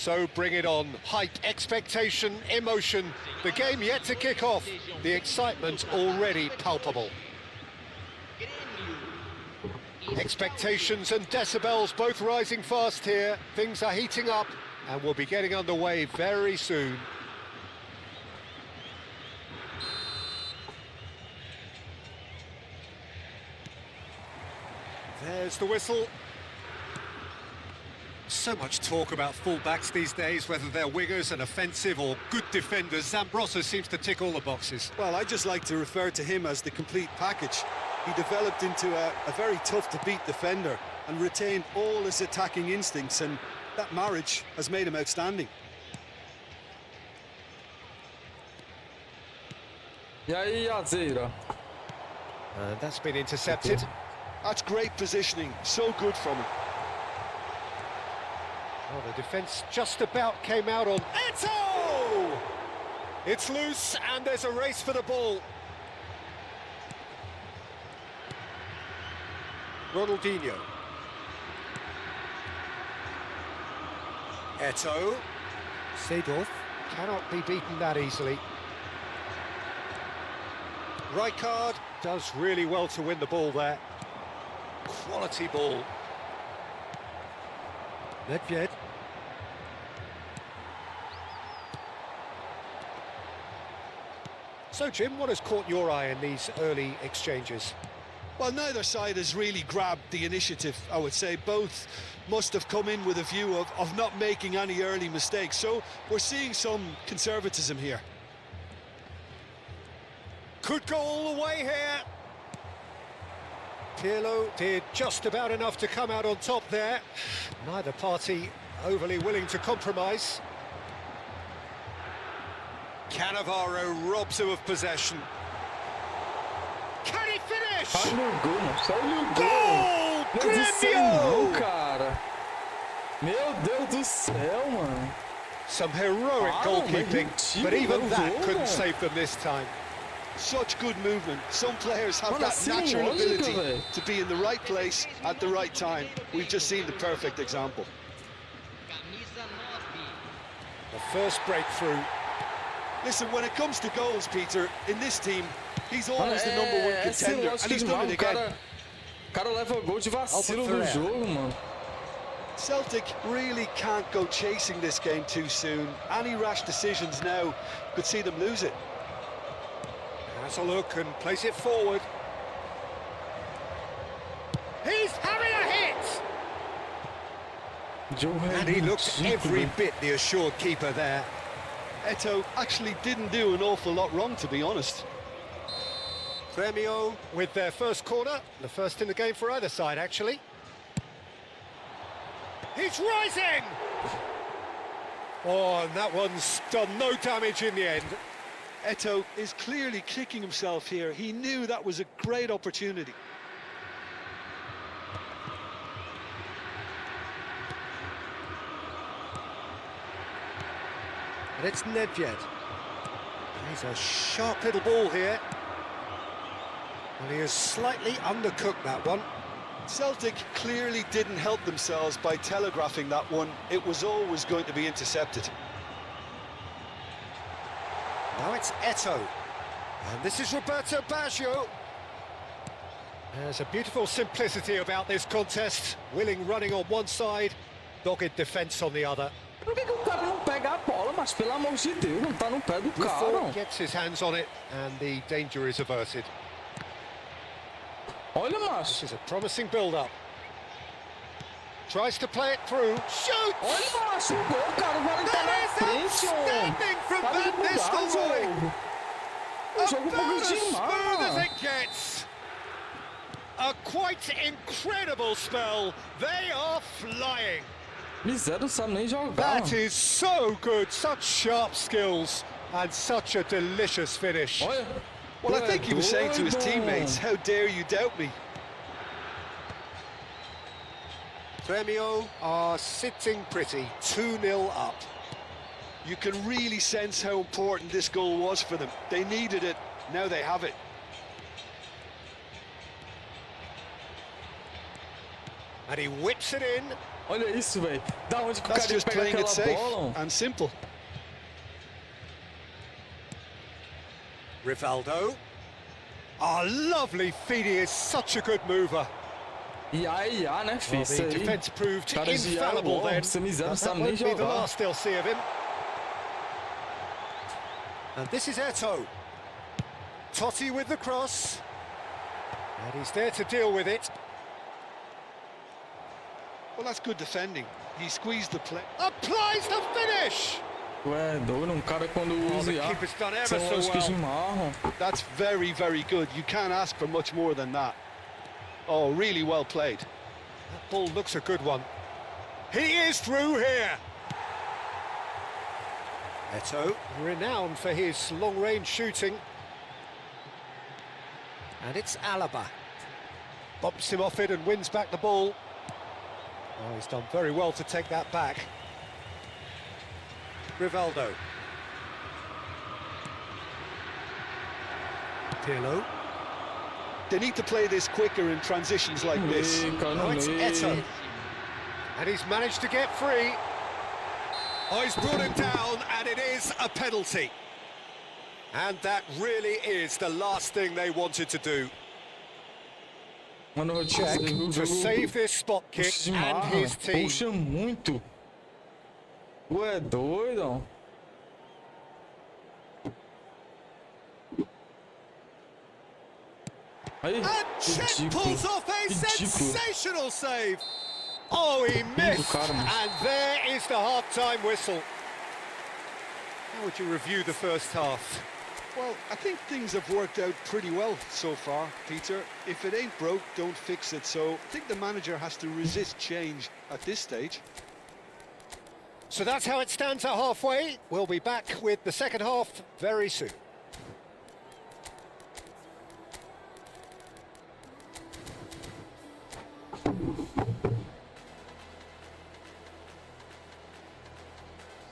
So bring it on. Hype, expectation, emotion. The game yet to kick off. The excitement already palpable. Expectations and decibels both rising fast here. Things are heating up and we'll be getting underway very soon. There's the whistle. So much talk about full-backs these days, whether they're wingers and offensive or good defenders. Zambrotta seems to tick all the boxes. Well, I just like to refer to him as the complete package. He developed into a very tough-to-beat defender and retained all his attacking instincts, and that marriage has made him outstanding. E aí, Azeira? And that's been intercepted. That's great positioning, so good from him. Oh, the defence just about came out on Eto'o! It's loose and there's a race for the ball. Ronaldinho. Eto'o. Seedorf cannot be beaten that easily. Rijkaard does really well to win the ball there. Quality ball. Nedved. So, Jim, what has caught your eye in these early exchanges? Well, neither side has really grabbed the initiative, I would say. Both must have come in with a view of not making any early mistakes. So we're seeing some conservatism here. Could go all the way here. Pirlo did just about enough to come out on top there. Neither party overly willing to compromise. Cannavaro robs him of possession. Can he finish? Sai no gol, não. Sai no Goal! gol! Não sei não, Grêmio! cara. Meu Deus do céu, mano. Some heroic goalkeeping, but even that couldn't save them this time. Such good movement. Some players have that assim, natural lógica, ability velho. to be in the right place at the right time. We've just seen the perfect example. The first breakthrough. Listen, when it comes to goals, Peter, in this team, he's always the number one sim, contender, lógico and he's que done it again. O cara leva gol de vacilo no jogo, mano. Celtic really can't go chasing this game too soon. Any rash decisions now could see them lose it. Has a look and plays it forward. He's having a hit! And he looks every bit the assured keeper there. Eto'o actually didn't do an awful lot wrong, to be honest. Grêmio with their first corner, the first in the game for either side, actually. He's rising! Oh, and that one's done no damage in the end. Eto'o is clearly kicking himself here. He knew that was a great opportunity. And it's Nedved. He's a sharp little ball here. And he has slightly undercooked that one. Celtic clearly didn't help themselves by telegraphing that one. It was always going to be intercepted. Now it's Eto'o. And this is Roberto Baggio. There's a beautiful simplicity about this contest. Willing running on one side, dogged defence on the other. Por que o cara não pega a bola? Mas pelo amor de Deus, não tá no pé do cara. Buffon gets his hands on it and the danger is averted. Olha, This macho. is a promising build-up. Tries to play it through. Shoots! Olha, macho, o gol, cara. O Vale tá That na is frente, homem. outstanding from Para de Van mudar o Nistelrooy. jogo. O jogo um pouco About as smooth as demais. it gets. A quite incredible spell. They are flying. Miséria, não sabe nem jogar. That is so good. Such sharp skills and such a delicious finish. Olha. Well, I tu é think he was saying to his doido. teammates, how dare you doubt me? Grêmio are sitting pretty, 2-0 up. You can really sense how important this goal was for them. They needed it, now they have it. And he whips it in. Olha isso, velho. Da onde que o That's cara just pega playing it aquela safe bola? and simple. Rivaldo. Oh, lovely feed. He is such a good mover. Ia, né, Well, filho? Isso the aí. defence proved Cara, ia, infallible ó, then. essa miséria não But that sabe nem won't be the jogar. last they'll see of him. And this is Eto'o. Totti with the cross. And he's there to deal with it. Well, that's good defending. He squeezed the play. Applies the finish. Tu é doido, um cara quando usa the IA, keeper's done ever são so os que well. esmarram. That's very, very good. You can't ask for much more than that. Oh, really well played. That ball looks a good one. He is through here. Eto'o, renowned for his long-range shooting. And it's Alaba. Bumps him off it and wins back the ball. Oh, he's done very well to take that back. Rivaldo. Pirlo. They need to play this quicker in transitions like this. Cara, Now no it's meio. Eto'o. And he's managed to get free. Oh, he's brought him down, and it is a penalty. And that really is the last thing they wanted to do. Mano, eu Check o to jogo save this spot kick puxa and demais, his team. puxa muito. Tu é doido? Aí, And Cech pulls off a ridículo. sensational save. Oh, he missed. cara, mas- And there is the half-time whistle. How would you review the first half? Well, I think things have worked out pretty well so far, Peter. If it ain't broke, don't fix it. So I think the manager has to resist change at this stage. So that's how it stands at halfway. We'll be back with the second half very soon.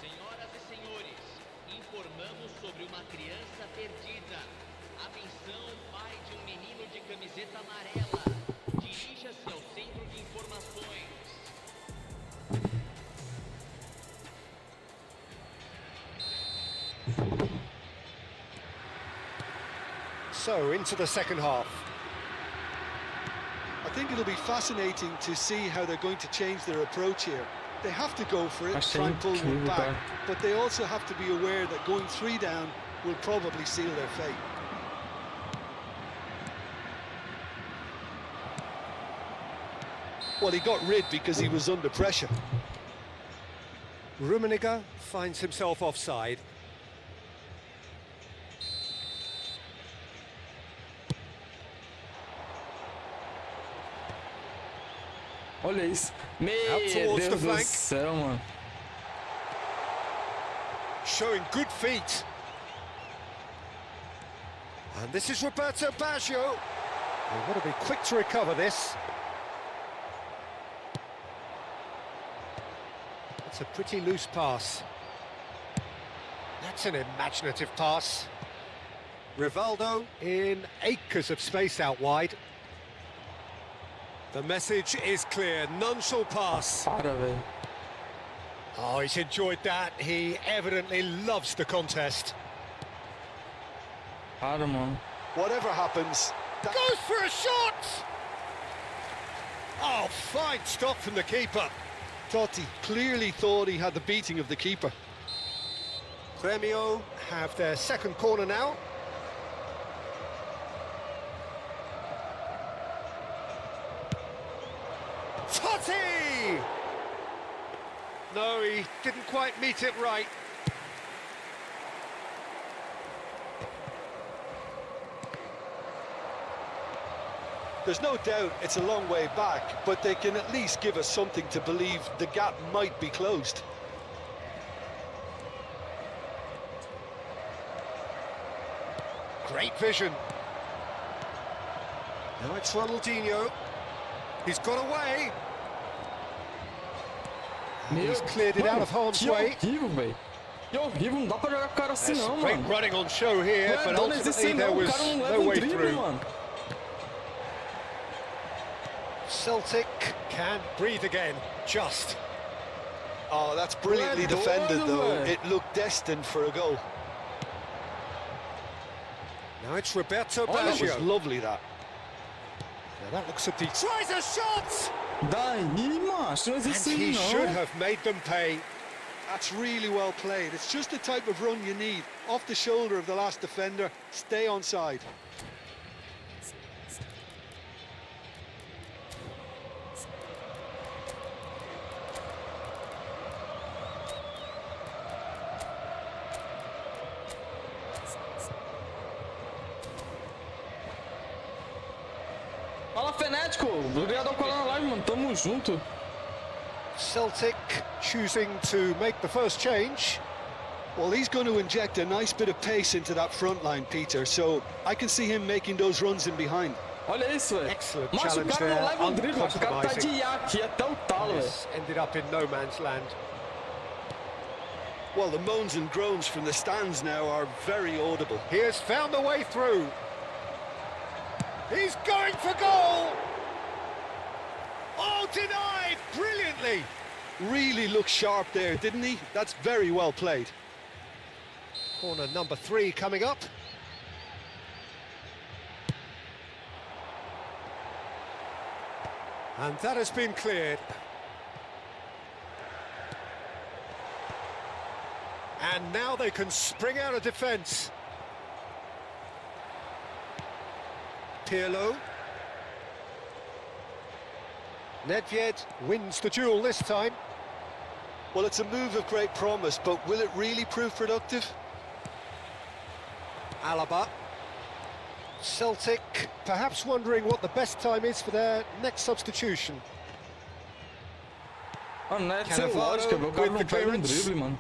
Senhoras e senhores, informamos sobre uma criança perdida. Atenção, pai de um menino de camiseta amarela. Dirija-se ao centro de informações. So, into the second half. I think it'll be fascinating to see how they're going to change their approach here. They have to go for it, Achei try and pull one incrível, back, cara. but they also have to be aware that going 3 down will probably seal their fate. Well, he got rid because he was under pressure. Rummenigge finds himself offside. Olha isso. Meu towards the Deus do flank. céu, mano. Showing good feet. And this is Roberto Baggio. They've got to be quick to recover this. It's a pretty loose pass. That's an imaginative pass. Rivaldo in acres of space out wide. The message is clear, none shall pass. Para, velho. Oh, he's enjoyed that. He evidently loves the contest. Para, mano. Whatever happens, Goes for a shot! Oh, fine stop from the keeper. Totti clearly thought he had the beating of the keeper. Grêmio have their second corner now. Totti! No, he didn't quite meet it right. There's no doubt it's a long way back, but they can at least give us something to believe the gap might be closed. Great vision. Now it's Ronaldinho. He's got away. And he's cleared it out of harm's way. Que horrível, velho. Que horrível, não dá pra jogar com o cara assim There's não, great mano. running on show here, Não but é dano existe ultimately there não, o was cara não leva no um way drible, through. mano. Celtic can breathe again, just. Oh, that's brilliantly defended, though. It looked destined for a goal. Now it's Roberto That was Baggio. lovely, that. Now that looks a deep... Tries a shot! Daí, macho, não And existe he should não. have made them pay. That's really well played. It's just the type of run you need. Off the shoulder of the last defender, stay onside. Fala, Fenético. Obrigado ao colar na live, mano. Tamo junto. Celtic choosing to make the first change. Well, he's going to inject a nice bit of pace into that front line, Peter, so I can see him making those runs in behind. Olha isso, velho. Excellent Macho, o challenge cara não there, leva o drible, macho. O cara tá uncompromising. de IA aqui até o talo, velho. This ended up in no man's land. Well, the moans and groans from the stands now are very audible. He has found a way through. He's going for goal! Oh, denied brilliantly! Really looked sharp there, didn't he? That's very well played. Corner number 3 coming up. And that has been cleared. And now they can spring out of defence. Pirlo. Nedved wins the duel this time. Well, it's a move of great promise, but will it really prove productive? Alaba. Celtic perhaps wondering what the best time is for their next substitution. Mano, não é de ser Cannavaro lógica, velho. O cara with não the pega um clearance. drible, mano.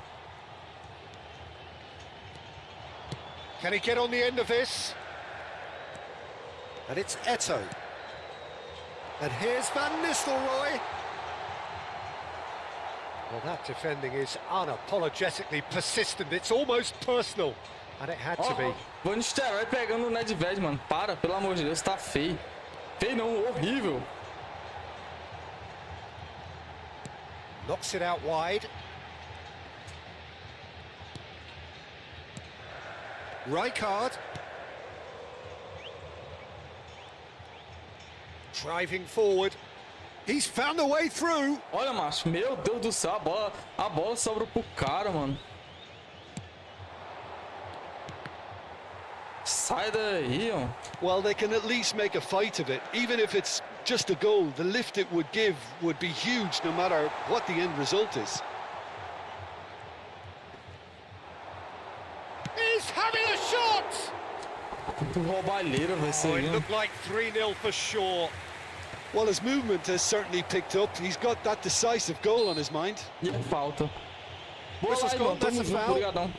Can he get on the end of this? And it's Eto'o. And here's Van Nistelrooy. Well, that defending is unapologetically persistent. It's almost personal. And it had to be. Van Nistelrooy pegando o Nedved, mano. Para, pelo amor de Deus, tá feio. Feio não, horrível. Knocks it out wide. Rijkaard. Driving forward. He's found a way through. Olha, macho, meu Deus do céu, a bola sobrou pro cara, mano. Sai daí, ó. Well, they can at least make a fight of it. Even if it's just a goal, the lift it would give would be huge no matter what the end result is. He's having a shot! Roubalheira vai Oh, ser. it looked like 3-0 for sure. Well, his movement has certainly picked up. He's got that decisive goal on his mind. E é falta. Boa Whistle's lá, gone, mano. Tamo that's a junto, foul. obrigadão.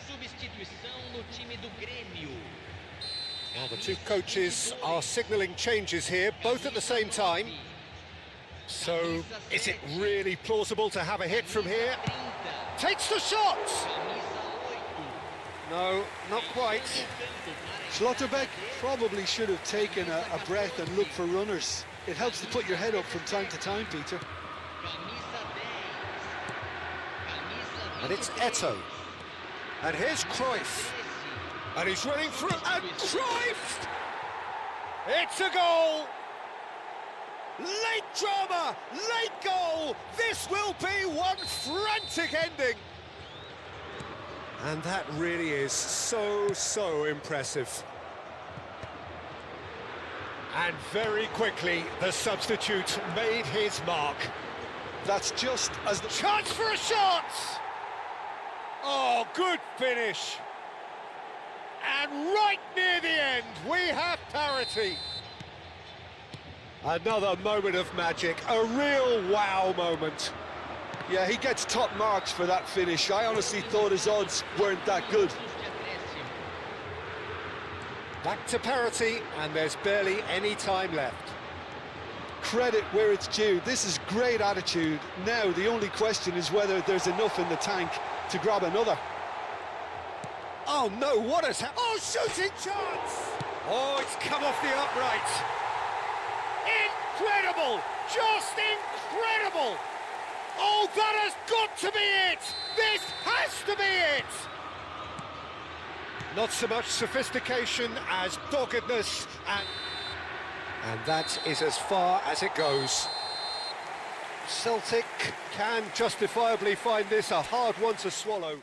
Substituição substituição no time do Grêmio. Well, the two coaches are signalling changes here, both at the same time. So, is it really plausible to have a hit from here? Takes the shot! No, not quite. Schlotterbeck probably should have taken a breath and looked for runners. It helps to put your head up from time to time, Peter. And it's Eto'o. And here's Cruyff. And he's running through, and Cruyff! It's a goal! Late drama, late goal! This will be one frantic ending! And that really is so impressive. And very quickly, the substitute made his mark. That's just as the... Chance for a shot! Oh, good finish. And right near the end, we have parity. Another moment of magic, a real wow moment. Yeah, he gets top marks for that finish. I honestly thought his odds weren't that good. Back to parity, and there's barely any time left. Credit where it's due. This is great attitude. Now, the only question is whether there's enough in the tank to grab another. Oh no, what has happened? Oh, shooting chance! Oh, it's come off the upright. Incredible! Just incredible! Oh, that has got to be it! This has to be it! Not so much sophistication as doggedness, and that is as far as it goes. Celtic can justifiably find this a hard one to swallow.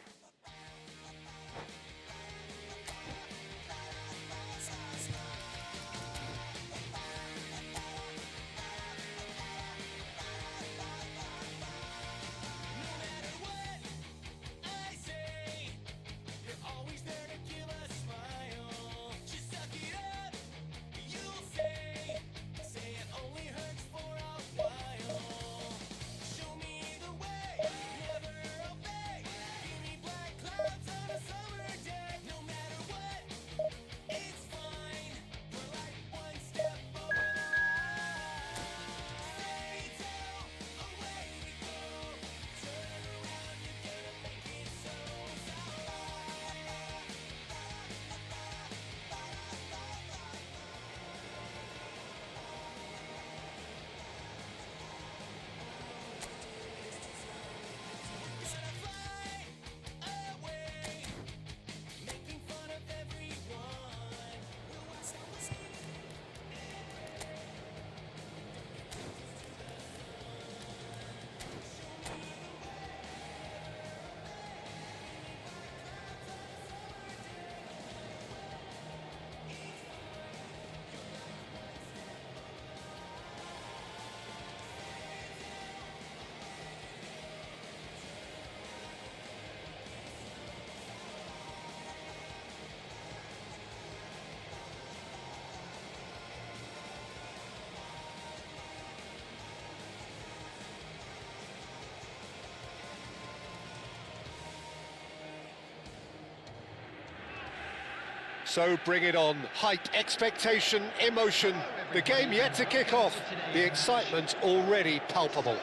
So bring it on. Hype, expectation, emotion. The game yet to kick off. The excitement already palpable.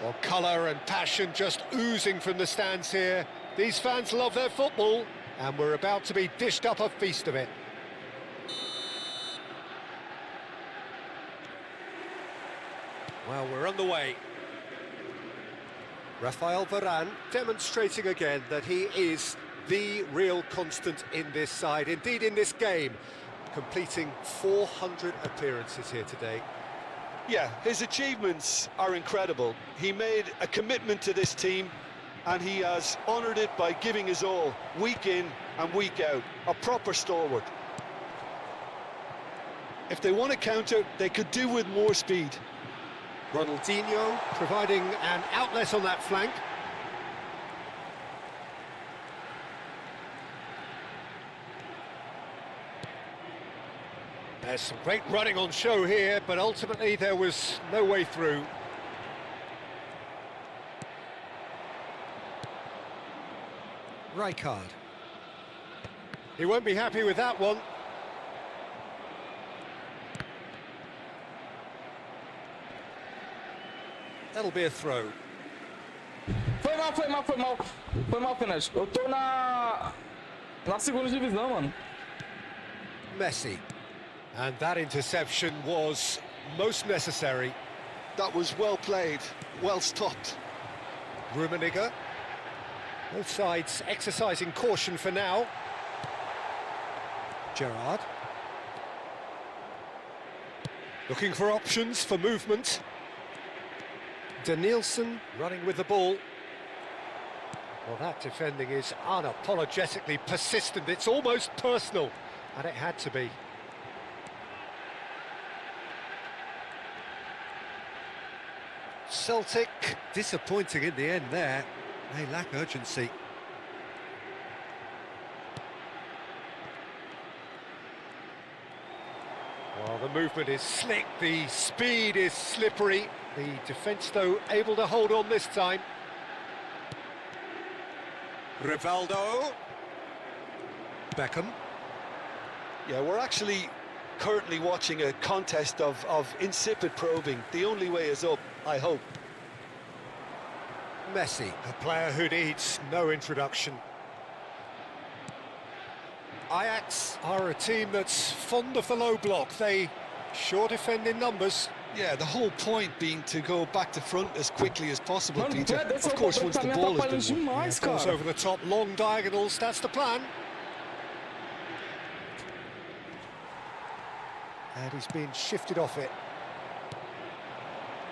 Well, colour and passion just oozing from the stands here. These fans love their football, and we're about to be dished up a feast of it. Well, we're on the way. Rafael Varane demonstrating again that he is the real constant in this side, indeed in this game, completing 400 appearances here today. Yeah, his achievements are incredible. He made a commitment to this team and he has honoured it by giving his all, week in and week out. A proper stalwart. If they want to counter, they could do with more speed. Ronaldinho providing an outlet on that flank. There's some great running on show here, but ultimately there was no way through. Rijkaard. He won't be happy with that one. That'll be a throw. Foi mal, foi mal, foi mal. Foi mal, Pênalti. Eu tô na segunda divisão, mano. Messi. And that interception was most necessary. That was well played, well stopped. Rummenigge. Both sides exercising caution for now. Gerrard. Looking for options for movement. Danielson running with the ball. Well, that defending is unapologetically persistent. It's almost personal, and it had to be. Celtic disappointing in the end there. They lack urgency. Well, the movement is slick, the speed is slippery. The defence, though, able to hold on this time. Rivaldo. Beckham. Yeah, we're actually currently watching a contest of insipid probing. The only way is up, I hope. Messi, a player who needs no introduction. Ajax are a team that's fond of the low block. They sure defend in numbers. Yeah, the whole point being to go back to front as quickly as possible, Mano, Peter. dessa Of course, once the tá me ball atrapalhando has been won. demais, Goes cara. over the top, long diagonals, that's the plan. And he's been shifted off it.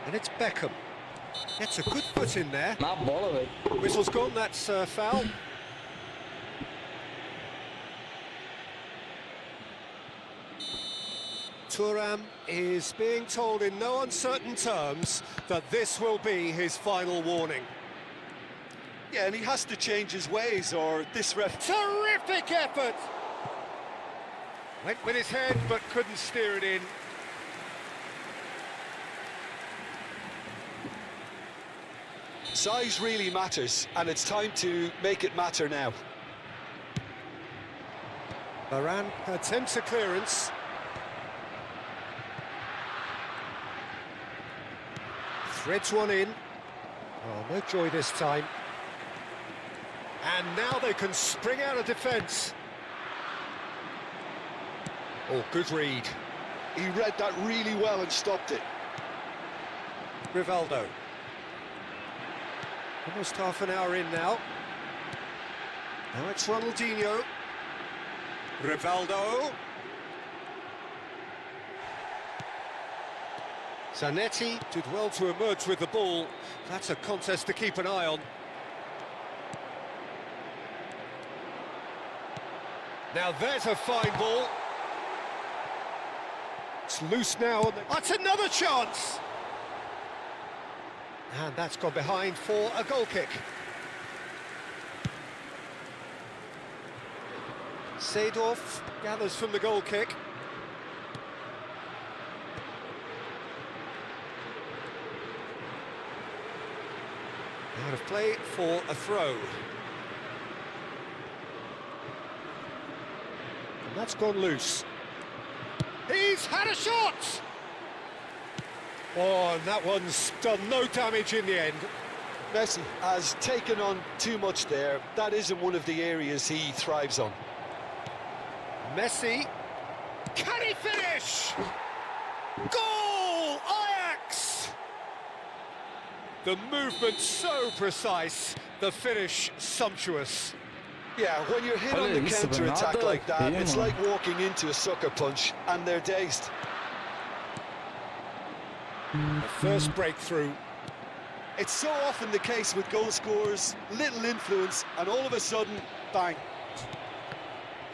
And it's Beckham. Gets a good foot in there. Na bola, velho. Whistle's gone, that's foul. Thuram is being told in no uncertain terms that this will be his final warning. Yeah, and he has to change his ways, or this ref... Terrific effort! Went with his head, but couldn't steer it in. Size really matters, and it's time to make it matter now. Varane attempts a clearance. Threads one in. Oh, no joy this time. And now they can spring out of defence. Oh, good read. He read that really well and stopped it. Rivaldo. Almost half an hour in now. Now it's Ronaldinho. Rivaldo. Zanetti did well to emerge with the ball. That's a contest to keep an eye on. Now there's a fine ball. It's loose now. That's another chance! And that's gone behind for a goal kick. Seedorf gathers from the goal kick. Out of play for a throw. And that's gone loose. He's had a shot! Oh, and that one's done no damage in the end. Messi has taken on too much there. That isn't one of the areas he thrives on. Messi. Can he finish? Goal! Ajax! The movement so precise, the finish sumptuous. Yeah, when you're hit on the counter-attack like that, it's like walking into a sucker punch, and they're dazed. The first breakthrough. It's so often the case with goal scorers, little influence, and all of a sudden, bang.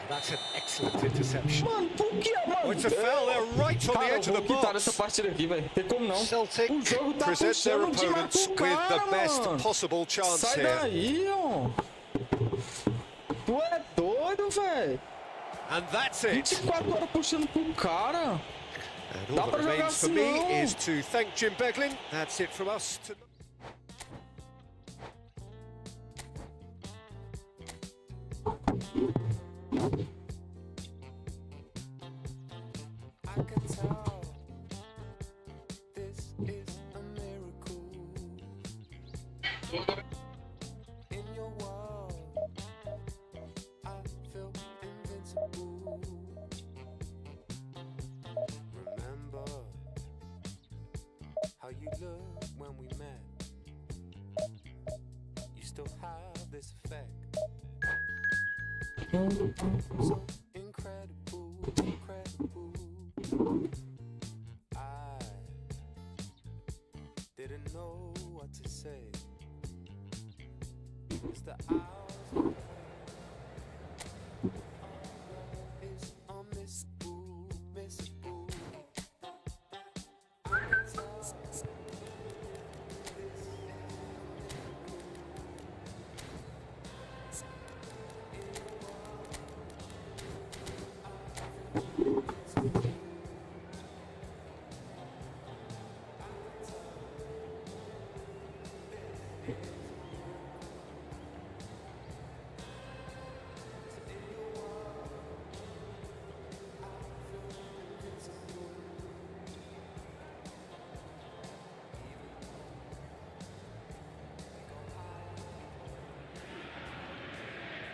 That's an excellent interception. Mano, por que, mano? Oh, it's a foul there right on the edge of the Cara, eu vou quitar essa box. partida aqui, velho. Tem como não. Celtic O jogo tá present their puxando de opponents matar o with the cara, best mano. possible chance Sai here. daí, ó. Tu é doido, velho. And that's it. 24 horas puxando pro cara. And all that remains for me is to thank Jim Beglin. That's it from us tonight. I can tell this is a miracle. In your world, I feel invincible. Remember how you looked when we met. You still have this effect. So incredible, incredible. I didn't know what to say. It's the hours is unmissable, missable. I can tell this is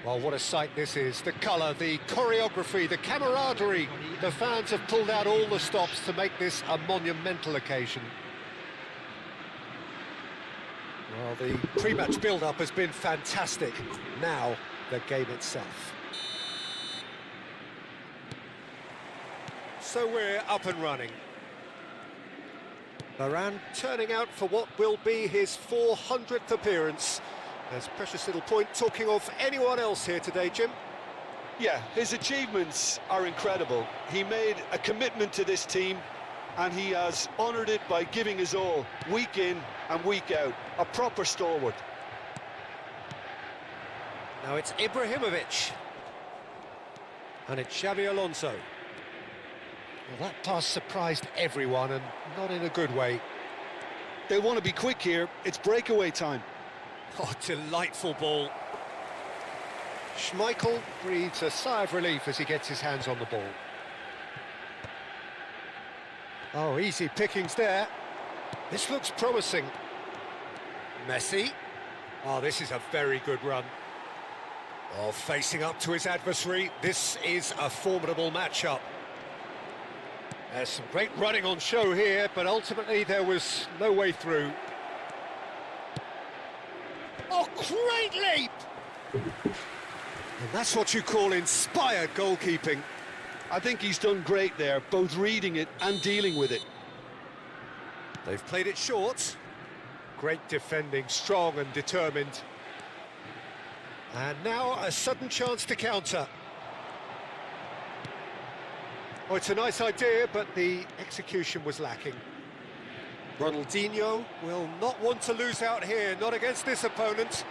Well, what a sight this is. The colour, the choreography, the camaraderie. The fans have pulled out all the stops to make this a monumental occasion. Well, the pre-match build-up has been fantastic. Now, the game itself. So we're up and running. Varane turning out for what will be his 400th appearance. There's a precious little point talking of anyone else here today, Jim. Yeah, his achievements are incredible. He made a commitment to this team and he has honoured it by giving his all, week in and week out. A proper stalwart. Now it's Ibrahimovic. And it's Xabi Alonso. Well, that pass surprised everyone, and not in a good way. They want to be quick here. It's breakaway time. Oh, delightful ball. Schmeichel breathes a sigh of relief as he gets his hands on the ball. Oh, easy pickings there. This looks promising. Messi. Oh, this is a very good run. Oh, facing up to his adversary, this is a formidable matchup. There's some great running on show here, but ultimately there was no way through. Oh, great leap! And that's what you call inspired goalkeeping. I think he's done great there, both reading it and dealing with it. They've played it short. Great defending, strong and determined. And now a sudden chance to counter. Oh, it's a nice idea, but the execution was lacking. Ronaldinho will not want to lose out here, not against this opponent.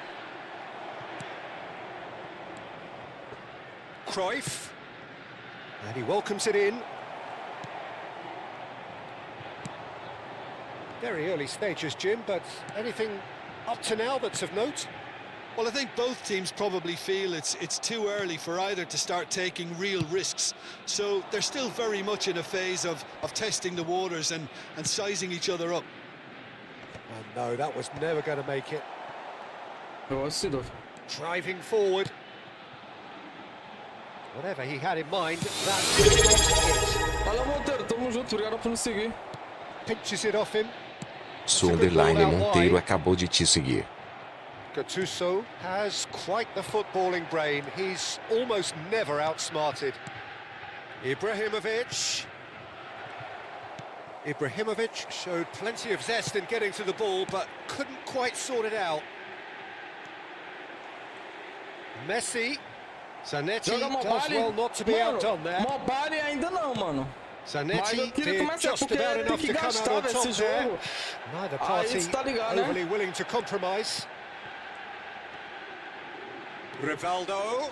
Cruyff. And he welcomes it in. Very early stages, Jim, but anything up to now that's of note? Well, I think both teams probably feel it's too early for either to start taking real risks. So they're still very much in a phase of testing the waters and sizing each other up. Oh, no, that was never going to make it. Driving forward. Whatever he had in mind, that is it. Valeu, Monteiro, tamo junto, obrigado por nos seguir. Pinches it off him. Underline Monteiro acabou de te seguir. Gattuso has quite the footballing brain. He's almost never outsmarted. Ibrahimovic. Ibrahimovic showed plenty of zest in getting to the ball, but couldn't quite sort it out. Messi. Zanetti does well not to be outdone there. Mobile ainda não, mano. Zanetti did just about enough to come out on top there. Neither party overly willing to compromise. Rivaldo.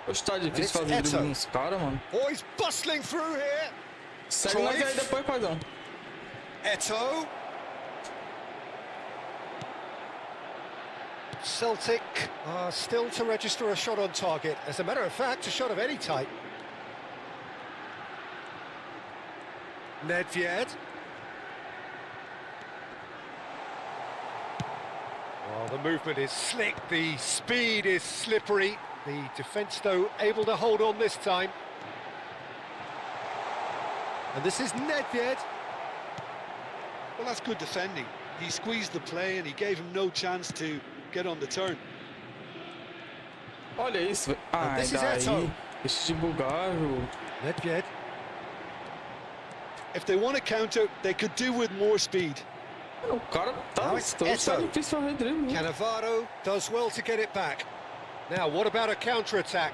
Hoje tá difícil fazer drible nos caras, mano. Oh, he's bustling through here. Segue nós aí depois, paizão. Eto'o. Celtic are still to register a shot on target. As a matter of fact, a shot of any type. Nedved. Well, the movement is slick, the speed is slippery. The defence, though, able to hold on this time. And this is Nedved. Well, that's good defending. He squeezed the play and he gave him no chance to get on the turn. Olha isso, velho. Ai, this is Eto. daí. Deixa de bugar, jogo. Nedved. If they want to counter, they could do with more speed. O cara tá, Now it's tá Eto. difícil fazer drible. Cannavaro does well to get it back. Now, what about a counter-attack?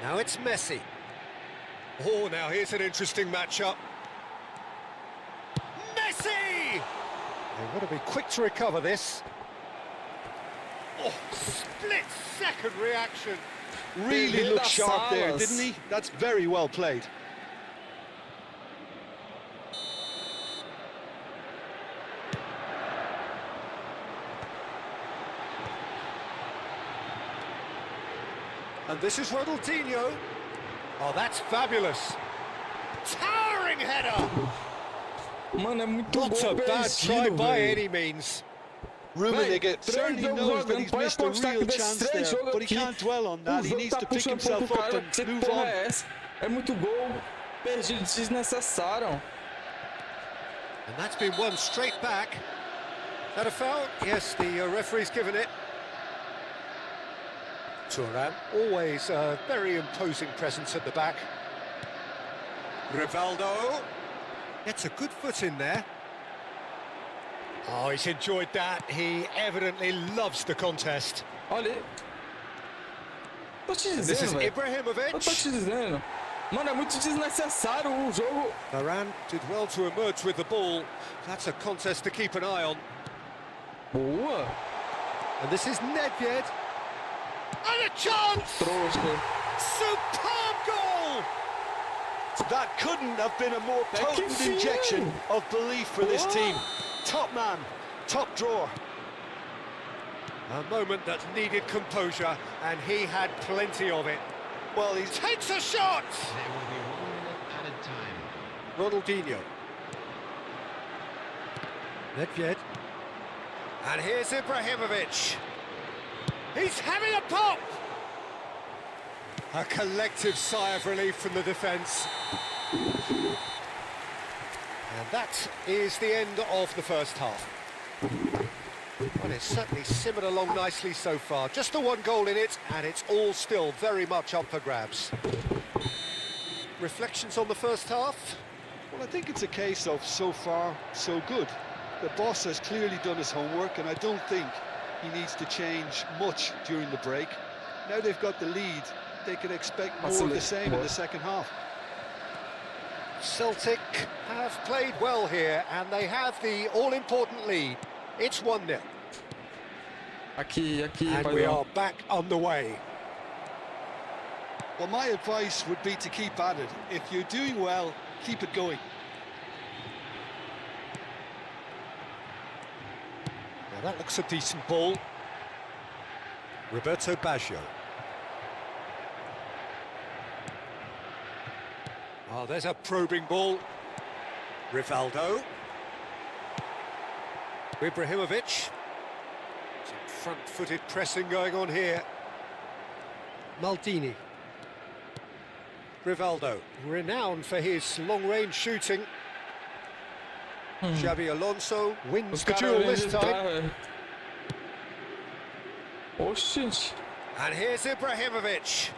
Now it's Messi. Oh, now here's an interesting matchup. Messi! They've got to be quick to recover this. Oh, split-second reaction. Really looked sharp there, didn't he? That's very well played. And this is Ronaldinho. Oh, that's fabulous. Towering header. Mano, é muito Not gol a bad try perdido, by velho. any means. Rummenigge Três certainly jogos knows that jogando, he's pode missed a apostar real que desses chance três there, jogos but he aqui, can't dwell on o that. He jogo needs tá to pick puxando pro himself outro up cara, and que move porra on. é essa? É muito gol perdido, desnecessário. And that's been won straight back. Is that a foul? Yes, the referee's given it. Thuram, always a very imposing presence at the back. Rivaldo gets a good foot in there. Oh, he's enjoyed that. He evidently loves the contest. Olha aí. Tô te And this is dizendo, velho. Eu tô Ibrahimovic. te dizendo. Mano, é muito desnecessário o jogo. Varane did well to emerge with the ball. That's a contest to keep an eye on. Boa. And this is Nedved. And a chance! Trouxa. Superb goal! That couldn't have been a more That potent can feel. injection of belief for this What? team. Top man, top drawer. A moment that needed composure, and he had plenty of it. Well, he's Takes a shot! There will be 1 minute added time. Ronaldinho. Nedved. And here's Ibrahimovic. He's having a pop! A collective sigh of relief from the defence. And that is the end of the first half. Well, it's certainly simmered along nicely so far. Just the one goal in it, and it's all still very much up for grabs. Reflections on the first half? Well, I think it's a case of so far, so good. The boss has clearly done his homework, and I don't think he needs to change much during the break. Now they've got the lead, they can expect more of the same in the second half. Celtic have played well here, and they have the all-important lead. It's 1-0. Aqui, And we are back on the way. Well, my advice would be to keep at it. If you're doing well, keep it going. Now that looks a decent ball. Roberto Baggio. Oh, there's a probing ball. Rivaldo. Ibrahimovic. Some front-footed pressing going on here. Maldini. Rivaldo, renowned for his long-range shooting. Xabi Alonso wins Os the caras duel vêm this de time. trás, velho. Oxi. And here's Ibrahimovic.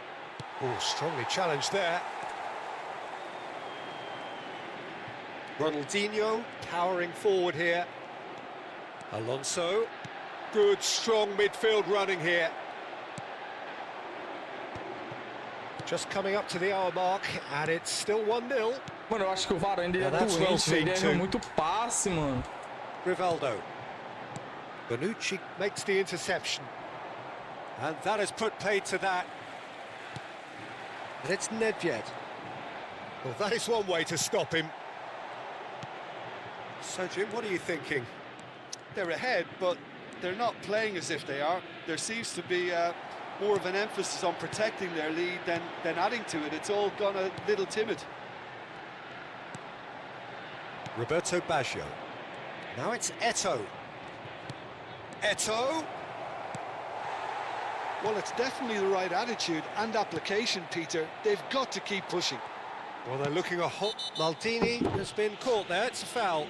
Oh, strongly challenged there. Ronaldinho powering forward here. Alonso. Good, strong midfield running here. Just coming up to the hour mark, and it's still 1-0. Mano, eu acho que o Varane ele é Yeah, that's well doente, seen velho. Ele too. erra muito passe, mano. Rivaldo. Bonucci makes the interception. And that has put paid to that. And it's Nedved. Well, that is one way to stop him. So, Jim, what are you thinking? They're ahead, but they're not playing as if they are. There seems to be more of an emphasis on protecting their lead than adding to it. It's all gone a little timid. Roberto Baggio. Now it's Eto'o. Eto'o. Well, it's definitely the right attitude and application, Peter. They've got to keep pushing. Well, they're looking a hot... Maldini has been caught there, it's a foul.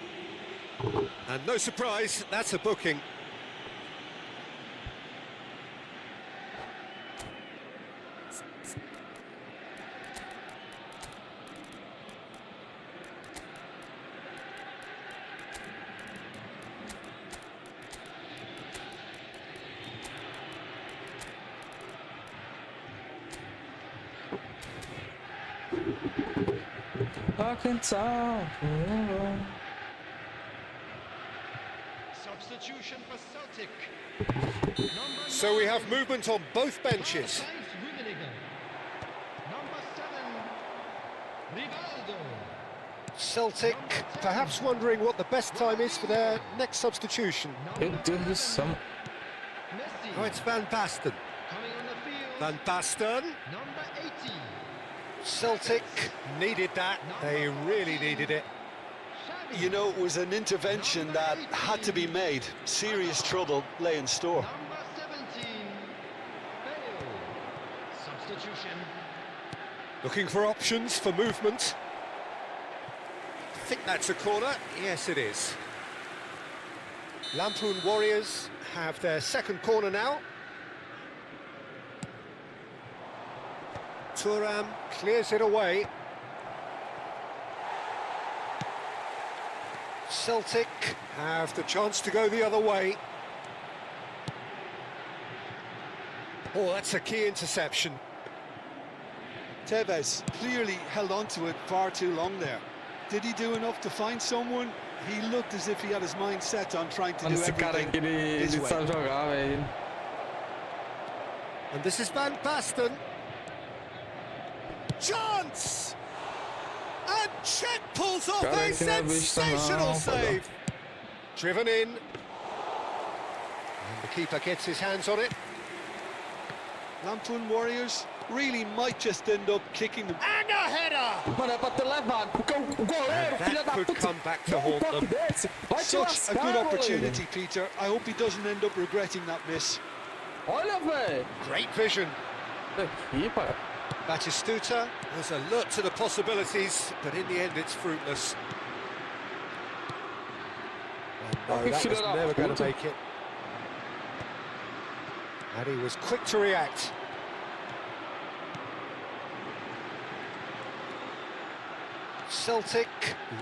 And no surprise, that's a booking. I can tell. Substitution for Celtic. So we have movement on both benches. Number 7, Rivaldo. Celtic perhaps wondering what the best time is for their next substitution. Meu Deus do céu. Messi. Oh, it's Van Basten. Coming on the field. Van Basten. Number 80. Celtic needed that. They really needed it. Xavi. You know, it was an intervention that had to be made. Serious trouble lay in store. Number 17, Bale. Substitution. Looking for options for movement. I think that's a corner. Yes, it is. Lampoon Warriors have their second corner now. Thuram clears it away. Celtic have the chance to go the other way. Oh, that's a key interception. Tevez clearly held on to it far too long there. Did he do enough to find someone? He looked as if he had his mind set on trying to Mano, do esse cara everything aqui, ele his sabe way. jogar, velho. And this is Van Basten. Chance! And Czech pulls off Cara, a aqui não é besta sensational não, save. Driven in. And the keeper gets his hands on it. Lampoon Warriors really might just end up kicking them. And a header! Mano, é pra ter levado, porque o goleiro, That filho da could puta, come back to dá haunt toque them. desse. Vai te Such a lascar, good goleiro. opportunity, Peter. I hope he doesn't end up regretting that miss. Olha, velho. Great vision. Aqui, pai. Batistuta was alert to the possibilities, but in the end it's fruitless. And no, that was never going to make it. And he was quick to react. Celtic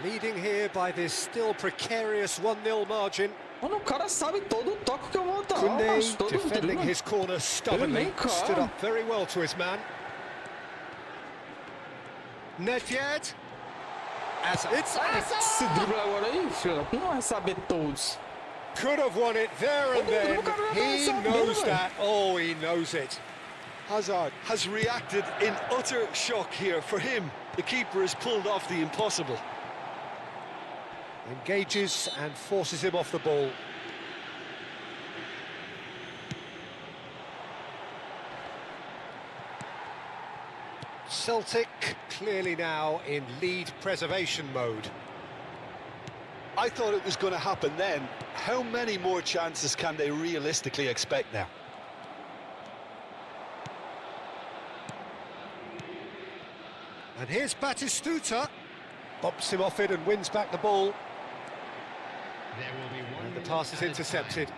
leading here by this still precarious 1-0 margin. Mano, o cara sabe todo o toque que eu vou dar. Koundé Mas todo defending drible. his corner stubbornly, vem cá. stood up very well to his man. Nedved. It's Esse drible agora aí, filho, não vai saber todos. could have won it there and then. He knows that. Oh, he knows it. Hazard has reacted in utter shock here. For him, the keeper has pulled off the impossible. Engages and forces him off the ball. Celtic clearly now in lead preservation mode. I thought it was going to happen then. How many more chances can they realistically expect now? And here's Batistuta. Bumps him off it and wins back the ball. There will be one And the minute pass is added intercepted. time.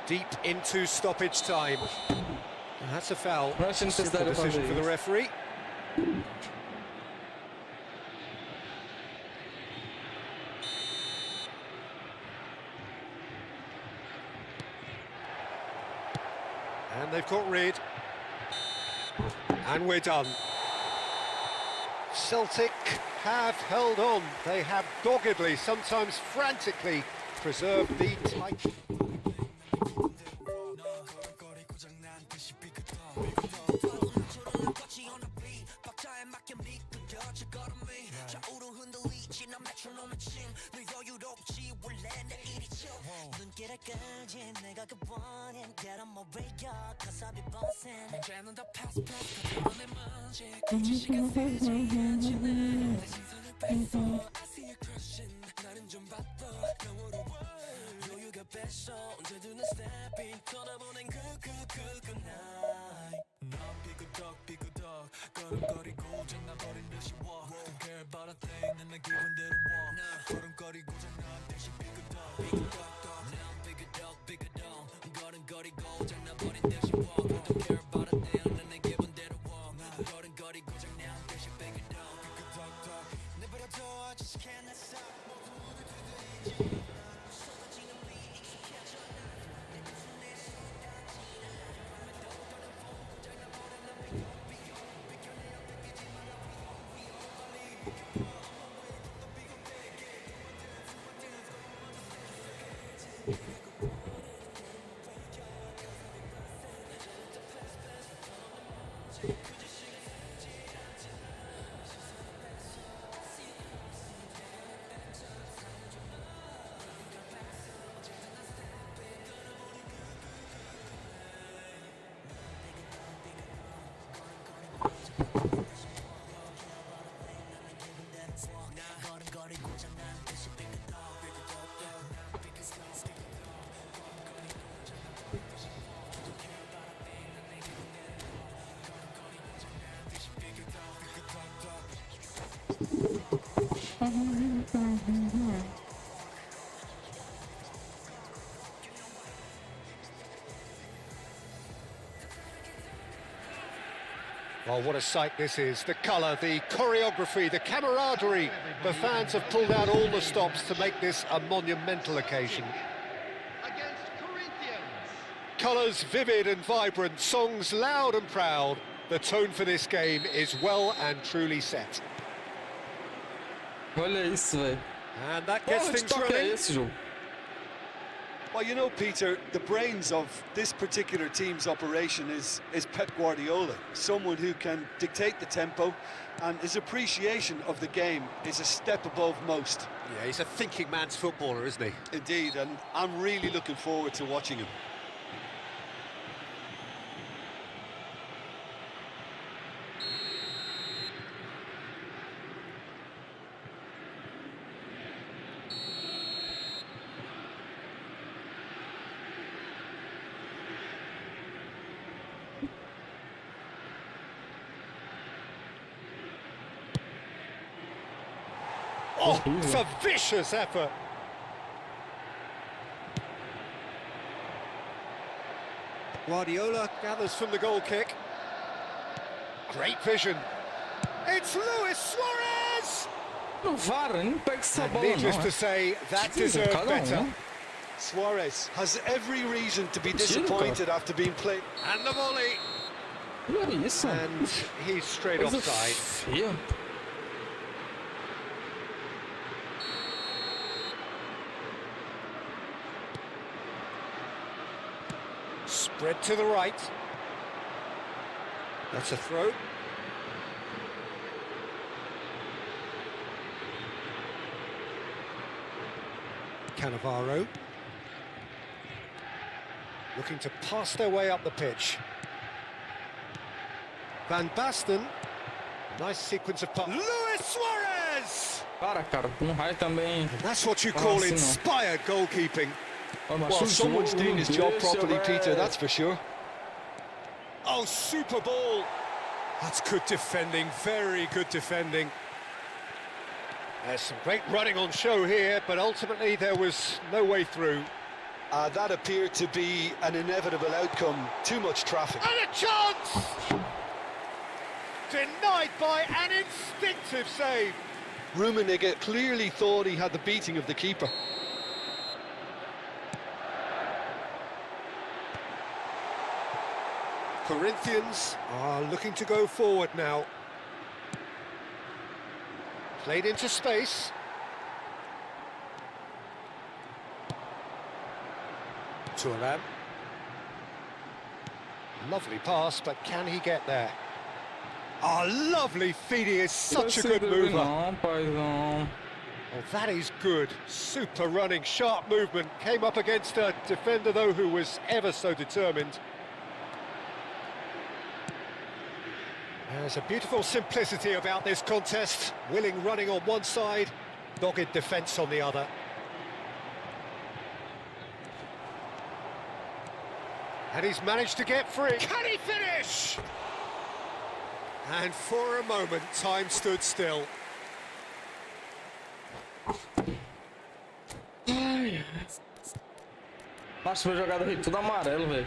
Deep into stoppage time. And that's a foul. Não achei necessidade Simple de decision fazer for the isso. referee. And they've got rid. And we're done. Celtic have held on. They have doggedly, sometimes frantically, preserved the title. 좌우로 흔들리지 난 메트로놈의 침 늘 여유롭지 원래 Oh, what a sight this is. The colour, the choreography, the camaraderie. The fans have pulled out all the stops to make this a monumental occasion. Against Corinthians. Colours vivid and vibrant, songs loud and proud. The tone for this game is well and truly set. Olha isso, velho. And that gets Qual things toque é running. esse jogo? Well, you know, Peter, the brains of this particular team's operation is Pep Guardiola, someone who can dictate the tempo, and his appreciation of the game is a step above most. Yeah, he's a thinking man's footballer, isn't he? Indeed, and I'm really looking forward to watching him. Oh, it's a vicious effort. Guardiola gathers from the goal kick. Great vision. It's Luis Suarez! No VAR, nem pega essa And bola needless não. to say, that Sim, deserved cada better. Suarez has every reason to be Tiro, disappointed after being played. And the volley. Olha isso. And he's straight Coisa offside. feia. Spread to the right. That's a throw. Cannavaro. Looking to pass their way up the pitch. Van Basten. Nice sequence of passes. Luis Suarez! Para, cara, com raio também. That's what you call Nossa, não. inspired goalkeeping. Ó, mas Well, o someone's jogo doing his job desse, properly, velho. Peter, that's for sure. Oh, super ball. That's good defending, very good defending. There's some great running on show here, but ultimately there was no way through. That appeared to be an inevitable outcome. Too much traffic. And a chance! Denied by an instinctive save. Rummenigge clearly thought he had the beating of the keeper. Corinthians are looking to go forward now. Played into space. Thuram. Lovely pass, but can he get there? Oh, lovely feeding is such a good mover. Não, paizão. Oh, that is good. Super running, sharp movement. Came up against a defender, though, who was ever so determined. There's a beautiful simplicity about this contest. Willing running on one side, dogged defence on the other. And he's managed to get free. Can he finish? And for a moment, time stood still. Ai. Nossa, meu jogador aí tudo amarelo, velho.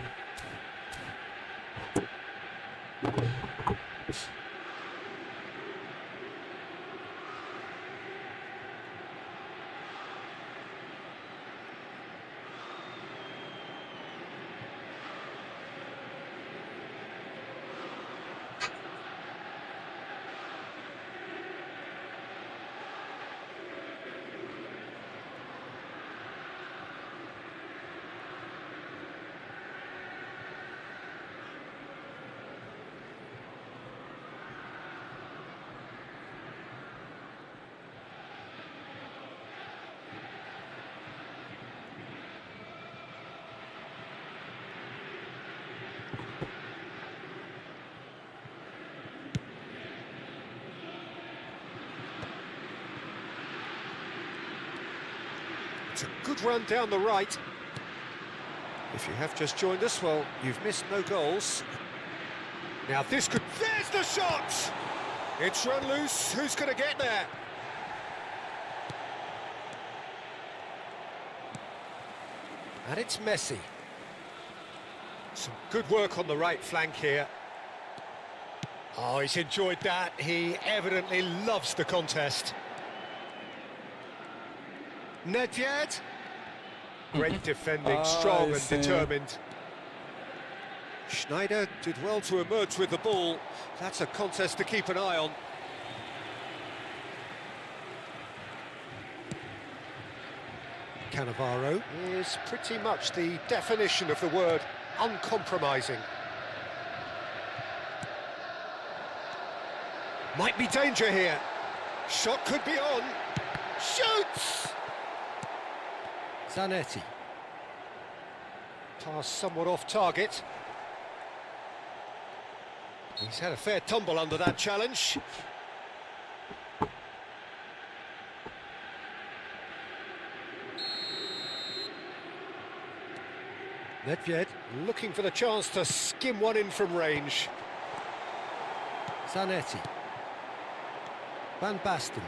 It's a good run down the right. If you have just joined us, well, you've missed no goals. Now this could... There's the shot! It's run loose. Who's going to get there? And it's Messi. Some good work on the right flank here. Oh, he's enjoyed that. He evidently loves the contest. Nedved. Great defending, strong and determined. Schneider did well to emerge with the ball. That's a contest to keep an eye on. Cannavaro is pretty much the definition of the word uncompromising. Might be danger here. Shot could be on. Shoots! Zanetti. Pass somewhat off target. He's had a fair tumble under that challenge. Nedved looking for the chance to skim one in from range. Zanetti. Van Basten.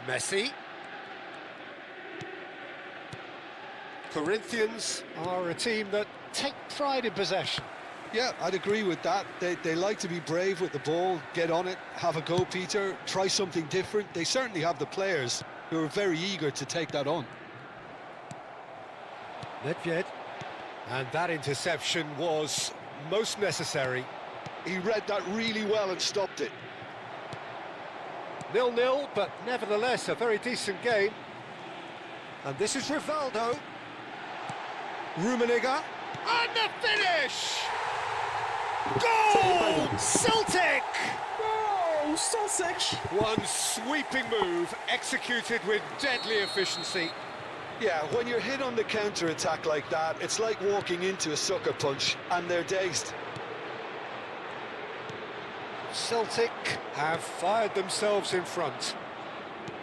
Messi. Corinthians are a team that take pride in possession. Yeah, I'd agree with that. They like to be brave with the ball, get on it, have a go, Peter, try something different. They certainly have the players who are very eager to take that on. Nedved. And that interception was most necessary. He read that really well and stopped it. 0-0, but nevertheless a very decent game. And this is Rivaldo. Rummenigge. And the finish! Goal! Celtic! Oh, Celtic! One sweeping move, executed with deadly efficiency. Yeah, when you're hit on the counter-attack like that, it's like walking into a sucker punch, and they're dazed. Celtic have fired themselves in front.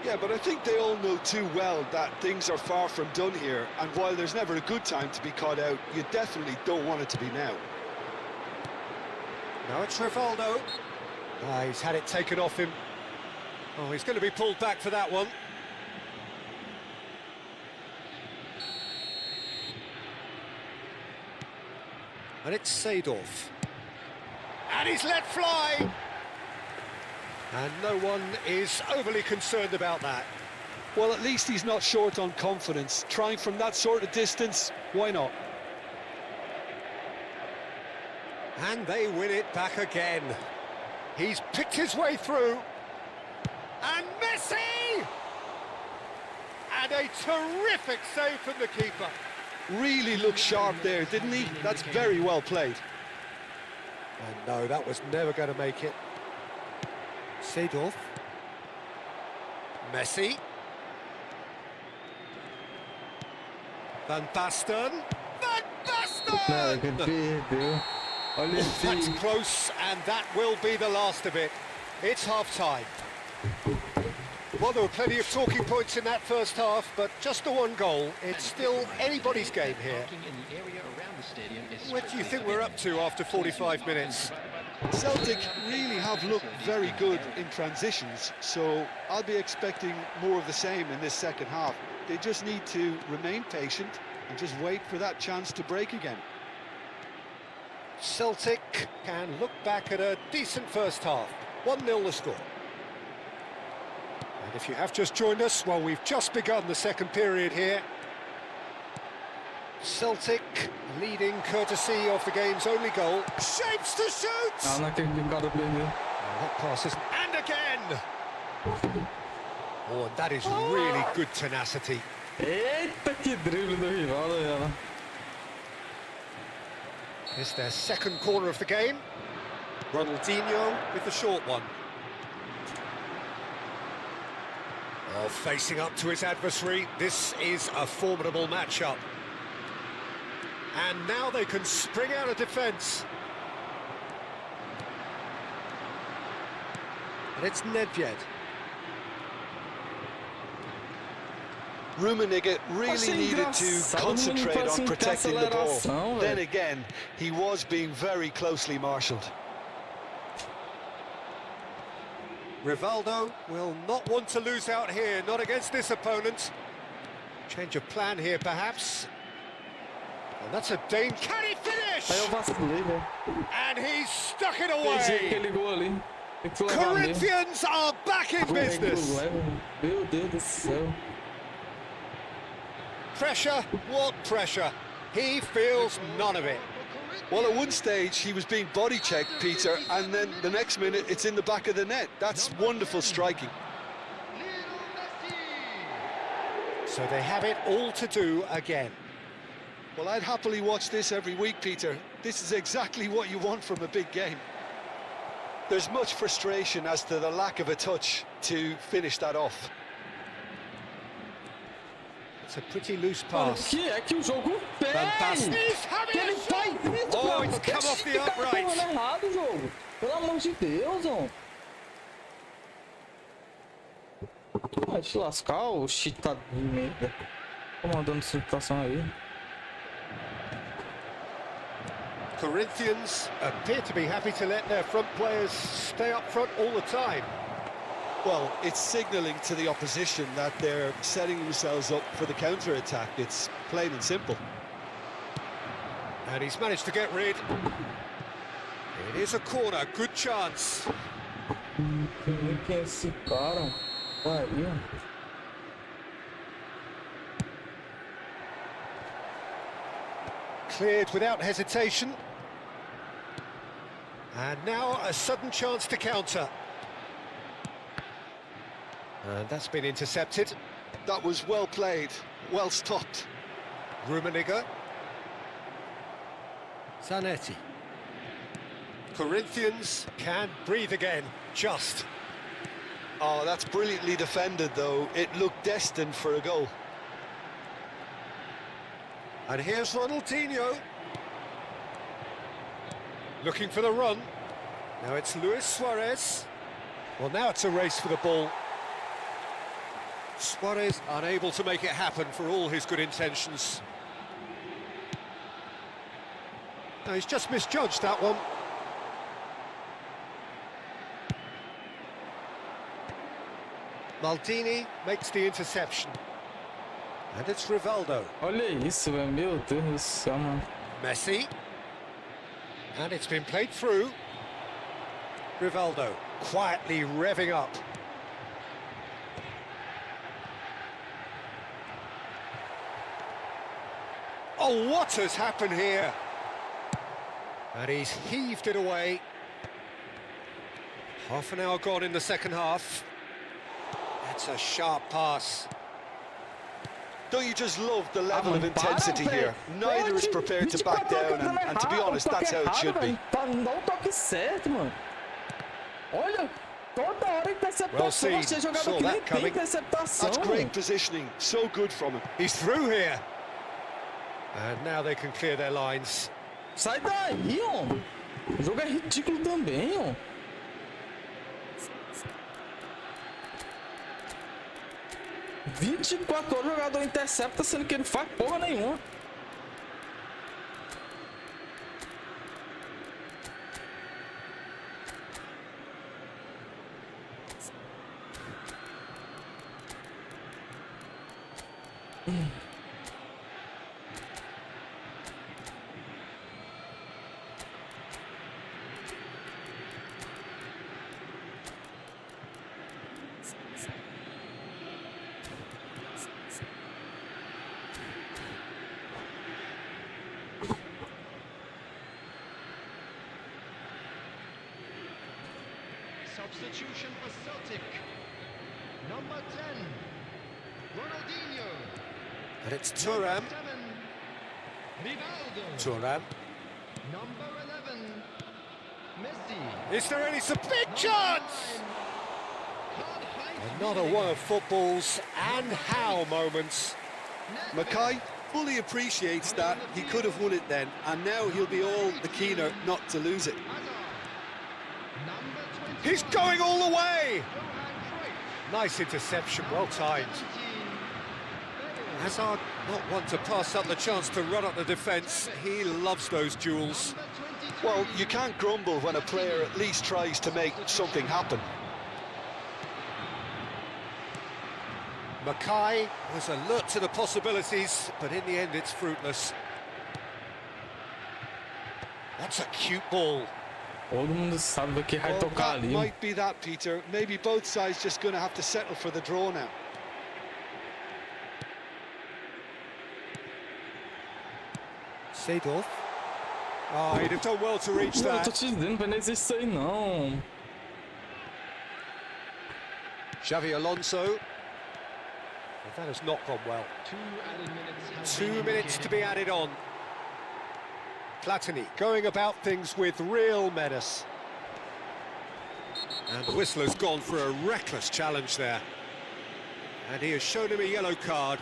Yeah, but I think they all know too well that things are far from done here, and while there's never a good time to be caught out, you definitely don't want it to be now. Now it's Rivaldo. He's had it taken off him. Oh, he's going to be pulled back for that one. And it's Seedorf. And he's let fly! And no one is overly concerned about that. Well, at least he's not short on confidence. Trying from that sort of distance, why not? And they win it back again. He's picked his way through. And Messi! And a terrific save from the keeper. Really looked sharp there, didn't he? That's very well played. And no, that was never going to make it. Seedorf. Messi. Van Basten. Van Não, Basten! que perdeu. Olha That's esse. close, and that will be the last of it. It's half-time. Well, there were plenty of talking points in that first half, but just the one goal. It's still anybody's game here. What do you think we're up to after 45 minutes? Celtic really have looked very good in transitions, so I'll be expecting more of the same in this second half. They just need to remain patient and just wait for that chance to break again. Celtic can look back at a decent first half. 1-0 the score. And if you have just joined us, well, we've just begun the second period here. Celtic leading courtesy of the game's only goal. Shapes to shoot! Ah, não acredito que o cara perdeu. That pass is... And again! Oh, and that is really good tenacity. Eita, que drible do rival, velho. It's their second corner of the game. Ronaldinho with the short one. Oh, facing up to his adversary. This is a formidable matchup. And now they can spring out of defence. And it's Nedved. Rummenigge really needed to concentrate on protecting the ball. Then again, he was being very closely marshalled. Rivaldo will not want to lose out here, not against this opponent. Change of plan here, perhaps. And that's a Dane. Can he finish? Aí eu vacilei, velho. And he's stuck it Perdi away. aquele gol ali. Tem que levar mesmo. Corinthians are back in business. Meu Deus do céu. Pressure, what pressure? He feels none of it. Well, at one stage, he was being body-checked, Peter, and then the next minute, it's in the back of the net. That's wonderful striking. So they have it all to do again. Well, I'd happily watch this every week, Peter. This is exactly what you want from a big game. There's much frustration as to the lack of a touch to finish that off. It's a pretty loose Mano, pass. que é que o jogo pede? Fantastic. Que ele faz isso, Oh, cara. it's come off the Tá uprights. falando errado o jogo. Pelo amor de Deus, ó. Vai te lascar, ô chitado de merda. Comandando situação aí. Corinthians appear to be happy to let their front players stay up front all the time. Well, it's signalling to the opposition that they're setting themselves up for the counter-attack. It's plain and simple. And he's managed to get rid. It is a corner, good chance. Quem é esse cara? Pariu. Cleared without hesitation. And now a sudden chance to counter. And that's been intercepted. That was well played, well stopped. Rummenigge. Zanetti. Corinthians can breathe again, just. Oh, that's brilliantly defended, though. It looked destined for a goal. And here's Ronaldinho. Looking for the run. Now it's Luis Suarez. Well, now it's a race for the ball. Suarez unable to make it happen for all his good intentions. No, he's just misjudged that one. Maldini makes the interception. And it's Rivaldo. Olha isso, velho. Meu Deus do céu, mano. Messi. And it's been played through. Rivaldo quietly revving up. Oh, what has happened here? And he's heaved it away. Half an hour gone in the second half. That's a sharp pass. Don't you just love the level of intensity here? Neither is prepared to back down, and to be honest, that's how it should be. Não dá o toque certo, mano. Olha. Toda hora interceptação, Well você seen. jogador Saw que nem that tem coming. interceptação. That's great positioning. So good from him. He's through here. And now they can clear their lines. Sai daí, homem. O jogo é ridículo também, ó. "24 horas o jogador intercepta, sendo que ele faz porra nenhuma." Substitution for Celtic. Number 10, Ronaldinho. And it's Thuram. 7, Rivaldo. Thuram. Number 11, Messi. Is there any big chance? Another one of football's and how moments. Mackay fully appreciates that he could have won it then, and now he'll be all the keener not to lose it. Number 20. He's going all the way. Nice interception, well timed. Hazard not one to pass up the chance to run up the defence. He loves those duels. Well, you can't grumble when a player at least tries to make something happen. Mackay was alert to the possibilities, but in the end it's fruitless. That's a cute ball. Todo mundo sabe que vai Well, tocar that ali. might be that, Peter. Maybe both sides just going to have to settle for the draw now. Seedorf. Oh, he'd have done well to reach Não, eu tô that. te dizendo, não existe isso aí não. Xavi Alonso. Well, that has not gone well. 2 minutes to be added on. Platini going about things with real menace. And the whistler's gone for a reckless challenge there. And he has shown him a yellow card.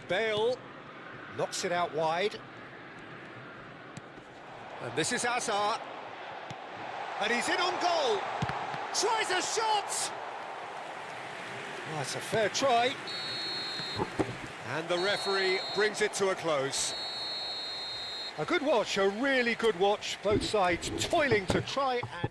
Bale knocks it out wide. And this is Hazard. And he's in on goal. Tries a shot! Oh, it's a fair try. And the referee brings it to a close. A good watch, a really good watch. Both sides toiling to try and...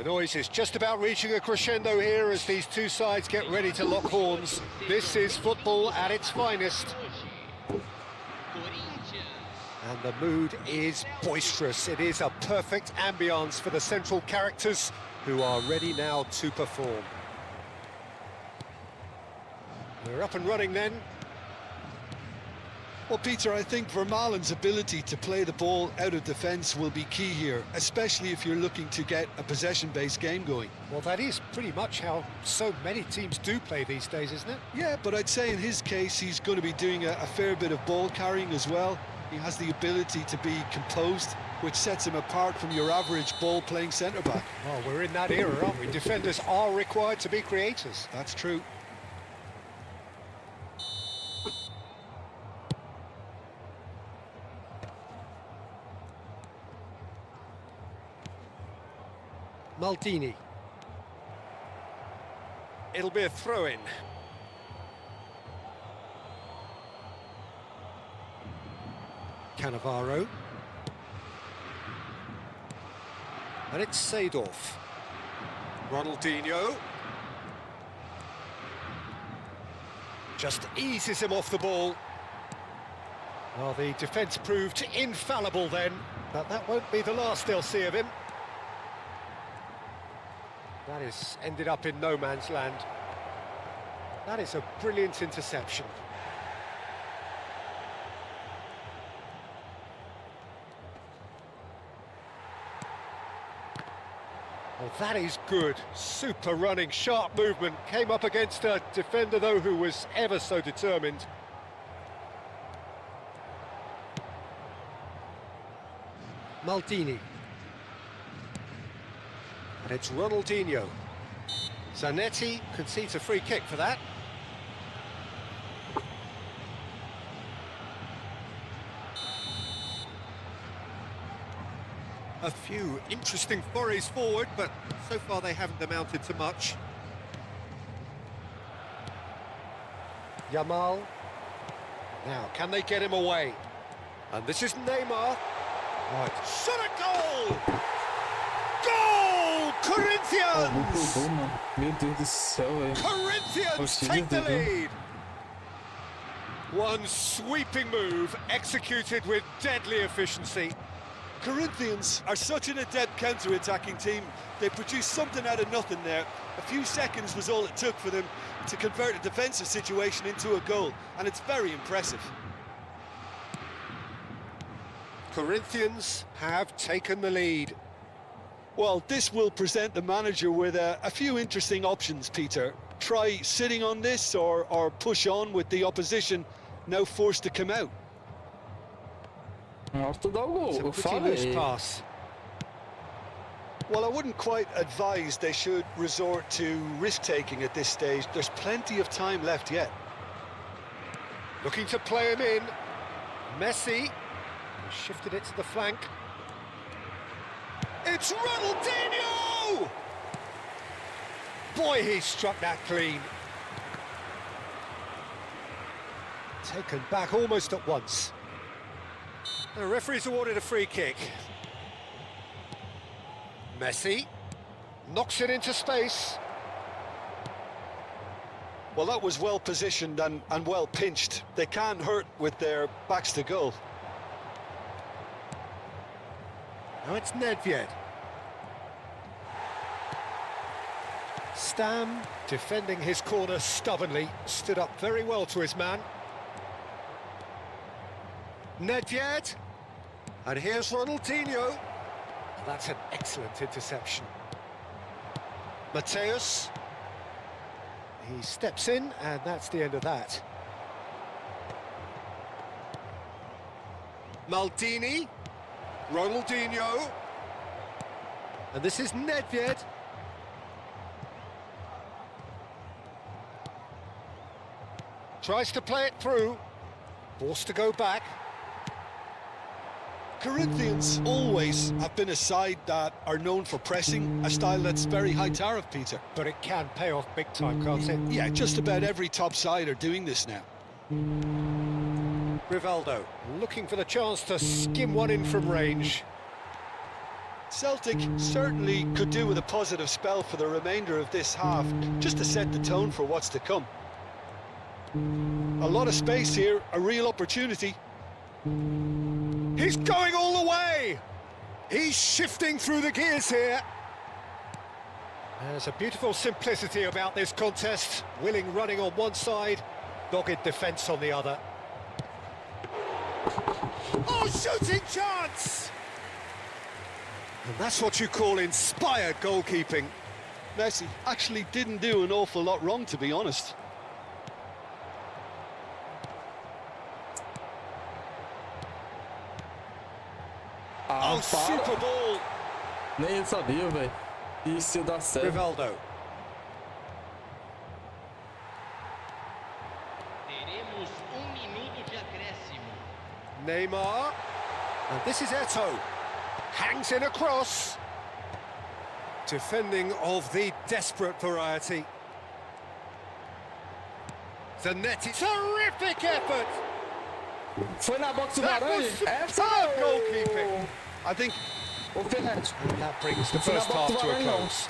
noise is just about reaching a crescendo here as these two sides get ready to lock horns. This is football at its finest. And the mood is boisterous. It is a perfect ambience for the central characters who are ready now to perform. We're up and running then. Well, Peter, I think Vermaelen's ability to play the ball out of defence will be key here, especially if you're looking to get a possession-based game going. Well, that is pretty much how so many teams do play these days, isn't it? Yeah, but I'd say in his case, he's going to be doing a fair bit of ball carrying as well. He has the ability to be composed, which sets him apart from your average ball-playing centre-back. Oh, we're in that era, aren't we? Defenders are required to be creators. That's true. Maldini. It'll be a throw-in. Cannavaro. And it's Seedorf. Ronaldinho. Just eases him off the ball. Well, the defence proved infallible then, but that won't be the last they'll see of him. That is ended up in no man's land. That is a brilliant interception. Well, that is good. Super running, sharp movement. Came up against a defender, though, who was ever so determined. Maldini. And it's Ronaldinho. Zanetti concedes a free kick for that. A few interesting forays forward, but so far they haven't amounted to much. Yamal. Now, can they get him away? And this is Neymar. Right. Shot a goal! Goal! Corinthians! Gol, mano. Meu Deus do céu, velho. Corinthians take the lead. One sweeping move executed with deadly efficiency. Corinthians are such an adept counter-attacking team. They produced something out of nothing there. A few seconds was all it took for them to convert a defensive situation into a goal, and it's very impressive. Corinthians have taken the lead. Well, this will present the manager with a few interesting options, Peter. Try sitting on this or push on with the opposition now forced to come out. Na hora tu dá o gol, It's a eu pretty loose falei. pass. Well, I wouldn't quite advise they should resort to risk-taking at this stage. There's plenty of time left yet. Looking to play him in. Messi. He shifted it to the flank. It's Ronaldinho! Boy, he struck that clean. Taken back almost at once. The referee's awarded a free kick. Messi knocks it into space. Well, that was well positioned and well pinched. They can't hurt with their backs to goal. Now it's Nedved. Stam, defending his corner stubbornly, stood up very well to his man. Nedved. And here's Ronaldinho. That's an excellent interception. Mateus. He steps in, and that's the end of that. Maldini. Ronaldinho. And this is Nedved. Tries to play it through. Forced to go back. Corinthians always have been a side that are known for pressing, a style that's very high tariff, Peter. But it can pay off big time, can't it? Yeah, just about every top side are doing this now. Rivaldo looking for the chance to skim one in from range. Celtic certainly could do with a positive spell for the remainder of this half, just to set the tone for what's to come. A lot of space here, a real opportunity. He's going all the way! He's shifting through the gears here. There's a beautiful simplicity about this contest. Willing running on one side, dogged defence on the other. Oh, shooting chance! And that's what you call inspired goalkeeping. Messi actually didn't do an awful lot wrong, to be honest. Oh, super ball! Nem ele sabia, velho. Isso ia dar certo. Rivaldo. Teremos minuto de acréscimo. Neymar. And this is Eto'o. Hangs in across. Defending of the desperate variety. The net is terrific effort. Foi na box do That Varane. was superb goalkeeping. I think O Fernandes. And that brings the Foi na first box half do to a Varane, não. close.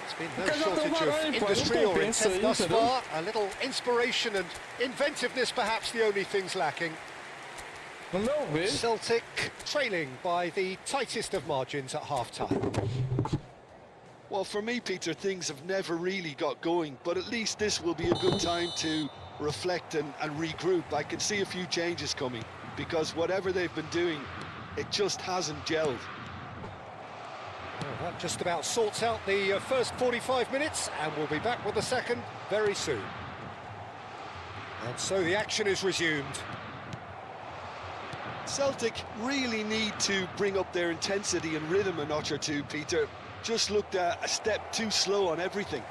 It's been no Porque já tem o shortage of Varane, pô, industry não or compensa intent aí, thus entendeu? far. A little inspiration and inventiveness perhaps the only things lacking. No meu ver. Celtic trailing by the tightest of margins at half-time. well, for me, Peter, things have never really got going, but at least this will be a good time to reflect and regroup. I can see a few changes coming, because whatever they've been doing, it just hasn't gelled. Well, that just about sorts out the first 45 minutes, and we'll be back with the second very soon. And so the action is resumed. Celtic really need to bring up their intensity and rhythm a notch or two, Peter. Just looked a step too slow on everything.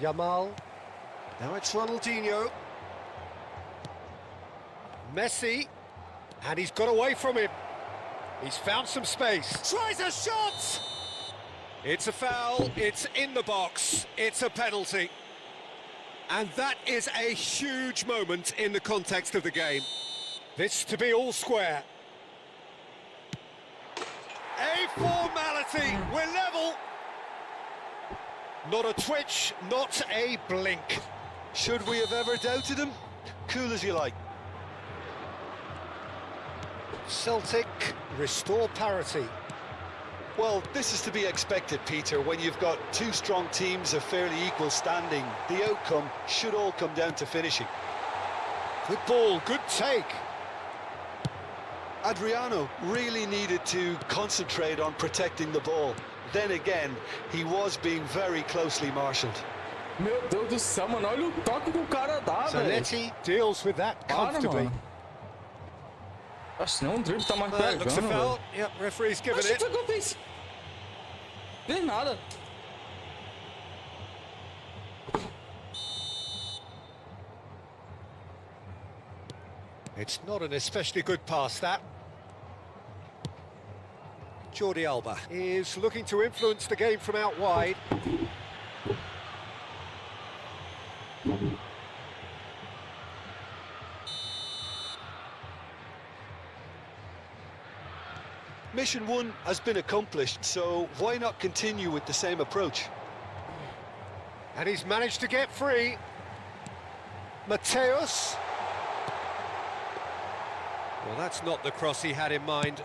Yamal. Now it's Ronaldinho. Messi. And he's got away from him. He's found some space. Tries a shot! It's a foul. It's in the box. It's a penalty. And that is a huge moment in the context of the game. This to be all square. A formality. We're level. Not a twitch, not a blink. Should we have ever doubted him? Cool as you like. Celtic restore parity. Well, this is to be expected, Peter. When you've got two strong teams of fairly equal standing, the outcome should all come down to finishing. Good ball, good take. Adriano really needed to concentrate on protecting the ball. Then again, he was being very closely marshalled. Meu Deus do céu, mano. Olha o toque que o cara dá, velho. Zanetti deals with that Para, comfortably. mano. Acho que nem um drible tá mais That looks a pegando, foul. velho. Yep, referee's given Acho que it. foi o que eu fiz. Fez nada. It's not an especially good pass, that. Jordi Alba is looking to influence the game from out wide. Mission one has been accomplished, so why not continue with the same approach? And he's managed to get free. Mateus. Well, that's not the cross he had in mind.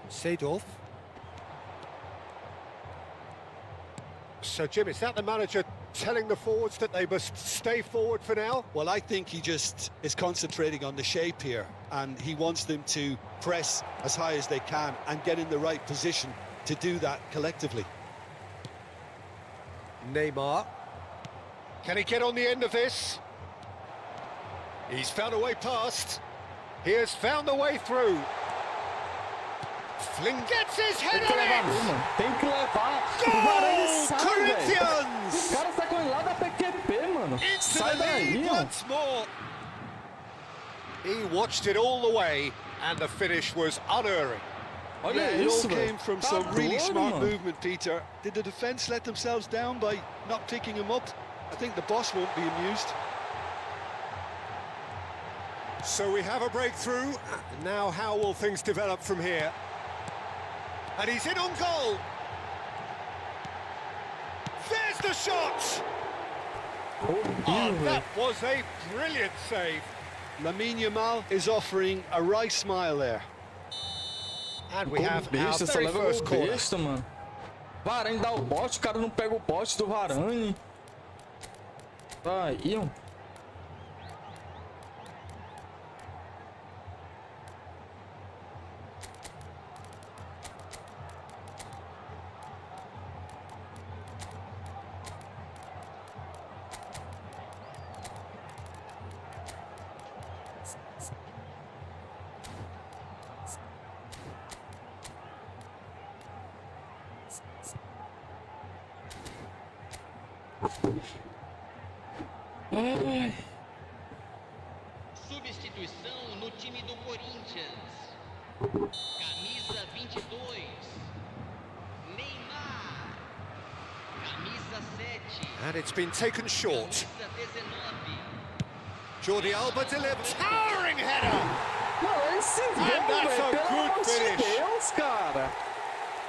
Seedorf. So, Jim, is that the manager telling the forwards that they must stay forward for now? Well, I think he just is concentrating on the shape here, and he wants them to press as high as they can and get in the right position to do that collectively. Neymar. Can he get on the end of this? He's found a way past. He has found the way through. Fling gets his head Tem que levar, on it! mano. Tem que levar. O Varane Goal! sai, velho. Corinthians! O cara tá com ele lá da PQP, mano. Into Sai the lead daí, ó. once more. He watched it all the way, and the finish was unerring. Olha Yeah, it all isso, velho. came from Tá some really doido, smart mano. movement, Peter. Did the defence let themselves down by not picking him up? I think the boss won't be amused. So we have a breakthrough. Now how will things develop from here? And he's in on goal. There's the shot! Oh, that was a brilliant save. Lamine Yamal is offering a right smile there. And we have our Besta, só very leva first gol corner. besta, mano. Varane dá o bote, o cara não pega o bote do Varane. Tá aí, ó. Ai. Substituição no time do Corinthians. Camisa 22. Neymar. Camisa 7. And it's been taken short. Camisa 19. Jordi Alba delivers. Towering header! Mano, esse gol, that's a velho, pelo good amor de finish. Deus, cara.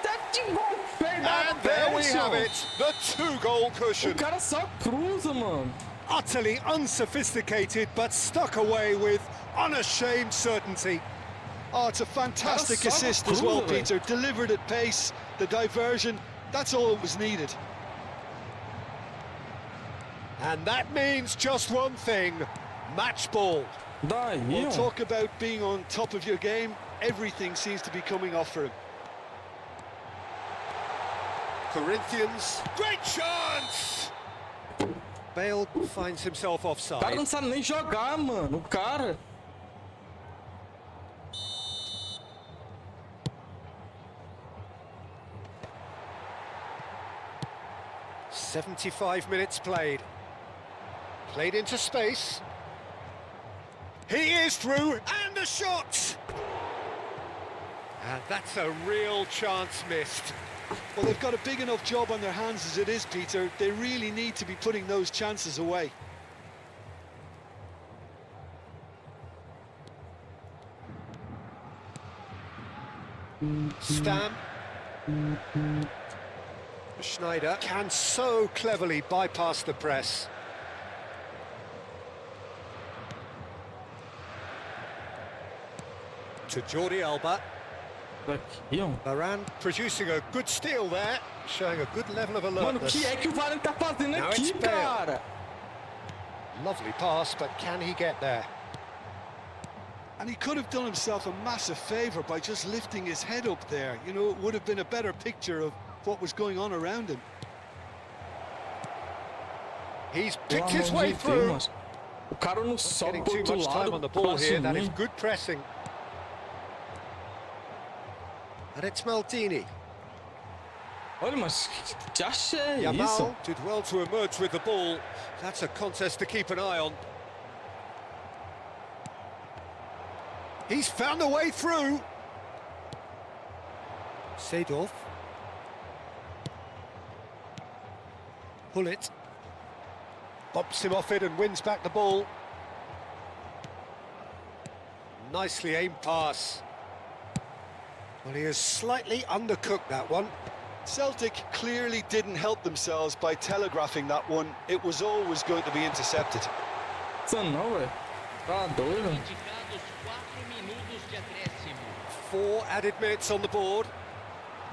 Tá de gol feio da And there we Bélgica. have it, the two-goal cushion. O cara só cruza, mano. Utterly unsophisticated, but stuck away with unashamed certainty. Oh, it's a fantastic That's so assist as well, cool, Peter. Delivered at pace, the diversion, that's all that was needed. And that means just one thing, match ball. Daí, We'll ó. talk about being on top of your game. Everything seems to be coming off for him. Corinthians, great chance! Bale finds himself O offside. cara não sabe nem jogar, mano. O cara. "75 minutes played. Played into space. He is through, and the shot! And that's a real chance missed. Well, they've got a big enough job on their hands as it is, Peter. They really need to be putting those chances away. Stam. Schneider can so cleverly bypass the press. To Jordi Alba. Daqui, ó. Varane producing a good steal there, showing a good level of Mano, o alertness. que é que o Varane tá fazendo Now aqui, it's Bale. cara? Lovely pass, but can he get there? And he could have done himself a massive favour by just lifting his head up there. You know, it would have been a better picture of what was going on around him. He's Pelo picked his amor way de through. Deus, o cara não sobe Getting pro too outro much time lado on the ball pra here. That is mim. good pressing. And it's Maldini. Olha, mas que achei isso? Yamal did well to emerge with the ball. That's a contest to keep an eye on. He's found a way through. Seedorf. Hullet. Bumps him off it and wins back the ball. Nicely aimed pass. Well, he has slightly undercooked that one. Celtic clearly didn't help themselves by telegraphing that one. It was always going to be intercepted. Isso não, velho. Tá doido. Indicados 4 minutos de acréscimo. 4 added minutes on the board.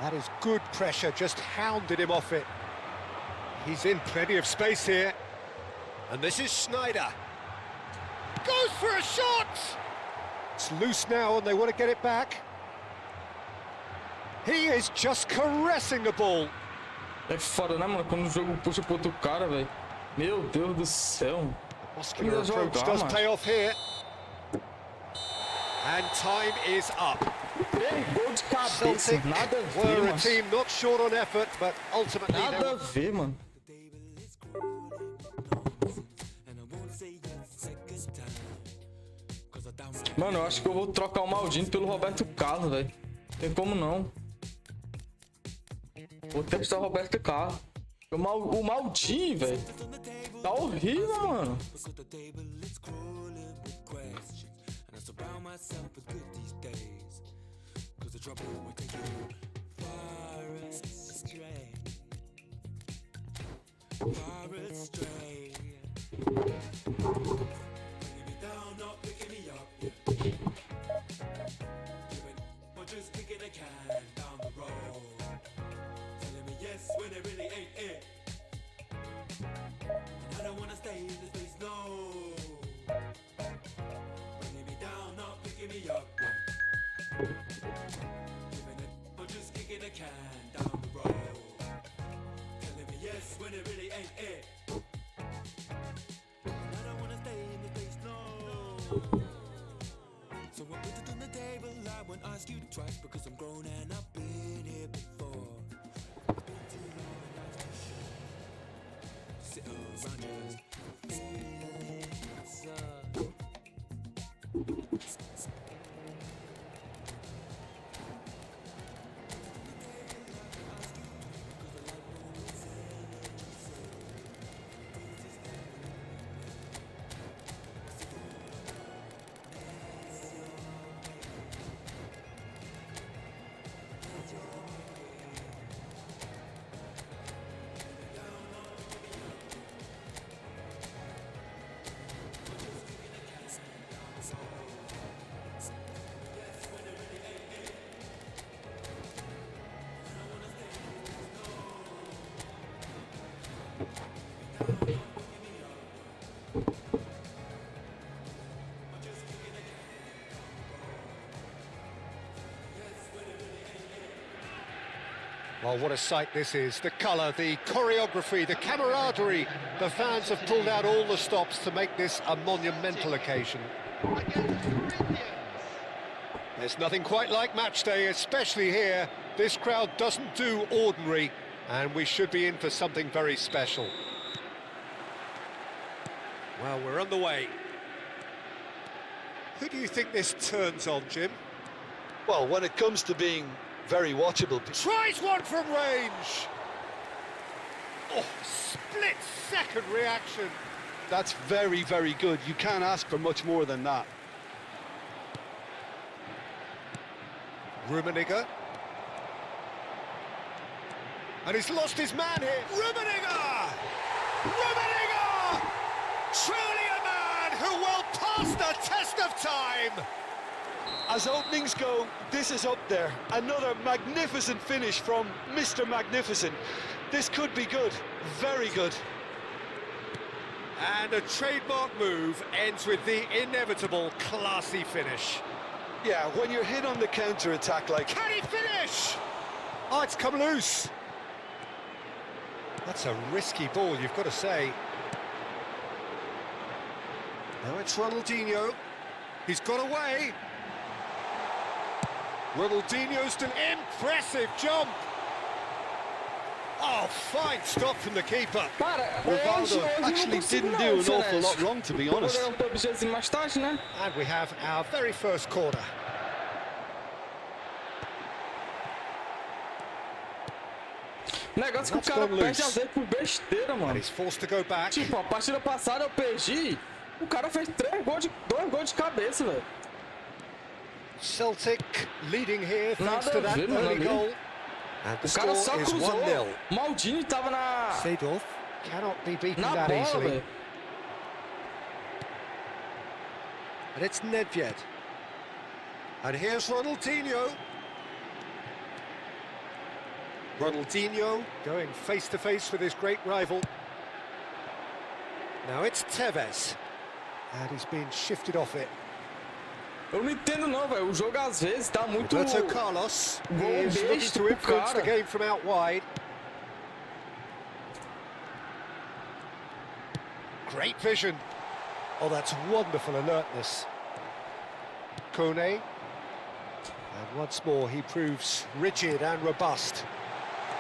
That is good pressure, just hounded him off it. He's in plenty of space here. And this is Schneider. Goes for a shot! It's loose now and they want to get it back. He is just caressing the ball. É foda, né, mano? Quando o jogo puxa pro outro cara, velho. Meu Deus do céu. Muscular Ainda approach jogar, does macho. pay off here. And time is up. Ei, gol de cabeça. Celtic Nada a ver, were a mano. team not short on effort, but ultimately they Nada a were... ver, mano. Mano, eu acho que eu vou trocar o Maldini pelo Roberto Carlos, velho. Tem como não. Vou testar o Roberto Carlos. O Maldini, velho. Tá horrível, mano. myself is good these days. Cause the trouble will take you far astray. Far astray. Bringing me down, not picking me up, yeah. Giving or just kicking a can down the road. Telling me yes when it really ain't it. And I don't wanna stay in this place, no. Bringing me down, not picking me up, yeah. Giving it or just kicking a can down the road. Telling me yes when it really ain't it. And I don't wanna stay in this place, no. So I put it on the table, I won't ask you twice because I'm grown and I've been here before. It's been too long and life's too short to sit around just feeling so. Well, what a sight this is. The colour, the choreography, the camaraderie. The fans have pulled out all the stops to make this a monumental occasion. Against Corinthians. There's nothing quite like match day, especially here. This crowd doesn't do ordinary, and we should be in for something very special. Well, we're on the way. Who do you think this turns on, Jim? Well, when it comes to being very watchable, Tries one from range! Oh, split-second reaction. that's very, very good. You can't ask for much more than that. Rummenigge. And he's lost his man here. Rummenigge! Rummenigge! Truly a man who will pass the test of time! As openings go, this is up there. Another magnificent finish from Mr. Magnificent. This could be good, very good. And a trademark move ends with the inevitable classy finish. Yeah, when you're hit on the counter-attack like... Can he finish? Oh, it's come loose. That's a risky ball, you've got to say. Now it's Ronaldinho. He's got away. Ronaldinho's done impressive jump. Oh, fine stop from the keeper. Cara, Rivaldo hoje não actually consigo didn't não, do an Fernandes. awful lot wrong, to be honest. Vou dar PUBG assim mais tarde, né? And we have our very first corner. O negócio é que That's o cara gone perde loose. às vezes por besteira, And mano. he's forced to go back. Tipo, a partida passada eu perdi, o cara fez 2 gols de cabeça, velho. Celtic leading here thanks Nada to a that ver, mano, early ali. goal. And the O cara só score is cruzou. 1-0. Maldini tava na Seedorf cannot be beaten that bola, easily. velho. And it's Nedved. And here's Ronaldinho. Ronaldinho going face to face with his great rival. Now it's Tevez. And he's been shifted off it. Eu não entendo não, velho. O jogo às vezes tá muito... Roberto Carlos Gol is looking besta to pro influence the cara. game from out wide. Great vision. Oh, that's wonderful alertness. Kone. And once more he proves rigid and robust.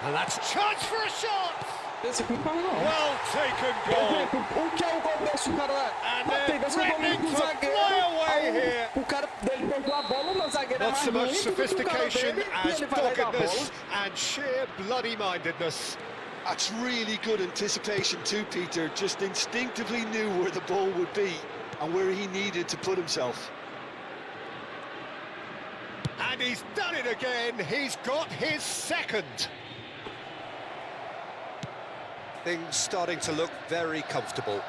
And that's a chance for a shot! Esse aqui não fala não. Well taken Por goal! exemplo, o que é o gol desse? O cara And vai they're pegar esse gol threatening do to zagueiro. fly away aí here. O cara dele pegou a bola, o meu zagueiro é Not mais so much ruim do que o cara sophistication dele, e as ele vai lá e dá a bola. doggedness and sheer bloody-mindedness. That's really good anticipation too, Peter. Just instinctively knew where the ball would be and where he needed to put himself. And he's done it again. He's got his second. Things starting to look very comfortable.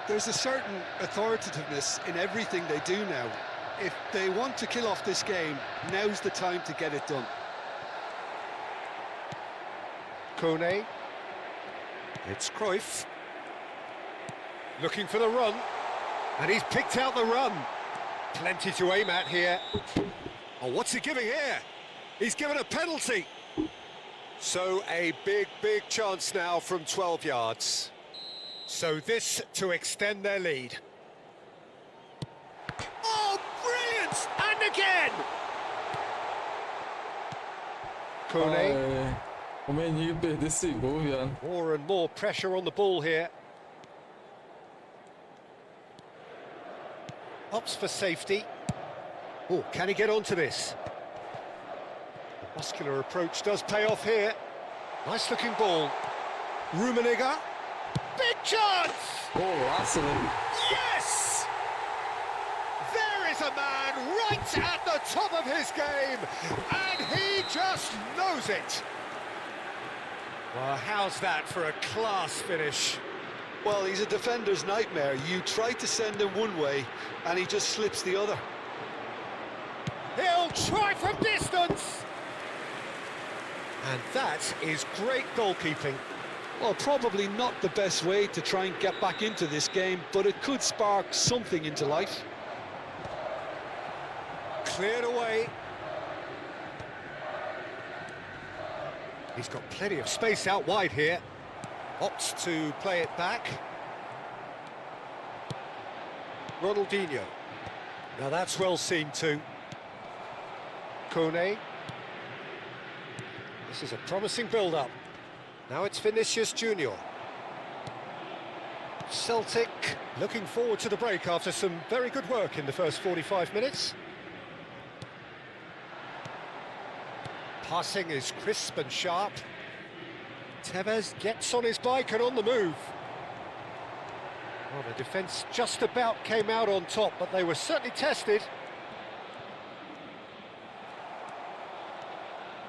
There's a certain authoritativeness in everything they do now. If they want to kill off this game, now's the time to get it done. Kone. It's Cruyff. Looking for the run. And he's picked out the run. Plenty to aim at here. Oh, what's he giving here? He's given a penalty. So a big chance now from 12 yards. So this to extend their lead. Oh, brilliant! And again! Kone. O Menino perder esse gol, viado. More and more pressure on the ball here. Opts for safety. Oh, can he get onto this? The muscular approach does pay off here. Nice looking ball. Rummenigge. Big chance! Golaço, velho. Yes! There is a man right at the top of his game, and he just knows it. Well, how's that for a class finish? Well, he's a defender's nightmare. You try to send him one way, and he just slips the other. He'll try from distance! And that is great goalkeeping. Well, probably not the best way to try and get back into this game, but it could spark something into life. Cleared away. He's got plenty of space out wide here. Opts to play it back. Ronaldinho. Now that's well seen too. Kone. This is a promising build-up. Now it's Vinicius Junior. Celtic looking forward to the break after some very good work in the first 45 minutes. Passing is crisp and sharp. Tevez gets on his bike and on the move. Well, the defence just about came out on top, but they were certainly tested.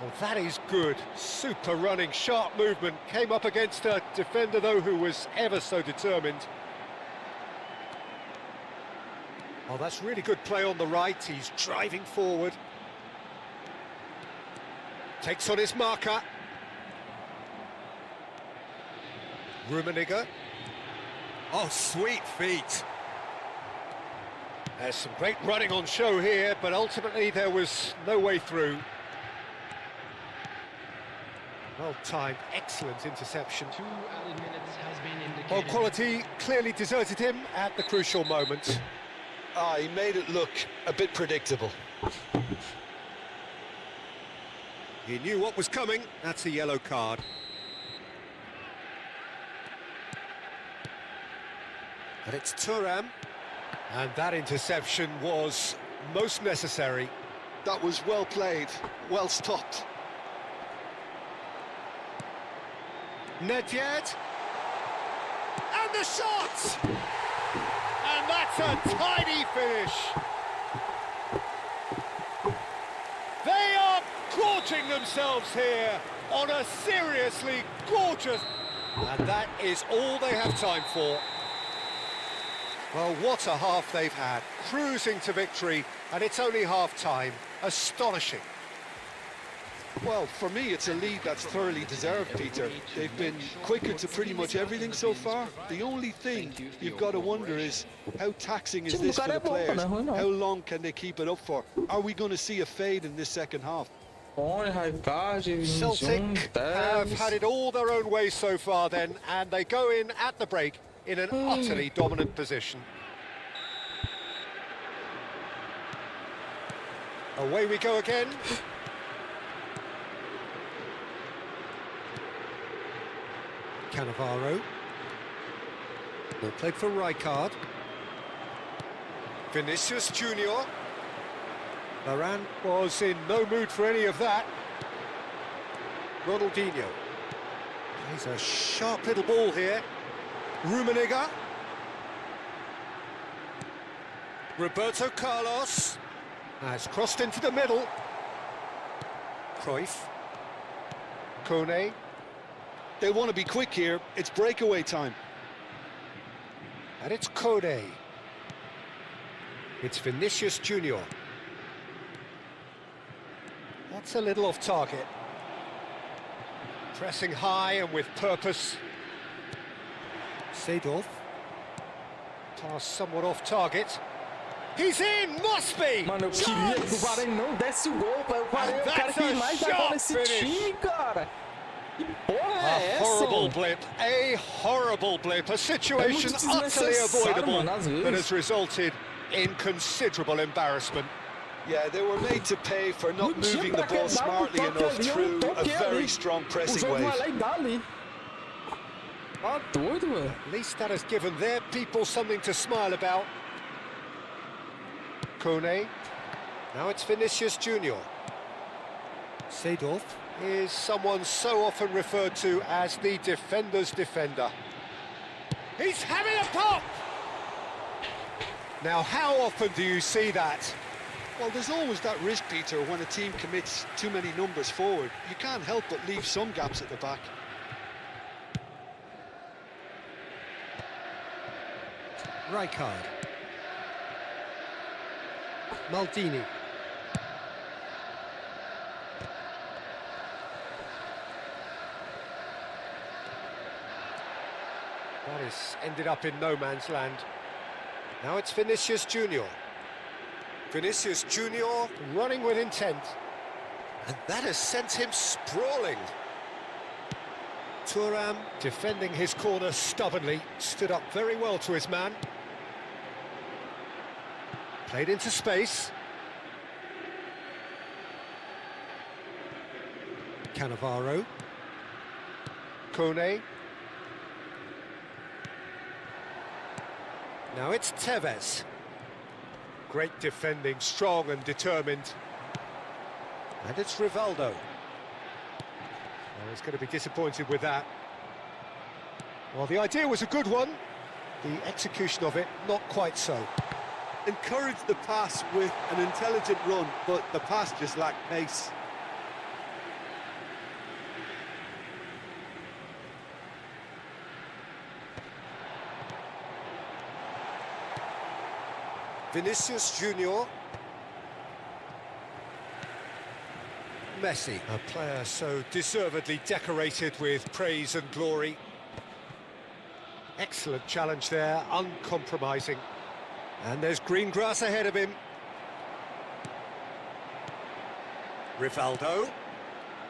Well, that is good. Super running, sharp movement. Came up against a defender, though, who was ever so determined. Oh, that's really good play on the right. He's driving forward. Takes on his marker. Rummenigge. Oh, sweet feet. There's some great running on show here, but ultimately there was no way through. Well timed, excellent interception. 2 added minutes has been indicated. Well, quality clearly deserted him at the crucial moment. Ah, he made it look a bit predictable. He knew what was coming. That's a yellow card. And it's Thuram. And that interception was most necessary. That was well played, well stopped. Nedved. And the shot! And that's a tidy finish. They are gorging themselves here on a seriously gorgeous... And that is all they have time for. Well, what a half they've had. Cruising to victory, and it's only half-time. Astonishing. Well, for me, it's a lead that's thoroughly deserved, Peter. They've been quicker to pretty much everything so far. The only thing you've got to wonder is, how taxing is this for the players? How long can they keep it up for? Are we going to see a fade in this second half? Celtic have had it all their own way so far then, and they go in at the break in an utterly dominant position. Away we go again. Cannavaro. Well played for Rijkaard. Vinicius Junior. Varane was in no mood for any of that. Ronaldinho. Plays a sharp little ball here. Rummenigge. Roberto Carlos. It's crossed into the middle. Cruyff. Kone. They want to be quick here. It's breakaway time. And it's Kone. It's Vinicius Junior. That's a little off target. Pressing high and with purpose. Seedorf. Pass somewhat off target. He's in! Must be! Mano, eu queria que o Varane não desse o gol, pai. O Varane é o cara que mais dá gol nesse time, cara. Que porra é essa? Horrible blip, a horrible blip, a situation utterly avoidable that has resulted in considerable embarrassment. Yeah, they were made to pay for not moving the ball smartly enough through a very strong pressing wave. Tá doido, velho. At least that has given their people something to smile about. Kone. Now it's Vinicius Junior. Seedorf is someone so often referred to as the defender's defender. He's having a pop! Now, how often do you see that? Well, there's always that risk, Peter, when a team commits too many numbers forward. You can't help but leave some gaps at the back. Rijkaard. Maldini. That has ended up in no man's land. Now it's Vinicius Junior. Vinicius Junior running with intent. And that has sent him sprawling. Thuram defending his corner stubbornly, stood up very well to his man. Played into space. Cannavaro. Kone. Now it's Tevez. Great defending, strong and determined. And it's Rivaldo. He's going to be disappointed with that. Well, the idea was a good one. The execution of it, not quite so. Encouraged the pass with an intelligent run, but the pass just lacked pace. Vinicius Junior. Messi, a player so deservedly decorated with praise and glory. Excellent challenge there, uncompromising. And there's green grass ahead of him. Rivaldo.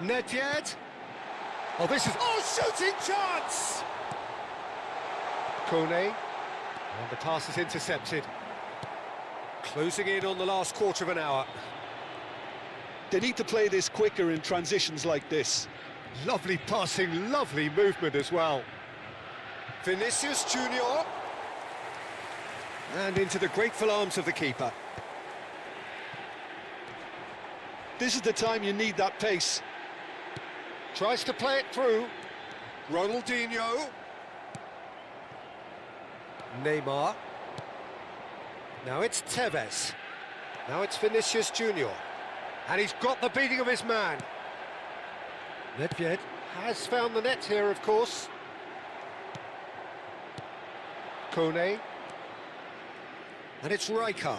Nedved. Oh, this is... Oh, shooting chance! Kone. And the pass is intercepted. Closing in on the last quarter of an hour. They need to play this quicker in transitions like this. Lovely passing, lovely movement as well. Vinicius Junior. And into the grateful arms of the keeper. This is the time you need that pace. Tries to play it through. Ronaldinho. Neymar. Now it's Tevez. Now it's Vinicius Junior. And he's got the beating of his man. Nedved has found the net here, of course. Kone. And it's Rijkaard.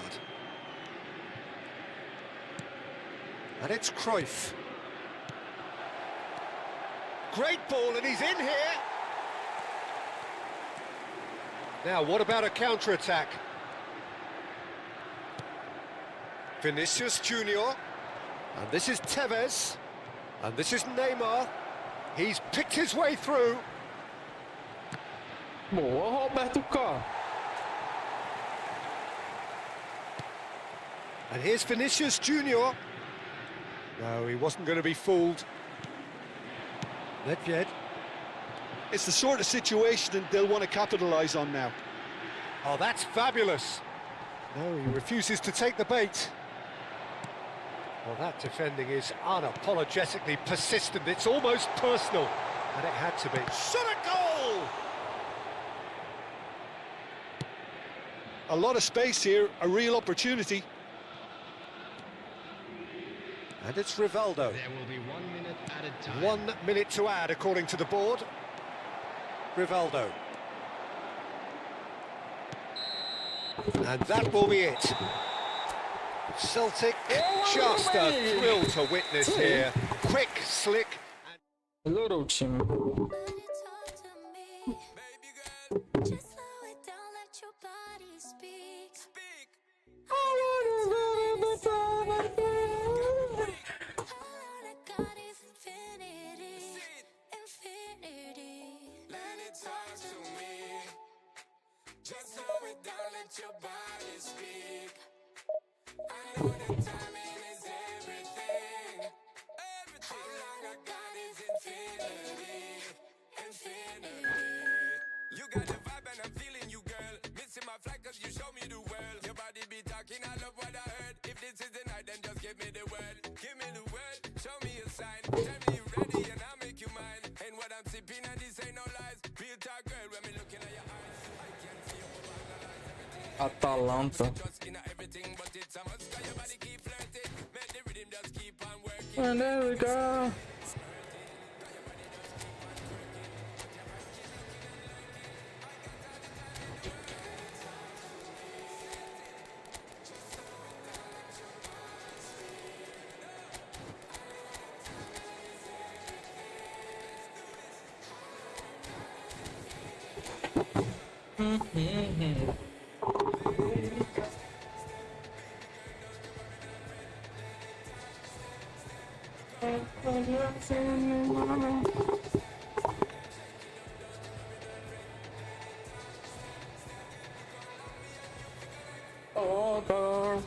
And it's Cruyff. Great ball, and he's in here. Now, what about a counter-attack? Vinicius Junior. And this is Tevez. And this is Neymar. He's picked his way through. Boa, Roberto Carlos. And here's Vinicius Junior. No, he wasn't going to be fooled. Nedved. It's the sort of situation that they'll want to capitalise on now. Oh, that's fabulous. No, he refuses to take the bait. Well, that defending is unapologetically persistent. It's almost personal, and it had to be. Shot a goal! A lot of space here, a real opportunity. And it's Rivaldo. There will be 1 minute added time. 1 minute to add, according to the board. Rivaldo. And that will be it. Celtic, just a thrill to witness here. Quick, slick. Melhorou o time. Just slow it down, let your body speak. I know that timing is everything. All I got is infinity, infinity. You got the vibe and I'm feeling you, girl. Missing my flight cause you show me the world. Your body be talking, I love what I heard. If this is the night, then just give me the word. Give me the word, show me a sign. Tell me you ready and I'll make you mine. And what I'm sipping and this ain't no lies. Real talk, girl, when me looking at your eyes. I can see you overanalyze everything. Atalanta. Just in everything, but it's a must. Cause your body keep flirting. Make the rhythm just keep on working. And there we go. Oh, God.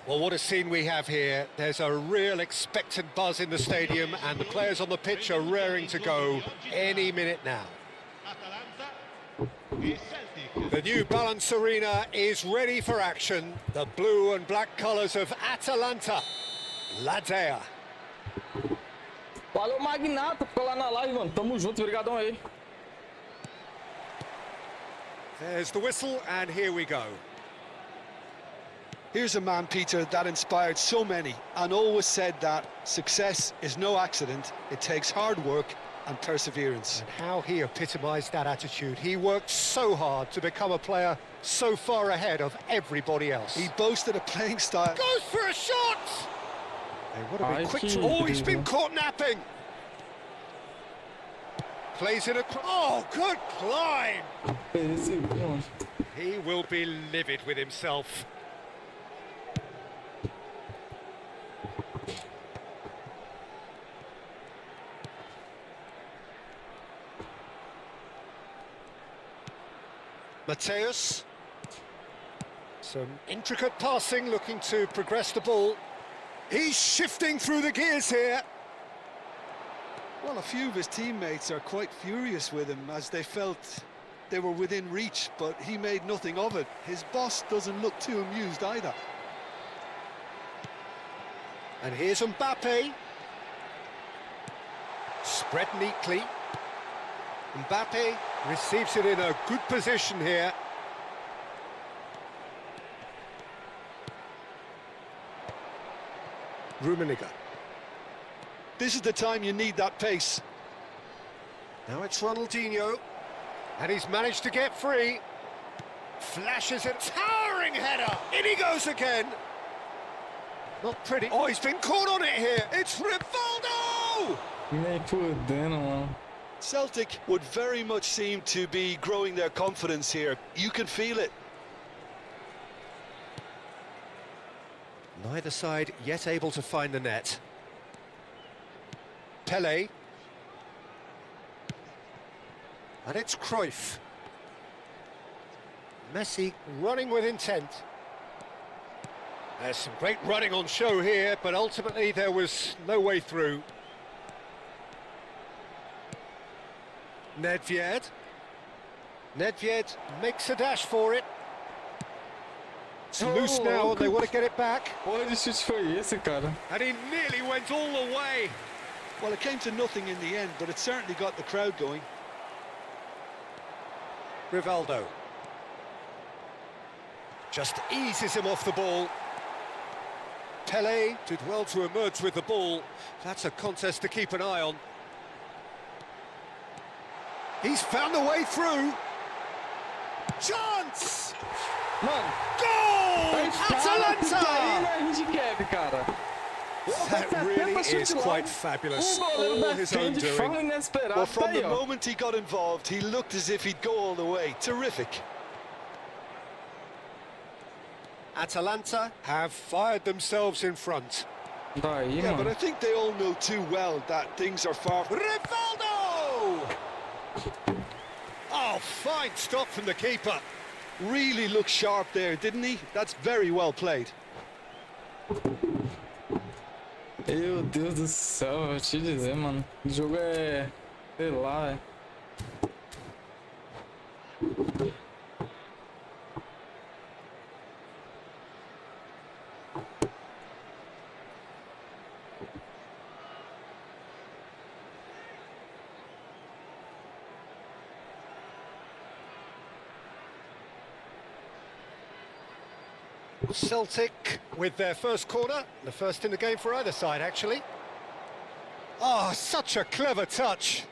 Well, what a scene we have here. There's a real expectant buzz in the stadium and the players on the pitch are raring to go any minute now. The new Balance Arena is ready for action. The blue and black colours of Atalanta. La Dea. Valeu, Magnata, ficou lá na live, mano. Tamo junto, obrigadão aí. There's the whistle and here we go. Here's a man, Peter, that inspired so many and always said that success is no accident. It takes hard work and perseverance. And how he epitomised that attitude. He worked so hard to become a player so far ahead of everybody else. He boasted a playing style. Goes for a shot! They would have been quick to... Oh, he's been caught napping! Plays in a... Oh, good climb! He will be livid with himself. Mateus. Some intricate passing, looking to progress the ball. He's shifting through the gears here. Well, a few of his teammates are quite furious with him as they felt they were within reach, but he made nothing of it. His boss doesn't look too amused either. And here's Mbappe. Spread neatly. Mbappe receives it in a good position here. Rummenigge. This is the time you need that pace. Now it's Ronaldinho. And he's managed to get free. Flashes it. Towering header. In he goes again. Not pretty. Oh, he's been caught on it here. It's Rivaldo! Nem fudendo, mano. Celtic would very much seem to be growing their confidence here. You can feel it. Neither side yet able to find the net. Pelé. And it's Cruyff. Messi running with intent. There's some great running on show here, but ultimately there was no way through. Nedved. Nedved makes a dash for it. It's loose now and they want to get it back. Porra de chute foi esse, cara? And he nearly went all the way. Well, it came to nothing in the end, but it certainly got the crowd going. Rivaldo. Just eases him off the ball. Pelé did well to emerge with the ball. That's a contest to keep an eye on. He's found the way through. Chance! Mano, Goal! Atalanta! Atalanta! Handicap, cara. That really is quite fabulous. All his own de forma doing. inesperada. Well, from Tá aí, the ó. moment he got involved, he looked as if he'd go all the way. Terrific. Atalanta have fired themselves in front. Daí, Yeah, but mano. I think they all know too well that things are far from... Rivaldo! Oh, fine stop from the keeper. Really looked sharp there, didn't he? That's very well played. Meu Deus do céu, vou te dizer, mano. O jogo é... sei lá, velho. Celtic with their first corner, the first in the game for either side, actually. Oh, such a clever touch.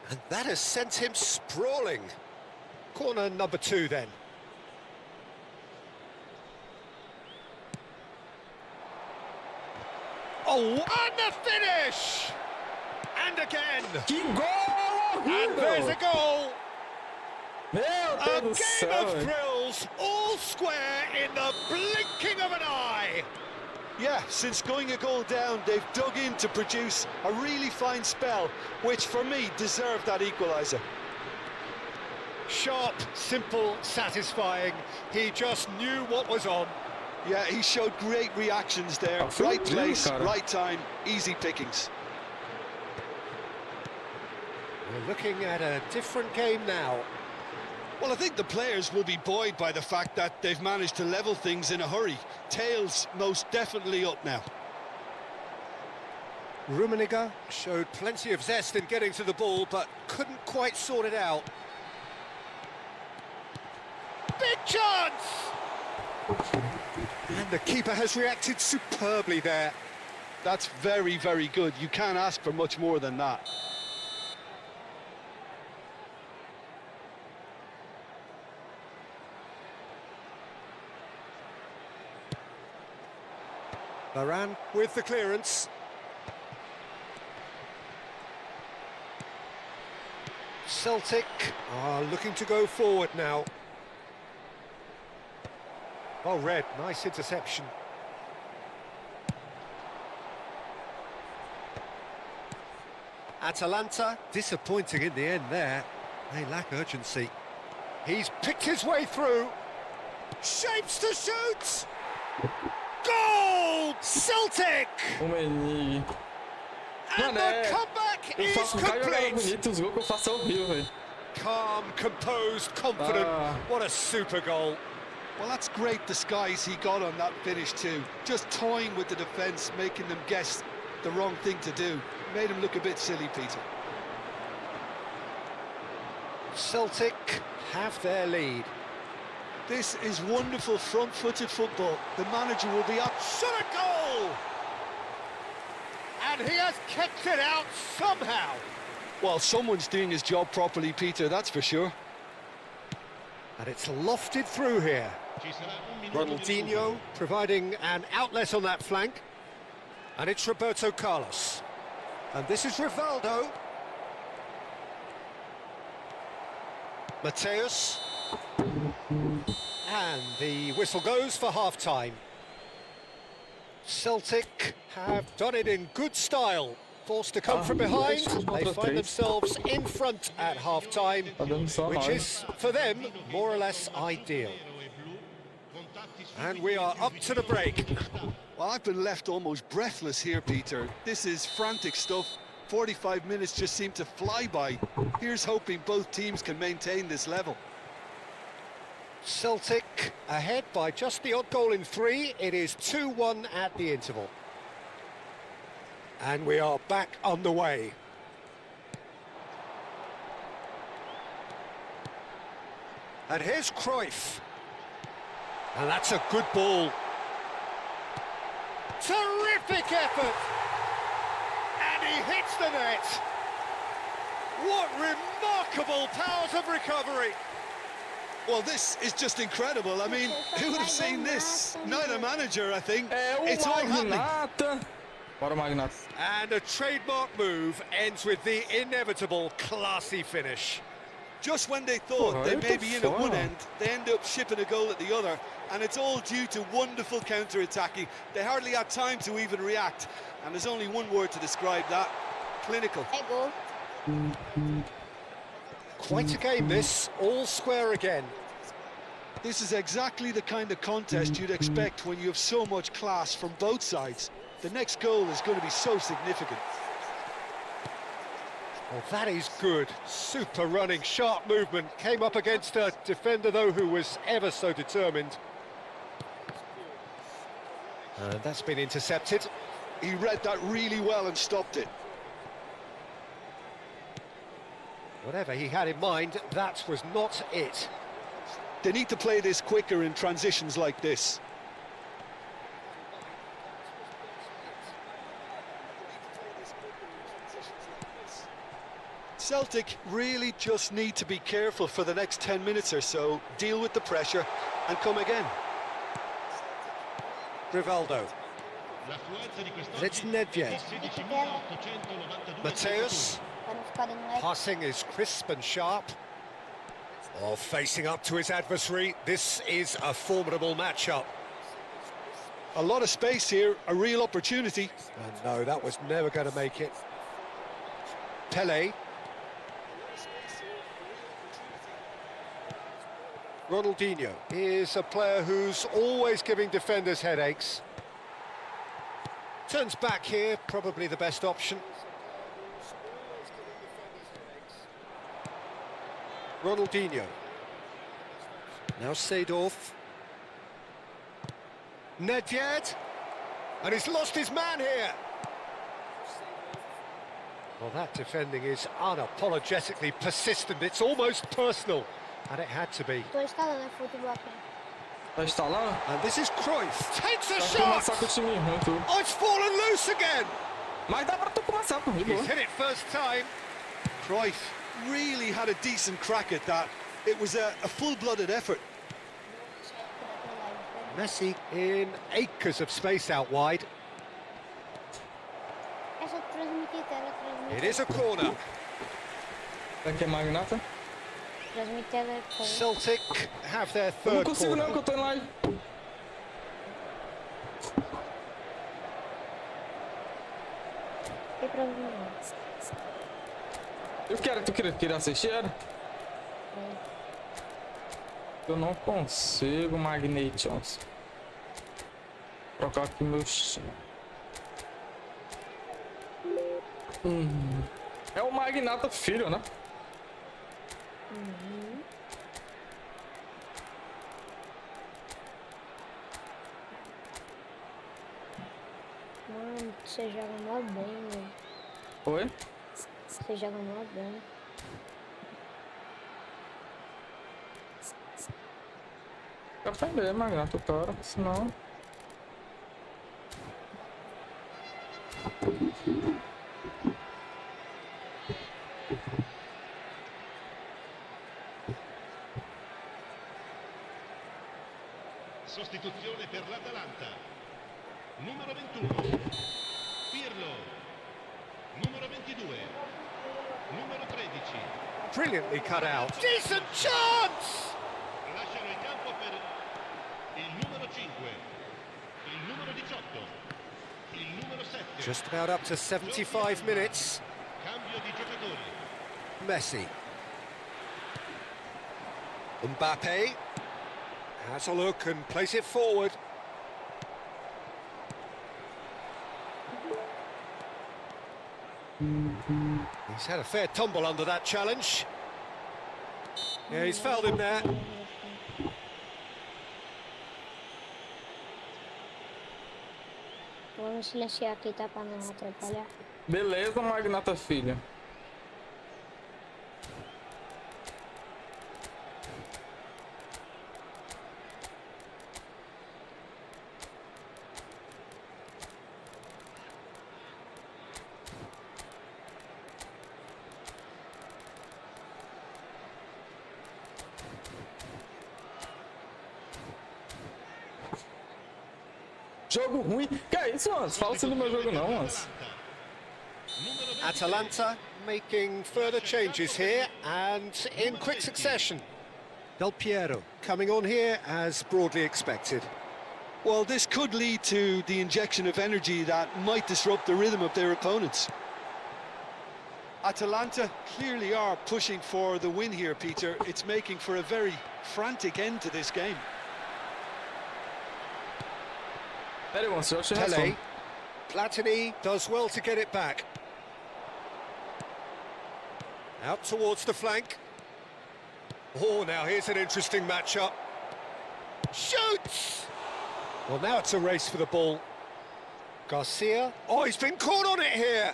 And that has sent him sprawling. Corner number 2, then. Oh, and the finish! And again! Que gol! And there's a goal! Meu A Deus do game céu, of velho. thrills, all square in the blinking of an eye. Yeah, since going a goal down, they've dug in to produce a really fine spell, which for me deserved that equaliser. Sharp, simple, satisfying. He just knew what was on. Yeah, he showed great reactions there. Foi Right incrível, place, cara. right time, easy pickings. We're looking at a different game now. Well, I think the players will be buoyed by the fact that they've managed to level things in a hurry. Tails most definitely up now. Rummenigge showed plenty of zest in getting to the ball, but couldn't quite sort it out. Big chance! And the keeper has reacted superbly there. That's very, very good. You can't ask for much more than that. Varane with the clearance. Celtic are looking to go forward now. Oh, Red, nice interception. Atalanta, disappointing in the end there. They lack urgency. He's picked his way through. Shapes to shoot! Goal! Celtic! O Meni. And the comeback Eu is faço cada jogada complete! bonita, os gols que eu faço é horrível, velho. Calm, composed, confident. What a super goal. Well, that's great disguise he got on that finish too. Just toying with the defence, making them guess the wrong thing to do. Made him look a bit silly, Peter. Celtic have their lead. This is wonderful front-footed football. The manager will be up. Shot a goal! And he has kicked it out somehow. Well, someone's doing his job properly, Peter, that's for sure. And it's lofted through here. Ronaldinho providing an outlet on that flank. And it's Roberto Carlos. And this is Rivaldo. Mateus. And the whistle goes for half-time. Celtic have done it in good style. Forced to come from behind, they find themselves in front at half-time, which is, for them, more or less ideal. And we are up to the break. Well, I've been left almost breathless here, Peter. This is frantic stuff. 45 minutes just seem to fly by. Here's hoping both teams can maintain this level. Celtic ahead by just the odd goal in 3. It is 2-1 at the interval. And we are back underway. And here's Cruyff. And that's a good ball. Terrific effort! And he hits the net. What remarkable powers of recovery! Well, this is just incredible. I mean, who would have seen this? Not a manager, I think. It's all happening. Bora, Magnata. And a trademark move ends with the inevitable classy finish. Just when they thought they may be in at one end, they end up shipping a goal at the other, and it's all due to wonderful counter-attacking. They hardly had time to even react, and there's only one word to describe that: clinical. Quite a game this, all square again. This is exactly the kind of contest you'd expect when you have so much class from both sides. The next goal is going to be so significant. Well, that is good. Super running, sharp movement. Came up against a defender, though, who was ever so determined. And that's been intercepted. He read that really well and stopped it. Whatever he had in mind, that was not it. They need to play this quicker in transitions like this. Celtic really just need to be careful for the next 10 minutes or so, deal with the pressure and come again. Rivaldo. And it's Nedved. Mateus. Passing is crisp and sharp. Oh, facing up to his adversary. This is a formidable matchup. A lot of space here, a real opportunity. And no, that was never going to make it. Pele. Ronaldinho is a player who's always giving defenders headaches. Turns back here, probably the best option. Ronaldinho. Now Seedorf. Nedved. And he's lost his man here. Well, that defending is unapologetically persistent. It's almost personal. And it had to be. Tá instalando? And this is Cruyff. Takes a Tá shot! começar com o time ruim, tu. Oh, it's fallen loose again! Mas dá pra tu começar, pô. De boa. He's hit it first time. Cruyff really had a decent crack at that. It was a full-blooded effort. Messi in acres of space out wide. It is a corner. Aqui é Magnata. Celtic have their Eu não third consigo não, que corner. eu tô em live. Tu queria assistir, era? Eu não consigo, Magnations. Trocar aqui meu estilo. É o Magnata filho, né? Mano, você joga mó bem, velho. Oi? Você joga mó bem. Quer aprender, Magnata, o cara, senão... Sostituzione per l'Atalanta. Numero 21. Pirlo. Numero 22. Numero 13. Brilliantly cut out. Decent chance! Lasciano il campo per il numero 5. Il numero 18. Il numero 7. Just about up to 75 minutes. Cambio di giocatori. Messi. Mbappe. Has a look and plays it forward. He's had a fair tumble under that challenge. Yeah, he's fouled him there. Vamos silenciar aqui, tá? Pra não atrapalhar. Beleza, Magnata filho. Jogo ruim? Que é isso, Hans? Fala assim do meu jogo não, Hans. Atalanta making further changes here and in quick succession. Del Piero coming on here as broadly expected. Well, this could lead to the injection of energy that might disrupt the rhythm of their opponents. Atalanta clearly are pushing for the win here, Peter. It's making for a very frantic end to this game. Pera aí, Hans, eu achei Tele. razão. Platini does well to get it back. Out towards the flank. Oh, now here's an interesting matchup. Shoots! Well, now it's a race for the ball. Garcia. Oh, he's been caught on it here.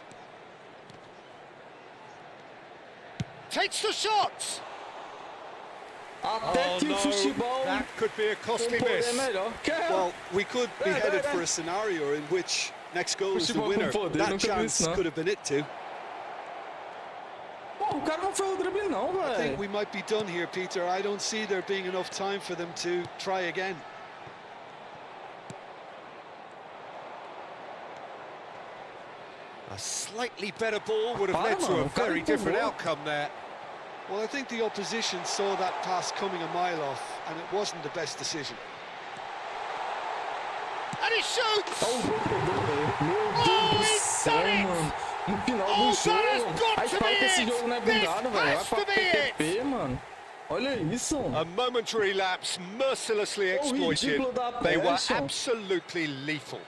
Takes the shot. Até que o futebol That could be a costly poder miss. melhor. Well, we could be headed for a scenario in which next goal is the Futebol com winner. poder, That nunca vi isso, chance não. could have been it too. Pô, o cara não foi o drible não, I think velho. we might be done here, Peter. I don't see there being enough time for them to try again. A slightly better ball would have Para, led to mano, a o cara very different empurrou. outcome there. Well, I think the opposition saw that pass coming a mile off, and it wasn't the best decision. And he shoots! Olha o gol que eu dei, velho. Meu Deus do céu, mano. No final do Oh, that has jogo. got Aí to fala be que esse it. jogo não é This bugado, velho. has Vai to pra be PQP, mano. Olha isso. A momentary lapse mercilessly exploited. ridículo da They were pressure. absolutely lethal.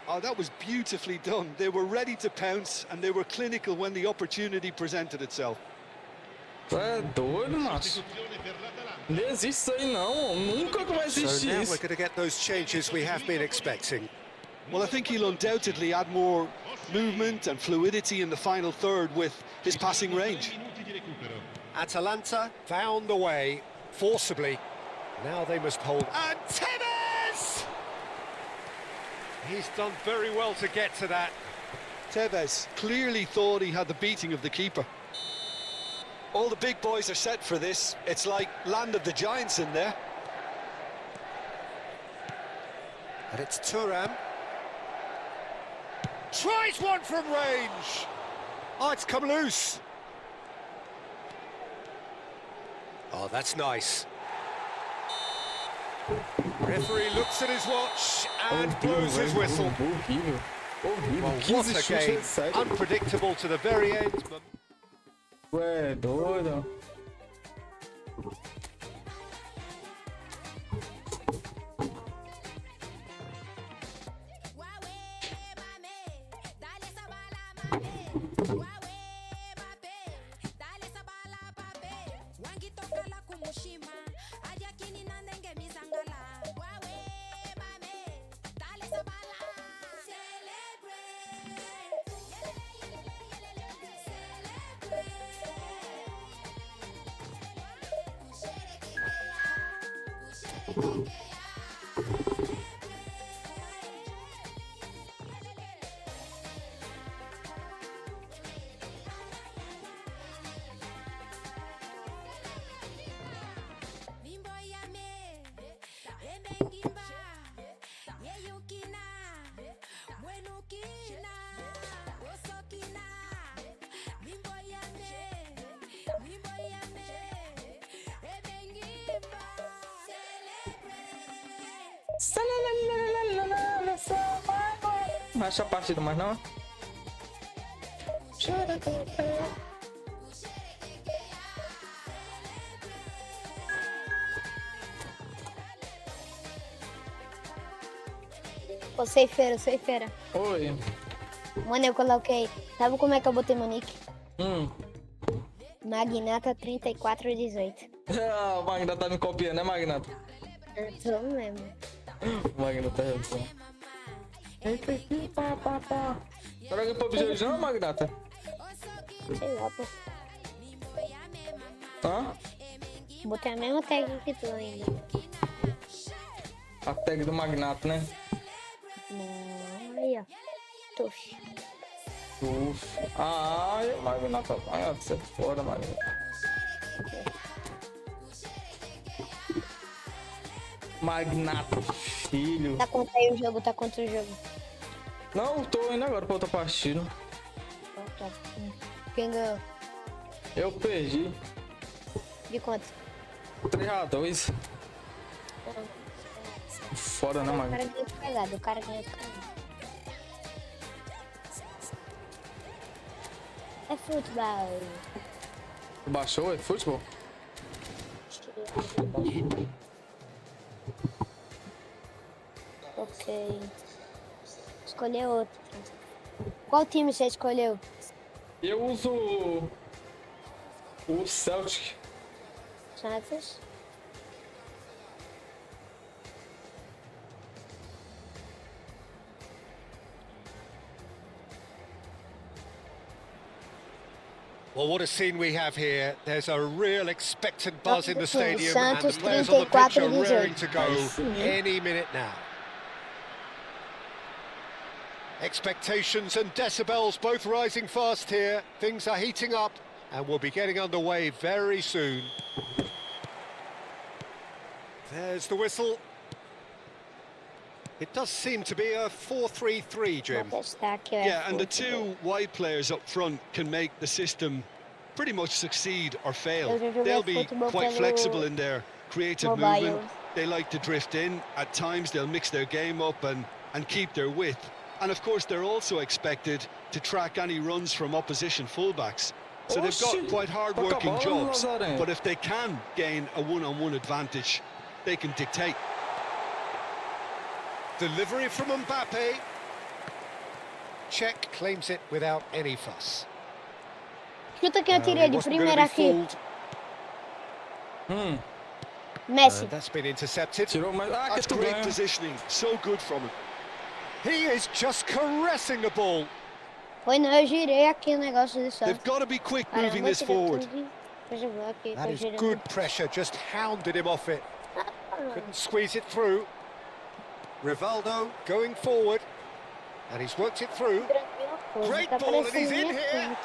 Oh, that was beautifully done. They were ready to pounce, and they were clinical when the opportunity presented itself. Tu é doido, macho. Não existe isso aí, não. Nunca que vai So existir now we're isso. going to get those changes we have been expecting. Well, I think he'll undoubtedly add more movement and fluidity in the final third with his passing range. Atalanta found the way forcibly. Now they must hold. And Tevez! He's done very well to get to that. Tevez clearly thought he had the beating of the keeper. All the big boys are set for this. It's like land of the giants in there. And it's Thuram. Tries one from range. Oh, it's come loose. Oh, that's nice. Referee looks at his watch and blows his whistle. Horrível. Horrível. Well, 15 what a chutes game. de série. Unpredictable to the very end. Ué, doido. Não acha a partida mais não? Ô, ceifeira, ceifeira. Oi. Mano, eu coloquei. Sabe como é que eu botei meu nick? Magnata 3418. Ah, o Magnata tá me copiando, né, Magnata? Eu tô mesmo. O Magnata é reação. Eita aqui, pá. Será que é PUBG hoje não, Magnata? Sei lá, pô. Hã? Botei a mesma tag que tu ainda. A tag do Magnata, né? Não, aí, ó. Tuf. Ai, Magnata. Ai, você é fora, Magnata. Magnata, filho. Tá contra aí o jogo, tá contra o jogo. Não, tô indo agora pra outra partida. Tá. Quem ganhou? Eu perdi. De quanto? 3-2. Fora, né, O cara Magnata? ganhou de pegada, o cara ganhou de pegada. É futebol. Baixou? É futebol? Ok. Escolher outro. Qual time você escolheu? Eu uso o Celtic. Santos? Well, what a scene we have here. There's a real expectant buzz in the stadium, and the Santos players on the pitch are 34-18. raring to go any minute now. Expectations and decibels both rising fast here. Things are heating up, and we'll be getting underway very soon. There's the whistle. It does seem to be a 4-3-3, Jim. Yeah, and the two wide players up front can make the system pretty much succeed or fail. They'll be quite flexible in their creative movement. They like to drift in. At times they'll mix their game up and keep their width. And of course they're also expected to track any runs from opposition fullbacks. So they've got quite hard-working jobs, but if they can gain a one-on-one advantage, they can dictate. Delivery from Mbappe. Czech claims it without any fuss. Chuta que eu tirei de primeira aqui. Messi. That's been intercepted. That's great positioning, so good from him. He is just caressing the ball. Foi não, eu girei aqui o negócio de só. They've got to be quick moving this forward. That is good pressure, just hounded him off it. Couldn't squeeze it through. Rivaldo going forward, and he's worked it through. Great ball, and he's in here.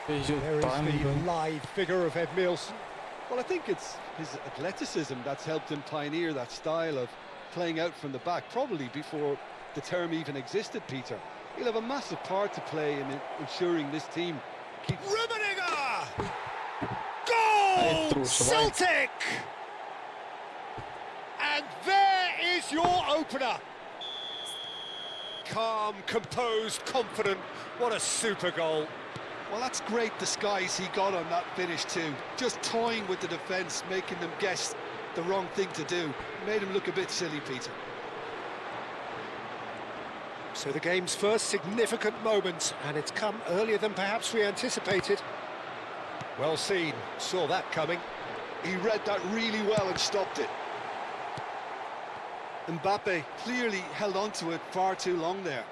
There is the live figure of Ed Milson. Well, I think it's his athleticism that's helped him pioneer that style of playing out from the back, probably before the term even existed, Peter. He'll have a massive part to play in ensuring this team keeps... Rummenigge! Goal! Celtic! And there is your opener. Calm, composed, confident. What a super goal. Well, that's great disguise he got on that finish too. Just toying with the defence, making them guess the wrong thing to do. Made him look a bit silly, Peter. So the game's first significant moment, and it's come earlier than perhaps we anticipated. Well seen, saw that coming. He read that really well and stopped it. Mbappe clearly held on to it far too long there.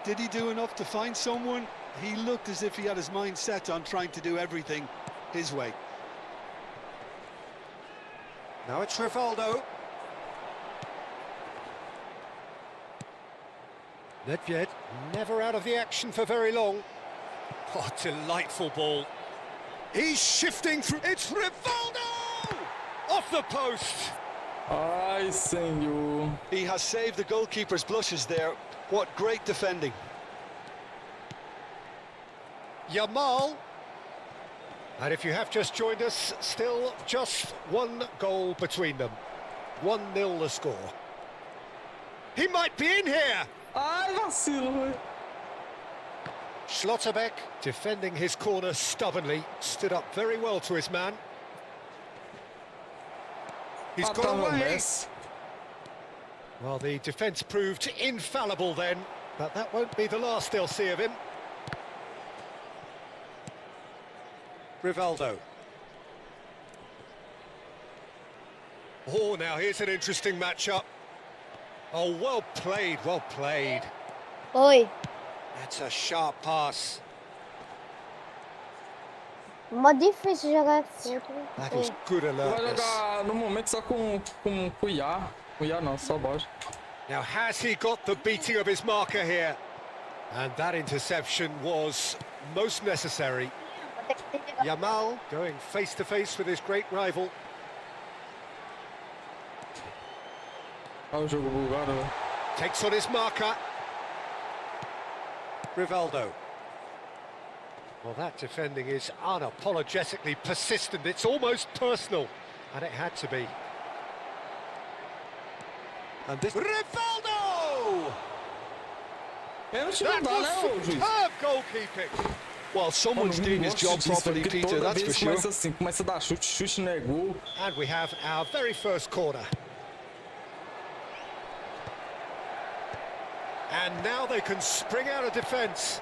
Did he do enough to find someone? He looked as if he had his mind set on trying to do everything his way. Now it's Rivaldo. Nedved never out of the action for very long. Oh, delightful ball. He's shifting through. It's Rivaldo! Off the post. Ai, senhor. He has saved the goalkeeper's blushes there. What great defending. Yamal. And if you have just joined us, still just one goal between them. 1-0 the score. He might be in here. Ai, vacilo, velho. Schlotterbeck defending his corner stubbornly, stood up very well to his man. He's got away. Well, the defence proved infallible then, but that won't be the last they'll see of him. Rivaldo. Oh, now here's an interesting matchup. Oh, well played, well played. Oi. That's a sharp pass. Mó difícil jogar futebol. That is good Vai alertness. jogar no momento só com o Iá. O Iá não, só Borja. Now, has he got the beating of his marker here? And that interception was most necessary. Yamal going face-to-face with his great rival. Olha o jogo bugado, velho. Takes on his marker. Rivaldo. Well, that defending is unapologetically persistent. It's almost personal, and it had to be. And this... Rivaldo! Pênalti That não dá, né, ô was juiz? superb goalkeeping. Well, someone's doing his job properly, Peter, that's for sure. Começa assim, começa a dar chute, chute não é gol. And we have our very first corner. And now they can spring out of defence.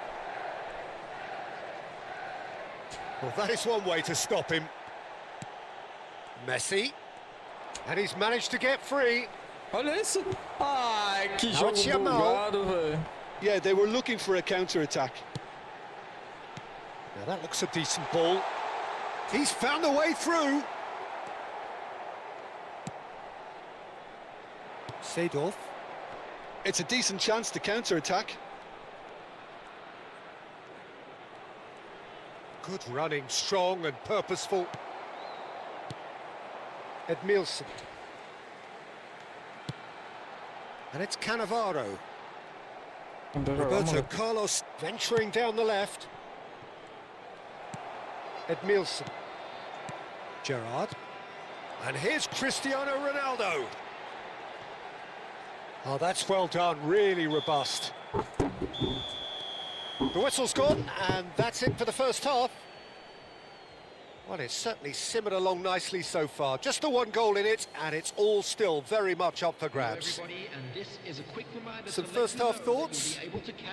Well, that is one way to stop him. Messi. And he's managed to get free. Olha isso. Ai, que Now jogo it's Yamal. bugado, velho. Yeah, they were looking for a counter-attack. Now that looks a decent ball. He's found a way through. Seedorf. It's a decent chance to counter-attack. Good running, strong and purposeful. Edmilson. And it's Cannavaro. Roberto Carlos venturing down the left. Edmilson. Gerrard. And here's Cristiano Ronaldo. Oh, that's well done, really robust. The whistle's gone, and that's it for the first half. Well, it's certainly simmered along nicely so far. Just the one goal in it, and it's all still very much up for grabs. Some first-half thoughts?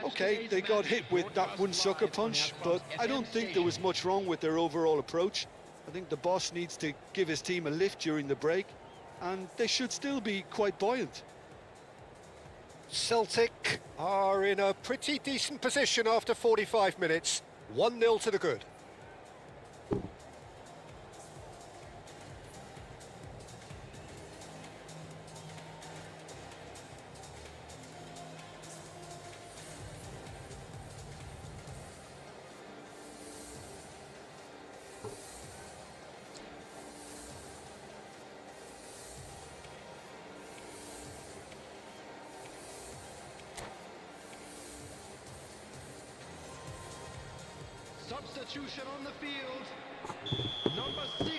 Okay, they got hit with that one sucker punch, but I don't think there was much wrong with their overall approach. I think the boss needs to give his team a lift during the break, and they should still be quite buoyant. Celtic are in a pretty decent position after 45 minutes. 1-0 to the good. Substitution on the field. Number 6,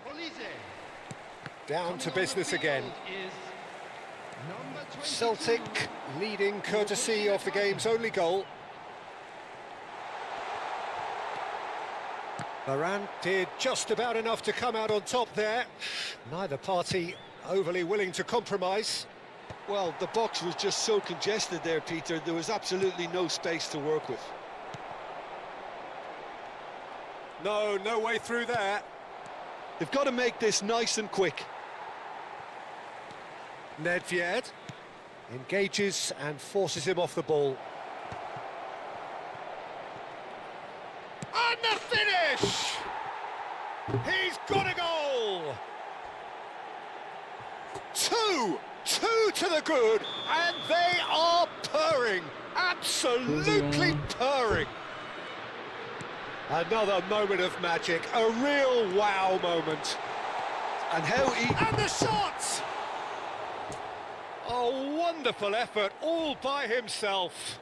Olise. Down to business again. Celtic leading courtesy of the game's only goal. Varane did just about enough to come out on top there. Neither party overly willing to compromise. Well, the box was just so congested there, Peter. There was absolutely no space to work with. No way through there. They've got to make this nice and quick. Nedved engages and forces him off the ball. And the finish! He's got a goal! Two to the good, and they are purring, absolutely purring. Another moment of magic, a real wow moment. And how he... And the shot! A wonderful effort, all by himself.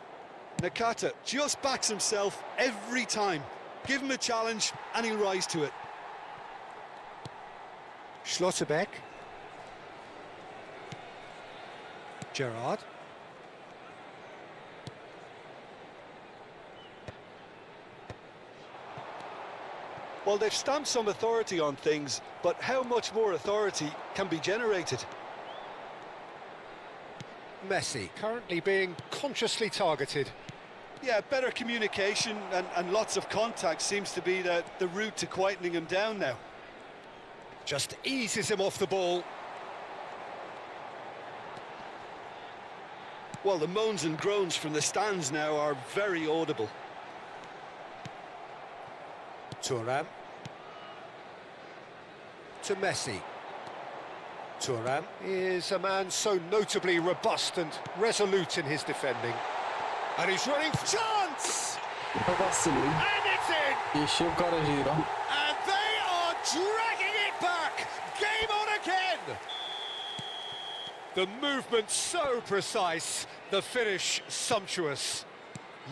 Nakata just backs himself every time. Give him a challenge and he'll rise to it. Schlotterbeck. Gerrard. Well, they've stamped some authority on things, but how much more authority can be generated? Messi currently being consciously targeted. Yeah, better communication and lots of contact seems to be the route to quietening him down now. Just eases him off the ball. Well, the moans and groans from the stands now are very audible. Thuram. To Messi. Thuram is a man so notably robust and resolute in his defending. And he's running for chance! Eu vacilei. And it's in! Deixei o cara girar. And they are dragging it back! Game on again! The movement so precise, the finish sumptuous.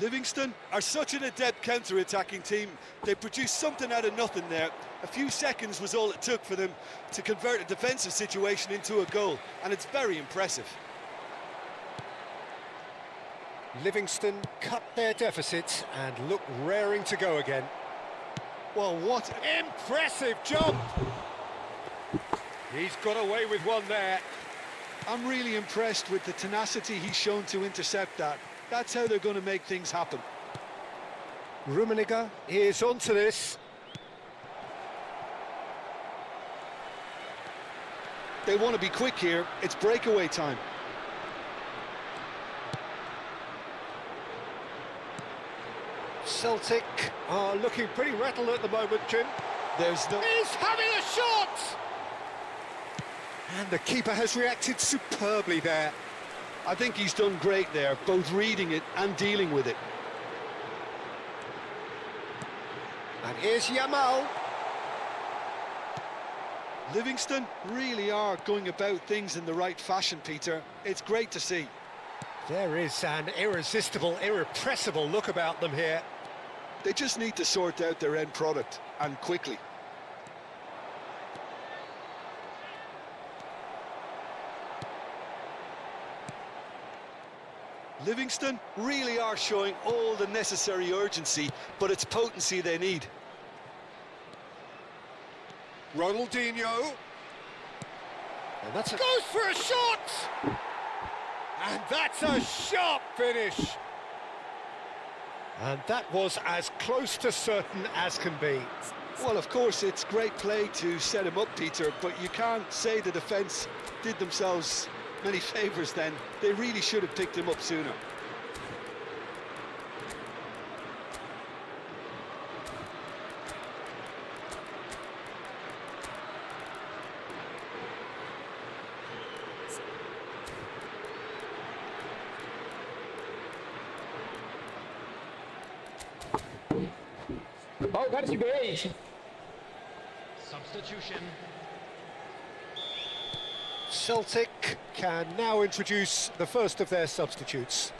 Livingston are such an adept counter-attacking team. They produced something out of nothing there. A few seconds was all it took for them to convert a defensive situation into a goal, and it's very impressive. Livingston cut their deficit and look raring to go again. Well, what impressive jump! He's got away with one there. I'm really impressed with the tenacity he's shown to intercept that. That's how they're going to make things happen. Rummenigge is onto this. They want to be quick here. It's breakaway time. Celtic are looking pretty rattled at the moment, Jim. There's no... He's having a shot! And the keeper has reacted superbly there. I think he's done great there, both reading it and dealing with it. And here's Yamal. Livingston really are going about things in the right fashion, Peter. It's great to see. There is an irresistible, irrepressible look about them here. They just need to sort out their end product, and quickly. Livingston really are showing all the necessary urgency, but it's potency they need. Ronaldinho. And that's goes for a shot! And that's a sharp finish. And that was as close to certain as can be. Well, of course, it's great play to set him up, Peter, but you can't say the defence did themselves many favours then. They really should have picked him up sooner. Oh, got it, great. Substitution. Celtic can now introduce the first of their substitutes.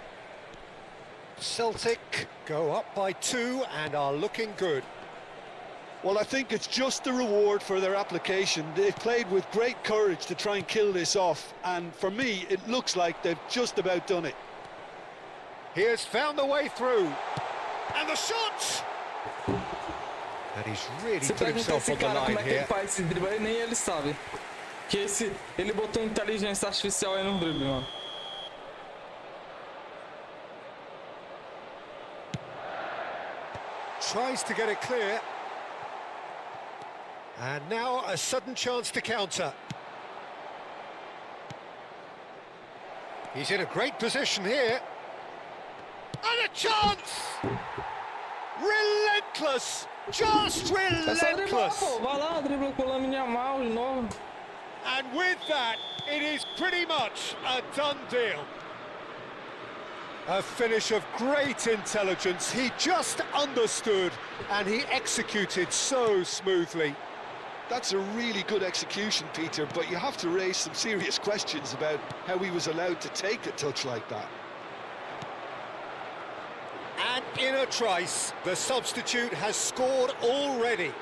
Celtic go up by 2 and are looking good. Well, I think it's just the reward for their application. They've played with great courage to try and kill this off, and for me, it looks like they've just about done it. He has found the way through. And the shot! And he's really Se put perguntar himself esse on the cara line como é que ele here. faz esse drible, nem ele sabe. Que ele botou inteligência artificial aí no drible, mano. Tries to get it clear. And now a sudden chance to counter. He's in a great position here. And a chance! Relentless! Just relentless! Vai lá, dribla com o Lamine Yamal de novo. And with that, it is pretty much a done deal. A finish of great intelligence. He just understood and he executed so smoothly. That's a really good execution, Peter, but you have to raise some serious questions about how he was allowed to take a touch like that. And in a trice, the substitute has scored already.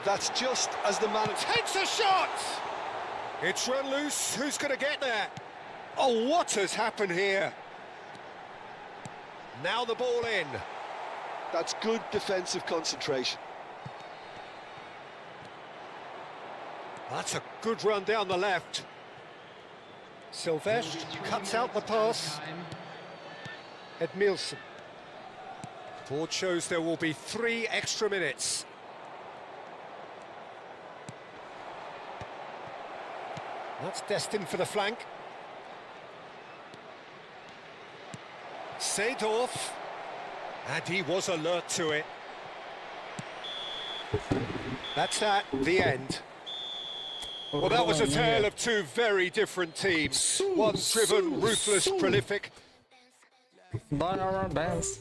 That's just as the man Takes a shot! It's run loose. Who's going to get there? Oh, what has happened here? Now the ball in. That's good defensive concentration. That's a good run down the left. Silvestre cuts out the pass. Edmilson. Board shows there will be 3 extra minutes. That's destined for the flank. Seedorf. And he was alert to it. That's that, the end. Well, that was a tale of 2 very different teams. One driven, ruthless, prolific. Dance.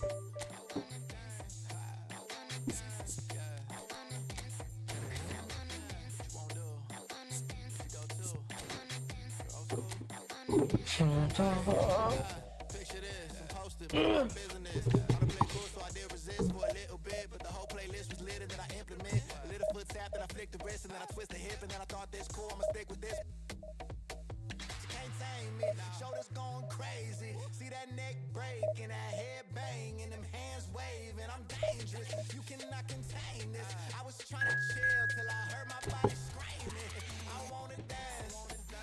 Shoulders going crazy. See that neck break and that head bang and them hands waving. I'm dangerous. You cannot contain this. I was trying to chill till I heard my body screaming. I wanna dance.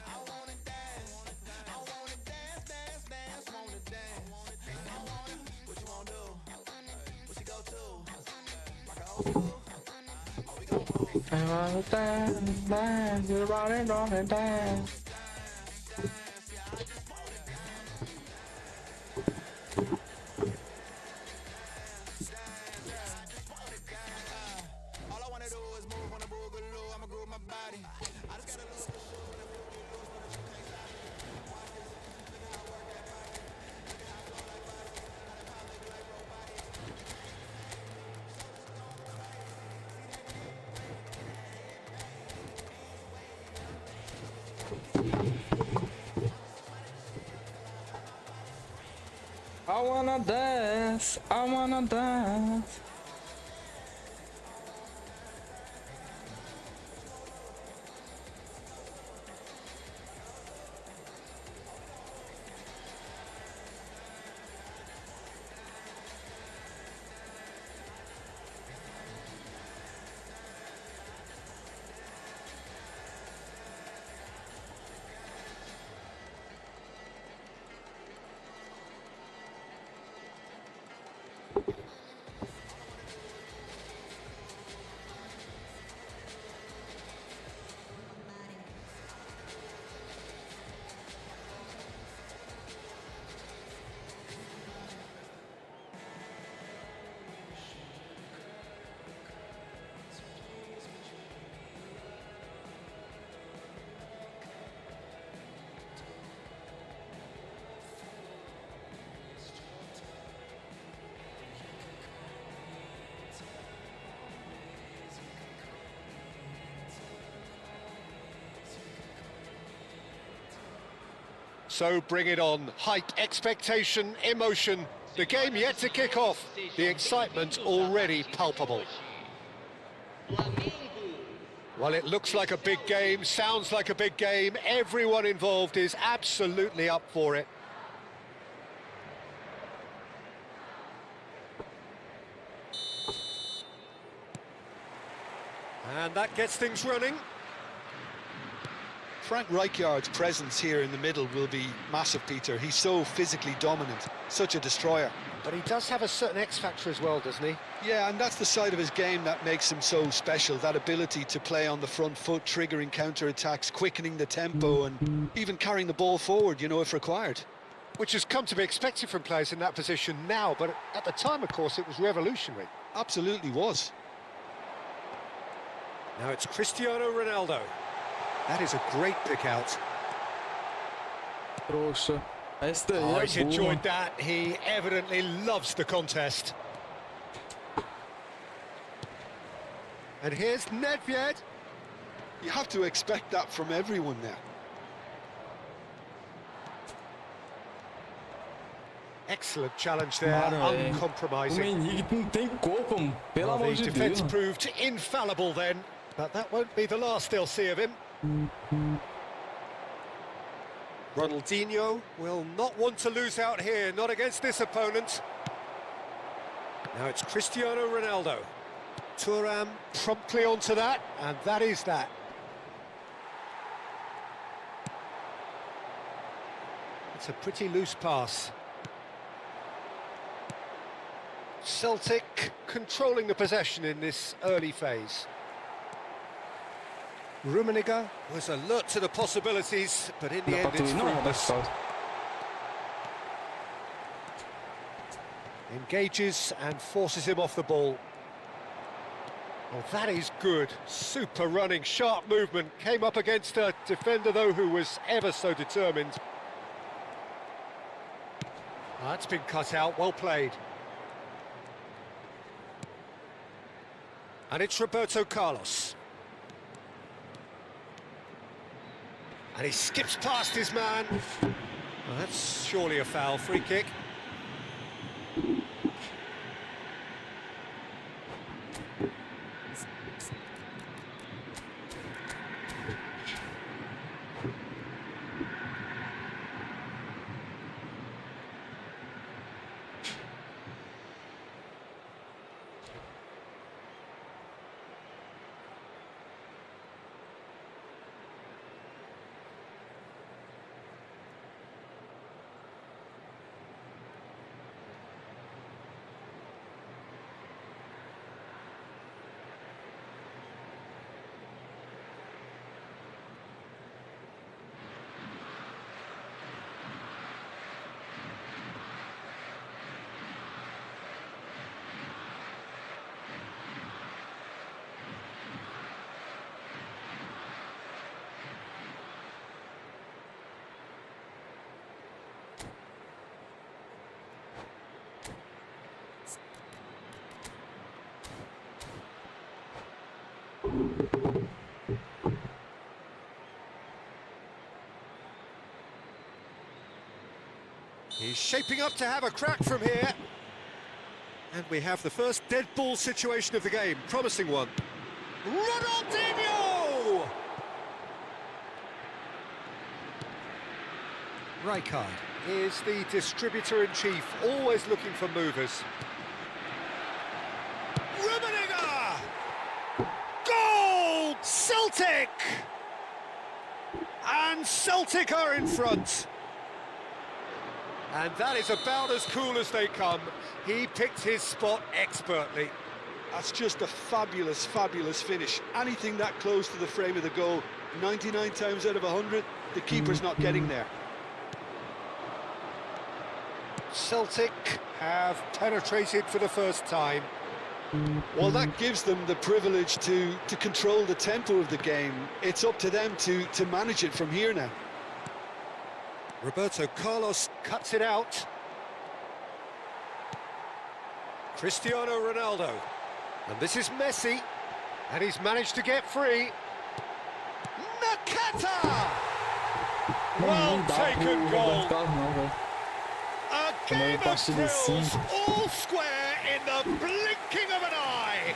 I wanna dance. I wanna dance, dance, dance. Wanna dance. I wanna. What you wanna do? What you go to? Like an old school? Oh, we gon' move. I wanna dance, dance, everybody gonna dance. I wanna dance, I wanna dance. So bring it on. Hype, expectation, emotion. The game yet to kick off. The excitement already palpable. Well, it looks like a big game, sounds like a big game. Everyone involved is absolutely up for it. And that gets things running. Frank Rijkaard's presence here in the middle will be massive, Peter. He's so physically dominant, such a destroyer. But he does have a certain X factor as well, doesn't he? Yeah, and that's the side of his game that makes him so special, that ability to play on the front foot, triggering counter-attacks, quickening the tempo, and even carrying the ball forward, you know, if required. Which has come to be expected from players in that position now, but at the time, of course, it was revolutionary. Absolutely was. Now it's Cristiano Ronaldo. That is a great pick out. Trouxa. Essa daí Oh, é he's boa. enjoyed that. He evidently loves the contest. And here's Nedved. You have to expect that from everyone now. Excellent challenge there, Mano, o uncompromising. Menig não tem corpo, pelo Well, amor the de defence Deus. proved infallible then, but that won't be the last they'll see of him. Ronaldinho will not want to lose out here, not against this opponent. Now it's Cristiano Ronaldo. Thuram promptly onto that, and that is that. It's a pretty loose pass. Celtic controlling the possession in this early phase. Rummenigge was alert to the possibilities, but in the Dá end pra it's tu ir? Não, não dá fruitless. pra. Engages and forces him off the ball. Oh, that is good. Super running, sharp movement. Came up against a defender, though, who was ever so determined. Oh, that's been cut out. Well played. And it's Roberto Carlos. And he skips past his man. Oh, that's surely a foul. Free kick. He's shaping up to have a crack from here. And we have the first dead ball situation of the game. Promising one. Ronaldinho! Rijkaard is the distributor-in-chief, always looking for movers. Rummenigge! Goal! Celtic! And Celtic are in front. And that is about as cool as they come. He picked his spot expertly. That's just a fabulous, fabulous finish. Anything that close to the frame of the goal, 99 times out of 100, the keeper's not getting there. Celtic have penetrated for the first time. Well, that gives them the privilege to control the tempo of the game. It's up to them to manage it from here now. Roberto Carlos cuts it out. Cristiano Ronaldo. And this is Messi. And he's managed to get free. Nakata! Well taken goal. A game of thrills, all square in the blinking of an eye.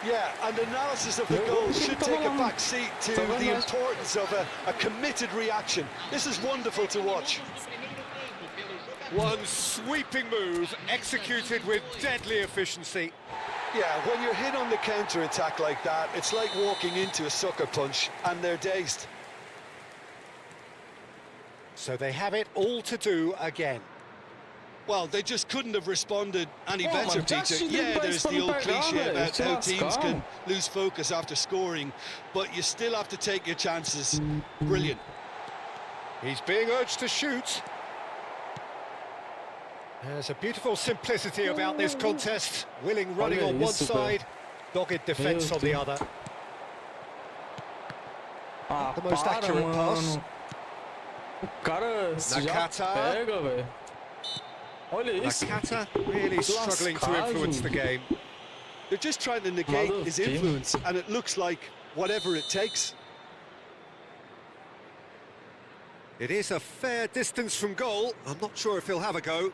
Yeah, and analysis of the goal should take a back seat to the importance of a committed reaction. This is wonderful to watch. One sweeping move executed with deadly efficiency. Yeah, when you're hit on the counter-attack like that, it's like walking into a sucker punch and they're dazed. So they have it all to do again. Well, they just couldn't have responded any Oh, better, man, just Peter. did Yeah, the there's best the old for the cliche background, about how just teams can gone. lose focus after scoring, but you still have to take your chances. Brilliant. He's being urged to shoot. There's a beautiful simplicity about this contest. Willing running Olha on one isso, side, dogged defence Meu on the Deus. other. Ah, The most para, accurate pass. mano. O cara se já Nakata. pega, velho. Olha isso. Nakata really struggling to influence the game. They're just trying to negate Mother his of influence, and it looks like whatever it takes. It is a fair distance from goal. I'm not sure if he'll have a go.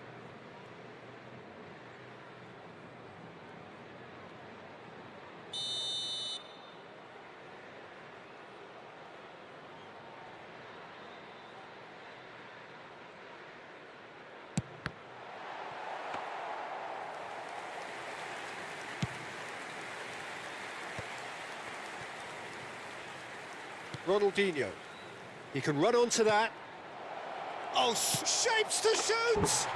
Ronaldinho. He can run onto that. Oh, shapes to shoot!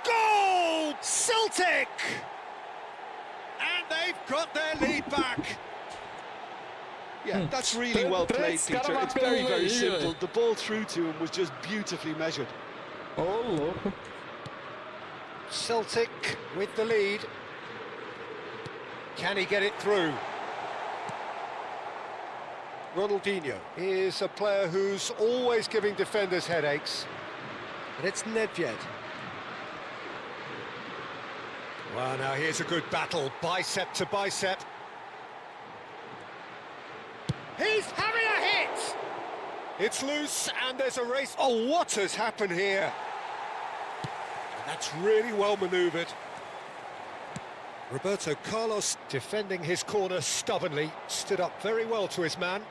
Goal! Celtic! And they've got their lead back. Yeah, that's really well played, Três Peter. caras It's very, marcando very aí, simple. velho. The ball through to him was just beautifully measured. Ô, louco. Celtic with the lead. Can he get it through? Ronaldinho is a player who's always giving defenders headaches. And it's Nedved. Well, now here's a good battle, bicep to bicep. He's having a hit! It's loose and there's a race. Oh, what has happened here? That's really well manoeuvred. Roberto Carlos defending his corner stubbornly, stood up very well to his man.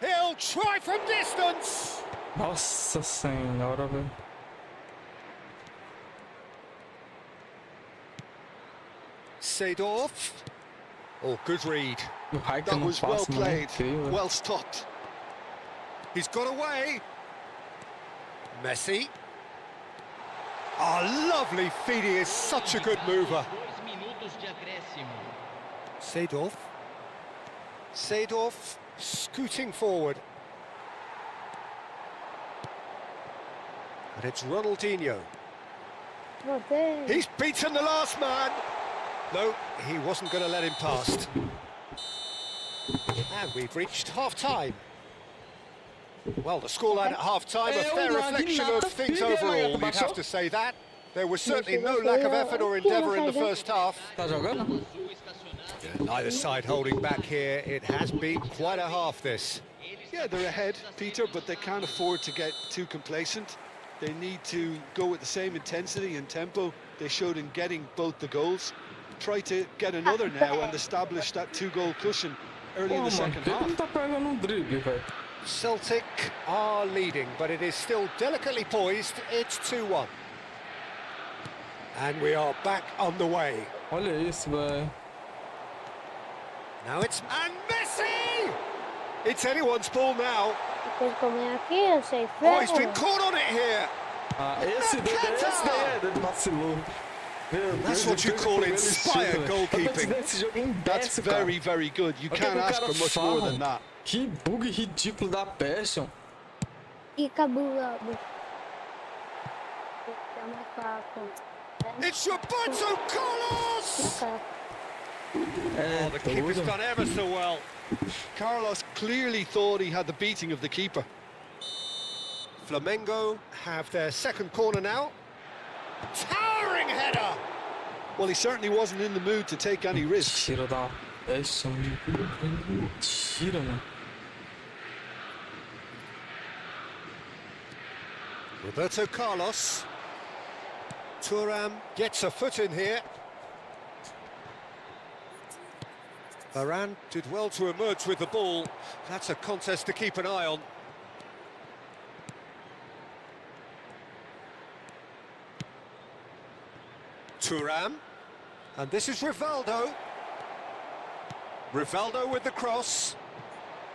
He'll try from distance! Nossa senhora, velho. Seedorf. Oh, good read. O Raik That não was well passa, mano. played, Incrível. well stopped. He's got away. Messi. Oh, lovely feed. He is such a good mover. 2 minutos de acréscimo. Seedorf. Seedorf scooting forward. And it's Ronaldinho. Voltei. He's beaten the last man. No, he wasn't going to let him past. And we've reached half-time. Well, the scoreline at half-time, a fair reflection of things overall, you'd have to say that. There was certainly no lack of effort or endeavour in the first half. Tá jogando? Neither side holding back here. It has been quite a half, this. Yeah, they're ahead, Peter, but they can't afford to get too complacent. They need to go with the same intensity and tempo they showed in getting both the goals. Try to get another now and establish that two-goal cushion early in Pô, the mano, second por que half. não tá pegando um drible, velho? Celtic are leading, but it is still delicately poised. It's 2-1. And we are back on the way. Olha isso, velho. Now it's... And Messi! It's anyone's ball now. Depois de comer aqui, eu sei Oh, he's been ferro. caught on it here. Ah, esse daí vacilou. Meu That's Deus, what you ele call pegou ele inspired estilo, velho. goalkeeping. Esse jogo é That's imbécil, cara. very, very good. You Olha can't que o ask cara for much more fala. than that. Que bug ridículo da Passion. E cabulado. É mais fraco. It's Roberto Carlos! Fraco. É Oh, the keeper's tudo. done ever so well. Carlos clearly thought he had the beating of the keeper. Flamengo have their second corner now. Towering header! Well, he certainly wasn't in the mood to take any risks. Tira da Passion. Mentira, mano. Roberto Carlos. Thuram gets a foot in here. Varane did well to emerge with the ball. That's a contest to keep an eye on. Thuram. And this is Rivaldo. Rivaldo with the cross.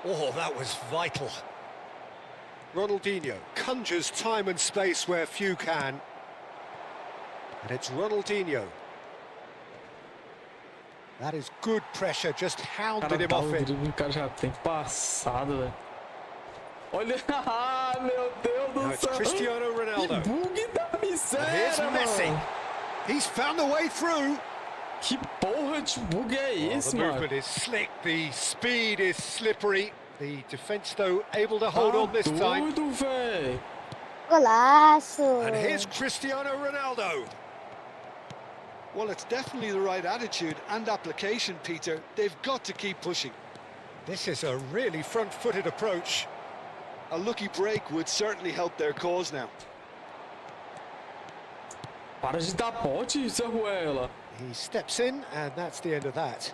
Oh, that was vital. Ronaldinho conjures time and space where few can. And it's Ronaldinho. That is good pressure, just hounded him off it. O cara já tem passado, velho. Olha, meu Deus Now do it's céu. Cristiano Ronaldo. Que bug da And here's miséria, Messi. mano. He's found the way through. Que porra de bug é Oh, esse, the mano? movement is slick, the speed is slippery. The defence, though, able to hold on this time. Doido, velho. Golaço! And here's Cristiano Ronaldo. Well, it's definitely the right attitude and application, Peter. They've got to keep pushing. This is a really front-footed approach. A lucky break would certainly help their cause now. Para de dar bote, Zé Ruela. He steps in, and that's the end of that.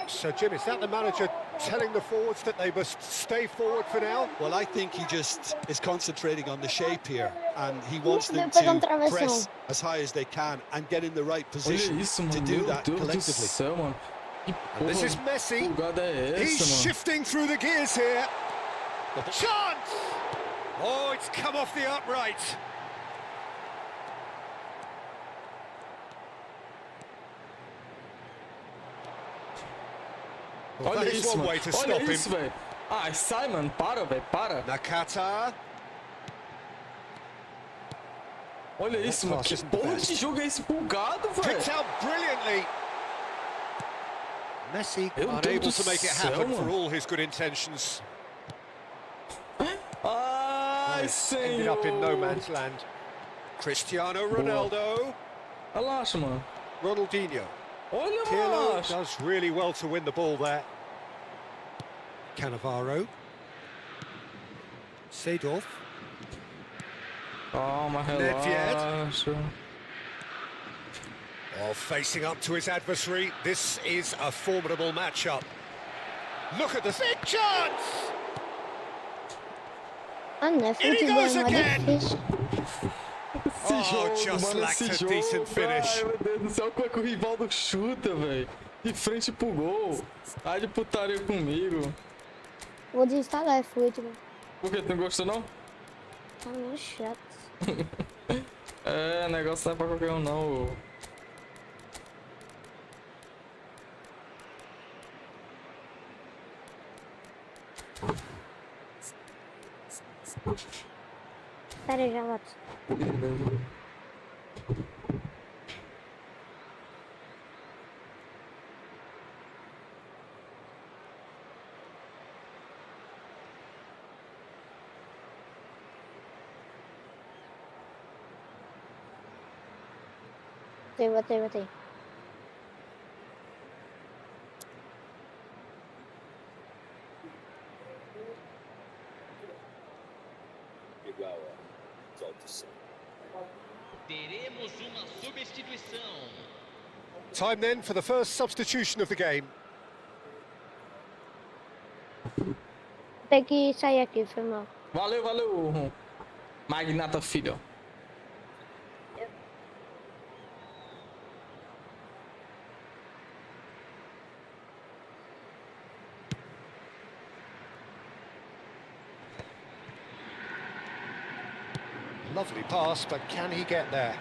So, Jim, is that the manager telling the forwards that they must stay forward for now? Well, I think he just is concentrating on the shape here, and he wants them Depois um to travessão. press as high as they can and get in the right Olha position isso, to mano. do Meu that Deus do collectively. céu, mano. Que And this porra is Messi. bugada é He's essa, mano? shifting through the gears here. Chance! Oh, it's come off the upright. Well, Olha that is isso, one mano. way to Olha stop isso, him. velho. Ai, sai, mano. Para, velho. Para. Nakata. Olha isso, mano. pass Que isn't the porra best. de jogo é esse bugado, velho? Picked out brilliantly. Messi Meu unable Deus to do make it céu, happen for mano. all his good intentions. Ai, It's ended up in no senhor. man's land. Cristiano Ronaldo. Relaxa, mano. Ronaldinho. Olha, Pirlo macho. does really well to win the ball there. Cannavaro. Seedorf. Calma, Nedved. relaxa. Oh, facing up to his adversary. This is a formidable matchup. Look at the big chance! Ah, não é In he futebol, goes é mó again. difícil. Esse Oh, jogo, just mano, lacked esse a jogo. decent finish. Ai, meu Deus do céu, como é que o Rivaldo chuta, velho? De frente pro gol. Ai, de putaria comigo. Vou desinstalar futebol. Por que? Tu não gostou, não? Tá muito chato. É, negócio não é pra qualquer um, não. Ô. Pera aí, já volto. Botei. Teremos uma substituição. Time then for the first substitution of the game. Tem que sair aqui, foi mal. Valeu, valeu, Magnata Filho. Lovely pass, but can he get there?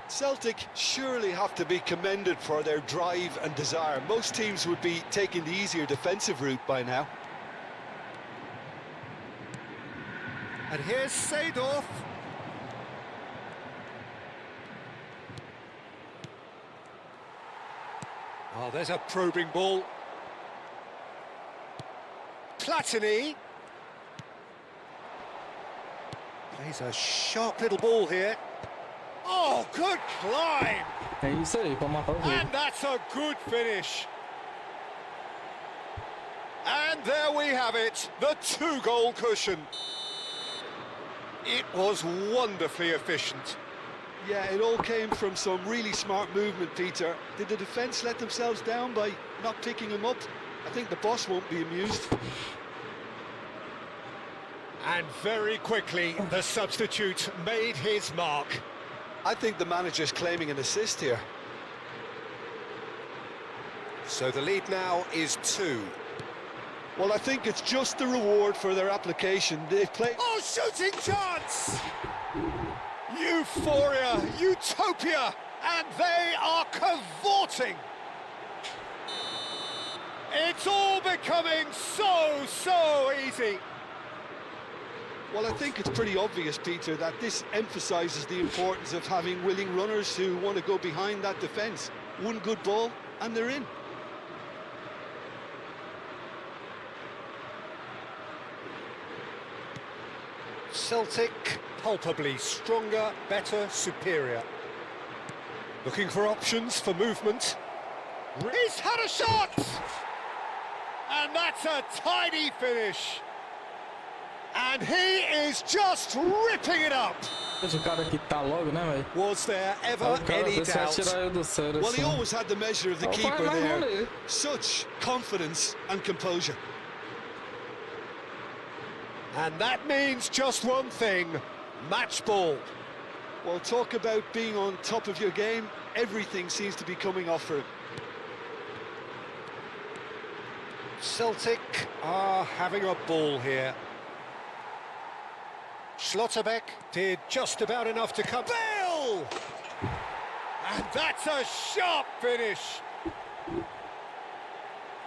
Celtic surely have to be commended for their drive and desire. Most teams would be taking the easier defensive route by now. And here's Seedorf. Oh, there's a probing ball. Platini. Plays a sharp little ball here. Oh, good climb! É isso aí, pra matar o jogo. And that's a good finish. And there we have it, the two-goal cushion. It was wonderfully efficient. Yeah, it all came from some really smart movement, Peter. Did the defence let themselves down by not picking him up? I think the boss won't be amused. And very quickly, the substitute made his mark. I think the manager's claiming an assist here. So the lead now is 2. Well, I think it's just the reward for their application. They've played... Oh, shooting chance! Euphoria, utopia, and they are cavorting. It's all becoming so easy. Well, I think it's pretty obvious, Peter, that this emphasises the importance of having willing runners who want to go behind that defence. One good ball, and they're in. Celtic, palpably stronger, better, superior. Looking for options for movement. He's had a shot! And that's a tidy finish. And he is just ripping it up. Deixa o cara quitar logo, né, velho? Was there ever O cara any desse vai doubt? tirar eu do sério, Well, he assim. always had the measure of the Oh, keeper vai there. valer. Such confidence and composure. And that means just one thing, match ball. Well, talk about being on top of your game. Everything seems to be coming off for him. Celtic are having a ball here. Schlotterbeck did just about enough to come. Bale! And that's a sharp finish.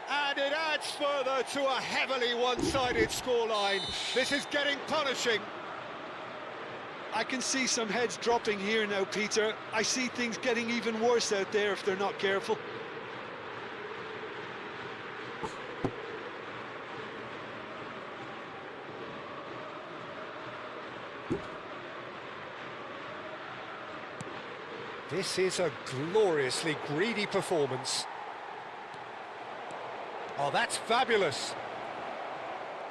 And it adds further to a heavily one-sided scoreline. This is getting punishing. I can see some heads dropping here now, Peter. I see things getting even worse out there if they're not careful. This is a gloriously greedy performance. Oh, that's fabulous.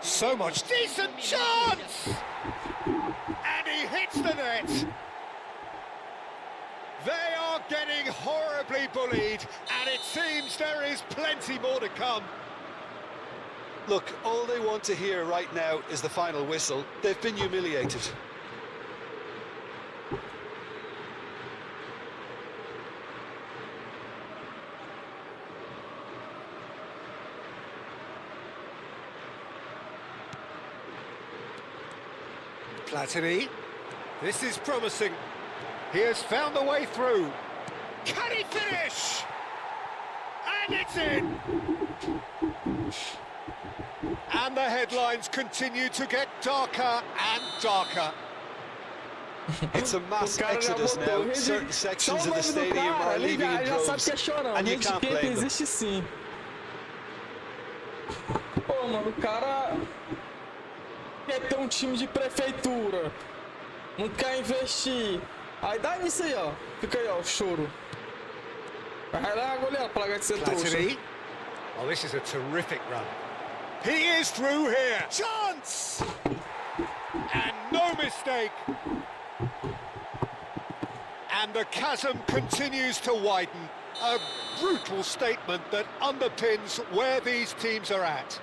So much decent chance! And he hits the net. They are getting horribly bullied, and it seems there is plenty more to come. Look, all they want to hear right now is the final whistle. They've been humiliated. Platini, this is promising. He has found the way through. Can he finish? And it's in! And the headlines continue to get darker and darker. It's a mass O cara já exodus botou now. rede- Certain Só sections o of the nome do stadium cara, are ele leaving in já sabe droves, que é chorão. and you Rede can't quente blame them. existe sim. Pô, mano, o cara quer ter um time de prefeitura, não quer investir. Aí dá nisso aí, ó. Fica aí, ó, o choro. Vai lá, goleiro, pra largar de ser trouxa. Platini. Oh, this is a terrific run. He is through here. Chance! And no mistake. And the chasm continues to widen. A brutal statement that underpins where these teams are at.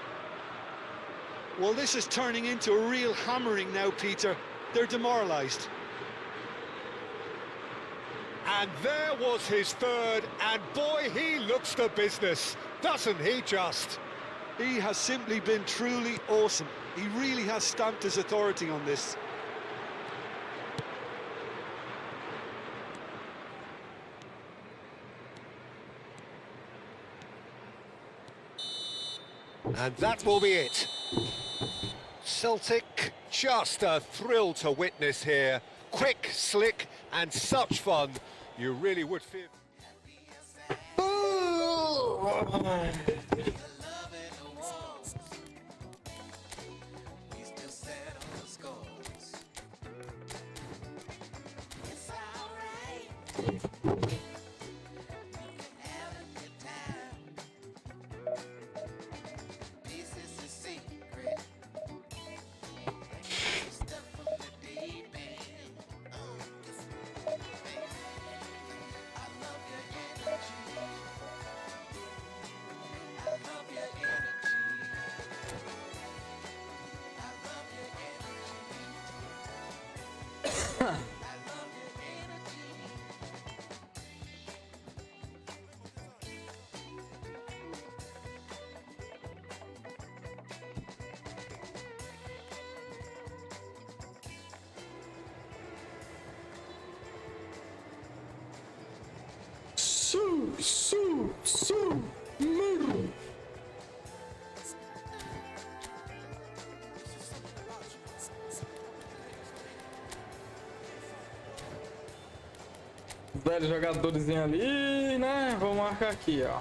Well, this is turning into a real hammering now, Peter. They're demoralised. And there was his third, and boy, he looks the business, doesn't he just? He has simply been truly awesome. He really has stamped his authority on this. And that will be it. Celtic, just a thrill to witness here. Quick, slick, and such fun. You really would feel... Murro. Velho jogadorzinho ali, né? Vou marcar aqui, ó.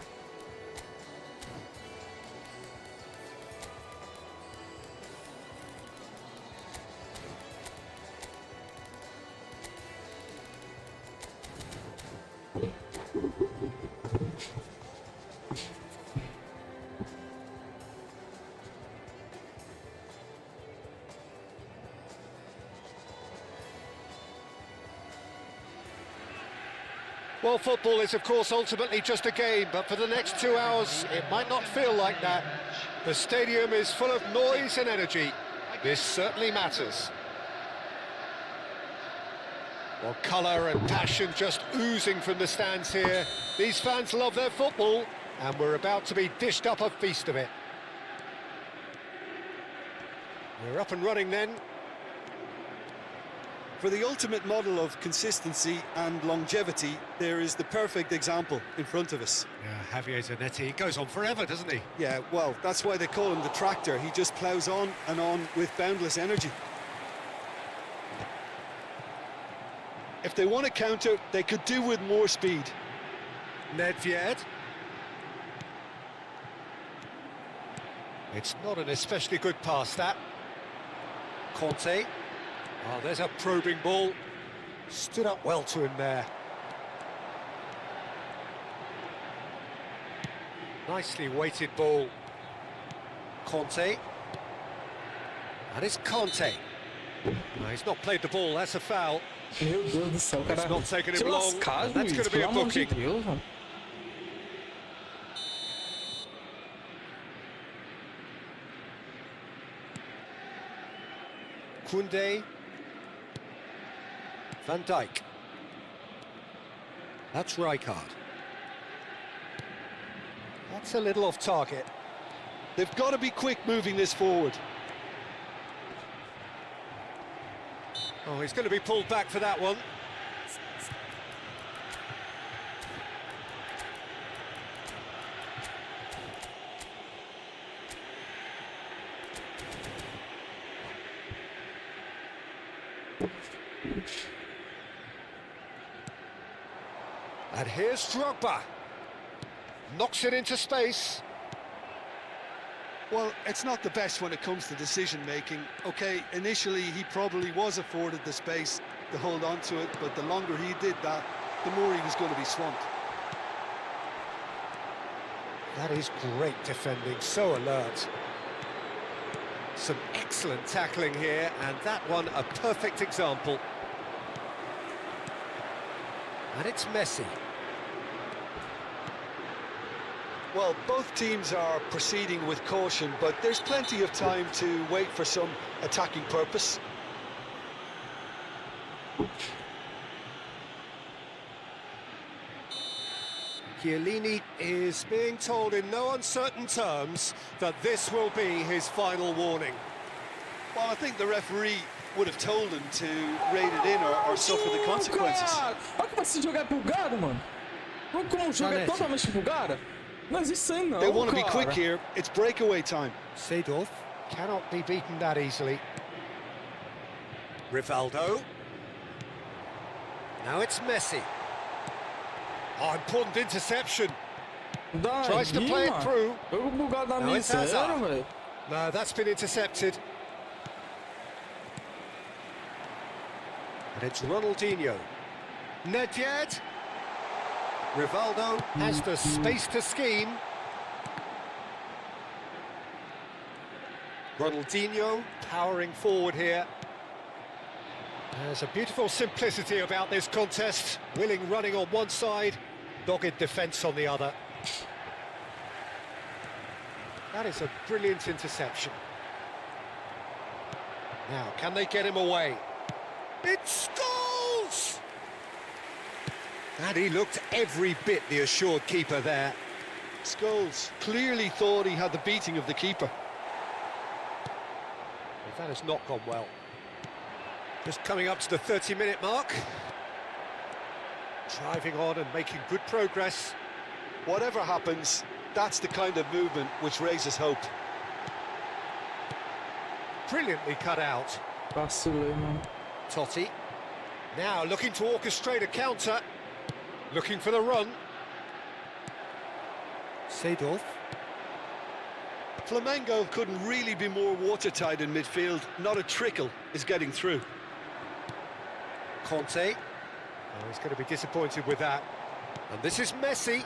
Well, football is, of course, ultimately just a game, but for the next 2 hours, it might not feel like that. The stadium is full of noise and energy. This certainly matters. Well, colour and passion just oozing from the stands here. These fans love their football, and we're about to be dished up a feast of it. We're up and running then. For the ultimate model of consistency and longevity, there is the perfect example in front of us. Yeah, Javier Zanetti, he goes on forever, doesn't he? Yeah, well, that's why they call him the tractor. He just ploughs on and on with boundless energy. If they want to counter, they could do with more speed. Nedved. It's not an especially good pass, that. Conte. Oh, there's a probing ball. Stood up well to him there. Nicely weighted ball. Conte. And it's Conte. No, he's not played the ball, that's a foul. Meu Deus do céu, cara. It's not taken him Te long. lascar, That's going Luiz, to be a pelo amor de booking. Deus, mano. Koundé. Van Dijk. That's Rijkaard. That's a little off target. They've got to be quick moving this forward. Oh, he's going to be pulled back for that one. And here's Drogba. Knocks it into space. Well, it's not the best when it comes to decision-making. OK, initially he probably was afforded the space to hold on to it, but the longer he did that, the more he was going to be swamped. That is great defending, so alert. Some excellent tackling here, and that one a perfect example. And it's Messi. Well, both teams are proceeding with caution, but there's plenty of time to wait for some attacking purpose. Chiellini is being told in no uncertain terms that this will be his final warning. Well, I think the referee would have told him to rate it in or suffer the consequences. Cara, olha como esse jogo é bugado, mano. Olha como o jogo é totalmente bugado. Não existe isso aí não, They want to be cara. quick here. It's breakaway time. Seedorf cannot be beaten that easily. Rivaldo. Now it's Messi. Oh, important interception. Tries to play it through. Jogo bugado na Now minha, it's sério, Hazard. velho. No, that's been intercepted. And it's Ronaldinho. Nedved. Rivaldo has the space to scheme. Ronaldinho powering forward here. There's a beautiful simplicity about this contest. Willing running on one side, dogged defence on the other. That is a brilliant interception. Now, can they get him away? It's goals! And he looked every bit the assured keeper there. Scholes clearly thought he had the beating of the keeper. Well, that has not gone well. Just coming up to the 30-minute mark. Driving on and making good progress. Whatever happens, that's the kind of movement which raises hope. Brilliantly cut out. Vacilei, mano. Totti. Now looking to orchestrate a counter. Looking for the run. Seedorf. Flamengo couldn't really be more watertight in midfield. Not a trickle is getting through. Conte. Oh, he's going to be disappointed with that. And this is Messi.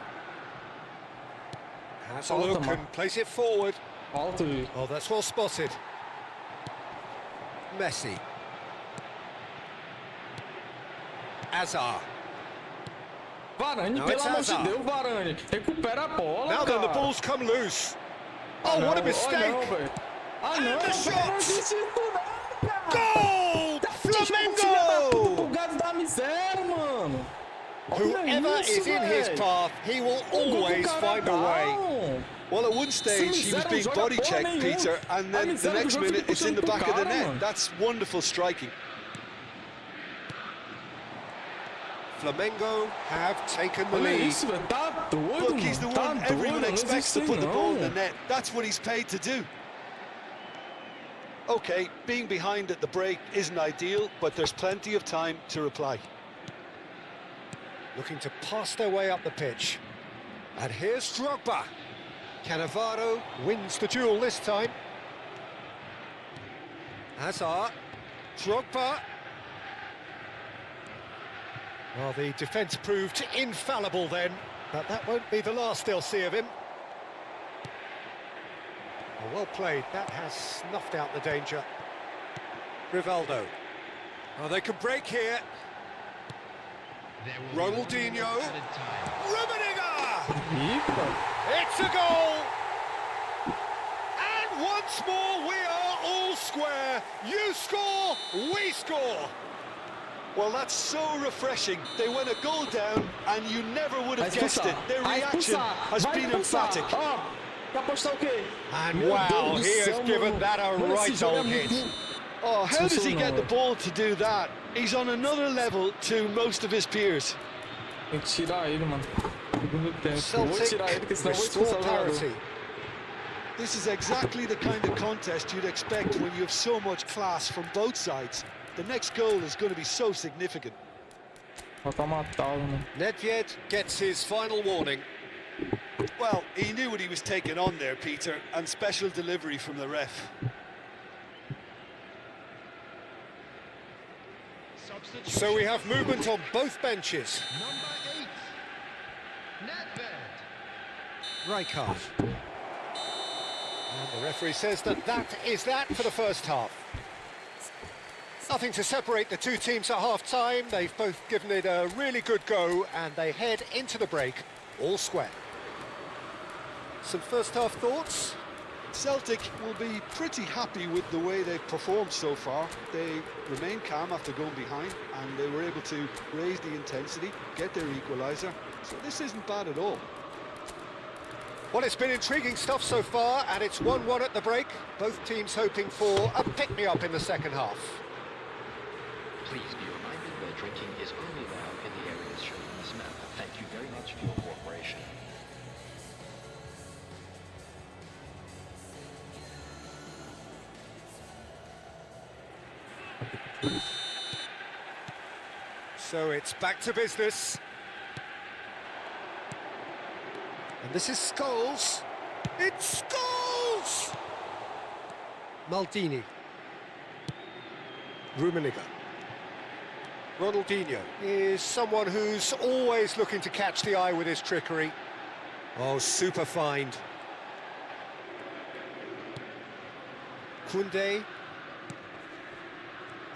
Has a look and place it forward. Alto, Gil. Oh, that's well spotted. Messi. Azar. Varane, Não, pelo it's amor de Hazard. Deus, Varane. Recupera a bola, Now cara. then, the ball's come loose. Oh, what a mistake! Ah, não, velho. Ah, And não, the velho, shot. não existe isso não, cara. Goal! Flamengo! Bugado da miséria, mano. Whoever is in his path, he will always find a way. Well, at one stage he was being body checked, Peter, and then the next minute it's in the back of the net. That's wonderful striking. Flamengo have taken the Olha lead. isso, velho. Tá doido, Look, he's the mano. Tá one doido, everyone não expects to existe put the ball in the não. net. That's what he's paid to do. Okay, being behind at the break isn't ideal, but there's plenty of time to reply. Looking to pass their way up the pitch. And here's Drogba. Cannavaro wins the duel this time. Hazard. Drogba. Well, the defence proved infallible then, but that won't be the last they'll see of him. Oh, well played. That has snuffed out the danger. Rivaldo. Oh, they can break here. Ronaldinho. Rummenigge! Eita. It's a goal! And once more we are all square. You score, we score. Well, that's so refreshing. They went a goal down, and you never would have guessed it. Their reaction has been emphatic. Ó, quer apostar o quê? And Meu wow, Deus do he has céu, given mano. that a Mano, esse right jogo é old hit. muito- Oh, how does he get the Sensacional. ball to do that? He's on another level to most of his peers. Tem que tirar ele, mano. Segundo tempo. Eu vou Celtic tirar ele, porque senão eu vou restore expulsar o jogador. parity. This is exactly the kind of contest you'd expect when you have so much class from both sides. The next goal is going to be so significant. Falta matá-lo, mano. Nedved gets his final warning. Well, he knew what he was taking on there, Peter, and special delivery from the ref. So we have movement on both benches. Number 8, Nedved. Rijkaard. And the referee says that is that for the first half. Nothing to separate the two teams at half-time. They've both given it a really good go, and they head into the break all square. Some first-half thoughts? Celtic will be pretty happy with the way they've performed so far. They remain calm after going behind, and they were able to raise the intensity, get their equaliser. So this isn't bad at all. Well, it's been intriguing stuff so far, and it's 1-1 at the break. Both teams hoping for a pick-me-up in the second half. Please be reminded that drinking is only allowed in the areas shown on this map. Thank you very much for your cooperation. So it's back to business. And this is Scholes. It's Scholes! Maldini. Rummenigge. Ronaldinho is someone who's always looking to catch the eye with his trickery. Oh, super find. Koundé.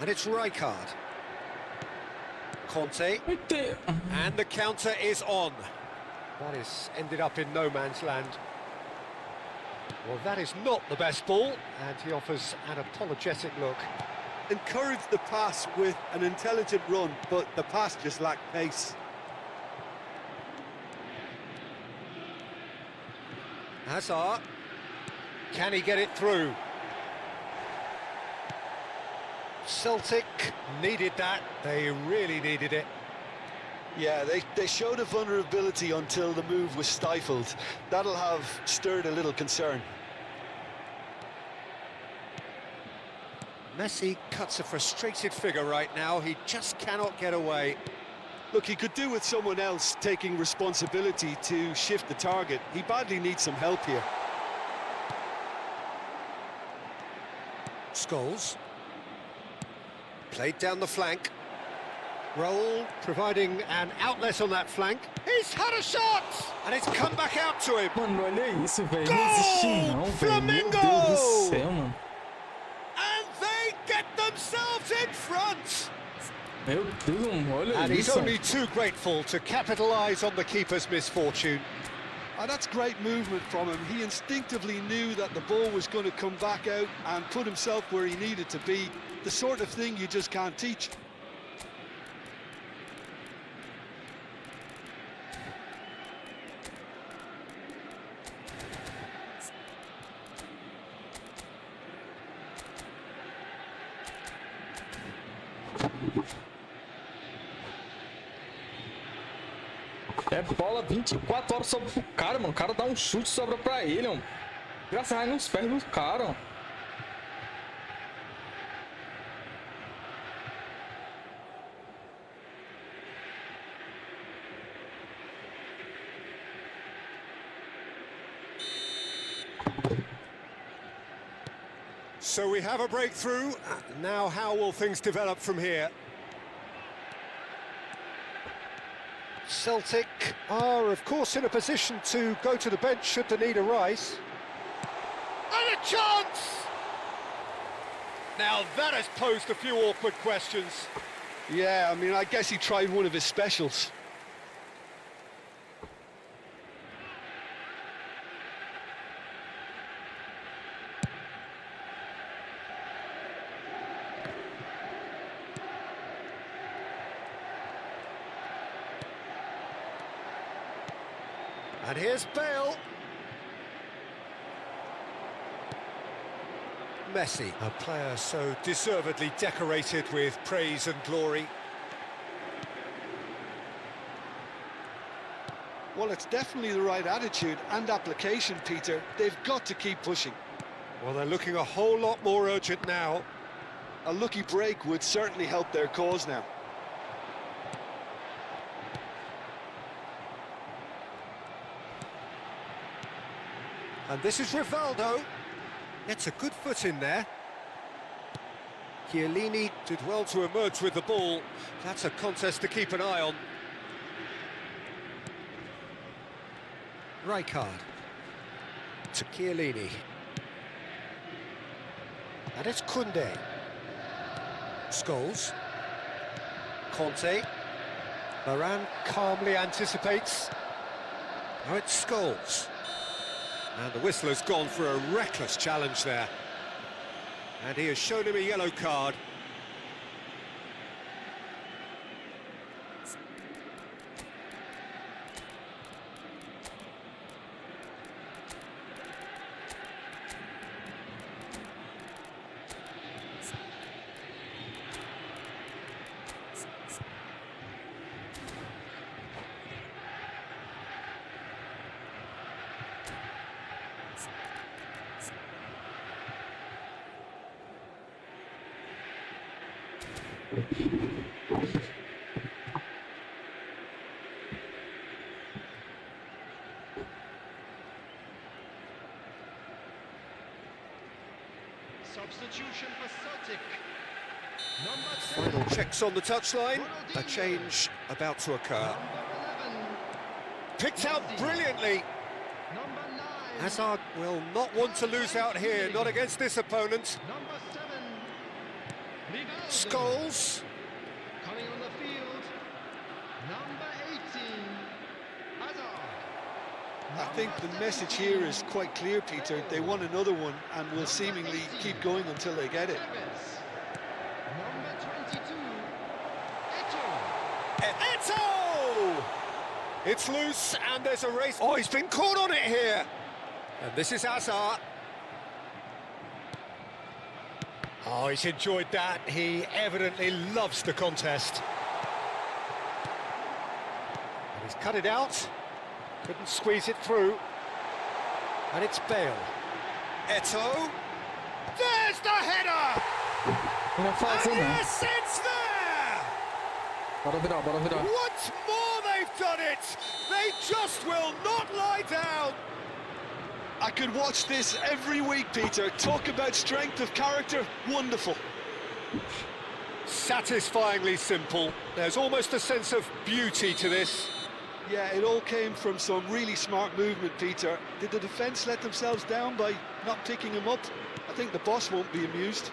And it's Rijkaard. Conte. Eita. And the counter is on. That is ended up in no man's land. Well, that is not the best ball, and he offers an apologetic look. Encouraged the pass with an intelligent run, but the pass just lacked pace. Hazard. Can he get it through? Celtic needed that. They really needed it. Yeah, they showed a vulnerability until the move was stifled. That'll have stirred a little concern. Messi cuts a frustrated figure right now. He just cannot get away. Look, he could do with someone else taking responsibility to shift the target. He badly needs some help here. Scholes. Played down the flank. Roll, providing an outlet on that flank. He's had a shot! And it's come back out to him. Mano, olha isso, velho. Não existe não, velho. Meu Deus do céu, mano. And they get themselves in front! Meu Deus, olha And he's isso. only too grateful to capitalise on the keeper's misfortune. That's great movement from him. He instinctively knew that the ball was going to come back out and put himself where he needed to be. The sort of thing you just can't teach. É bola 24 horas sobra pro cara, mano. O cara dá um chute e sobra pra ele, mano. Graças a Deus nos pés do cara, ó. So we have a breakthrough. Now how will things develop from here? Celtic are, of course, in a position to go to the bench should the need arise. And a chance! Now that has posed a few awkward questions. Yeah, I mean, I guess he tried one of his specials. And here's Bale. Messi, a player so deservedly decorated with praise and glory. Well, it's definitely the right attitude and application, Peter. They've got to keep pushing. Well, they're looking a whole lot more urgent now. A lucky break would certainly help their cause now. And this is Rivaldo. Gets a good foot in there. Chiellini did well to emerge with the ball. That's a contest to keep an eye on. Rijkaard to Chiellini. And it's Koundé. Scholes. Conte. Varane calmly anticipates. Now it's Scholes. And the whistle has gone for a reckless challenge there. And he has shown him a yellow card. Substitution for Celtic. Final checks on the touchline. A change about to occur. Picked out brilliantly. Hazard will not want to lose out here, not against this opponent. Scholes. Coming on the field, number 18, Hazard. I think the message here is quite clear, Peter. They want another one and will seemingly keep going until they get it. Number 22, Eto'o! It's loose and there's a race. Oh, he's been caught on it here. And this is Hazard. Oh, he's enjoyed that. He evidently loves the contest. He's cut it out. Couldn't squeeze it through. And it's Bale. Eto'o. There's the header! Não vai fazer, And não. yes, it's there! Bora virar, bora virar. Once more they've done it! They just will not lie down! I could watch this every week, Peter. Talk about strength of character. Wonderful. Satisfyingly simple. There's almost a sense of beauty to this. Yeah, it all came from some really smart movement, Peter. Did the defence let themselves down by not picking him up? I think the boss won't be amused.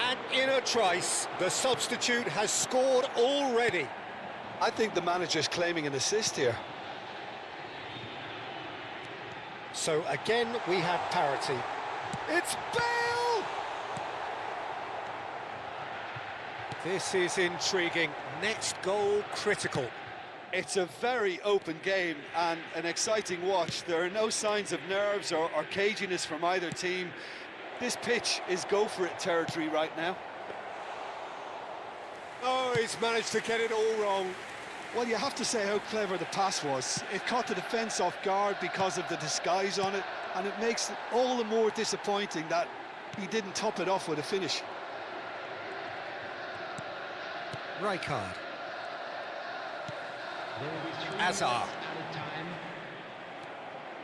And in a trice, the substitute has scored already. I think the manager's claiming an assist here. So again, we have parity. It's Bale! This is intriguing. Next goal critical. It's a very open game and an exciting watch. There are no signs of nerves or caginess from either team. This pitch is go-for-it territory right now. Oh, he's managed to get it all wrong. Well, you have to say how clever the pass was. It caught the defence off guard because of the disguise on it, and it makes it all the more disappointing that he didn't top it off with a finish. Rijkaard. Azar.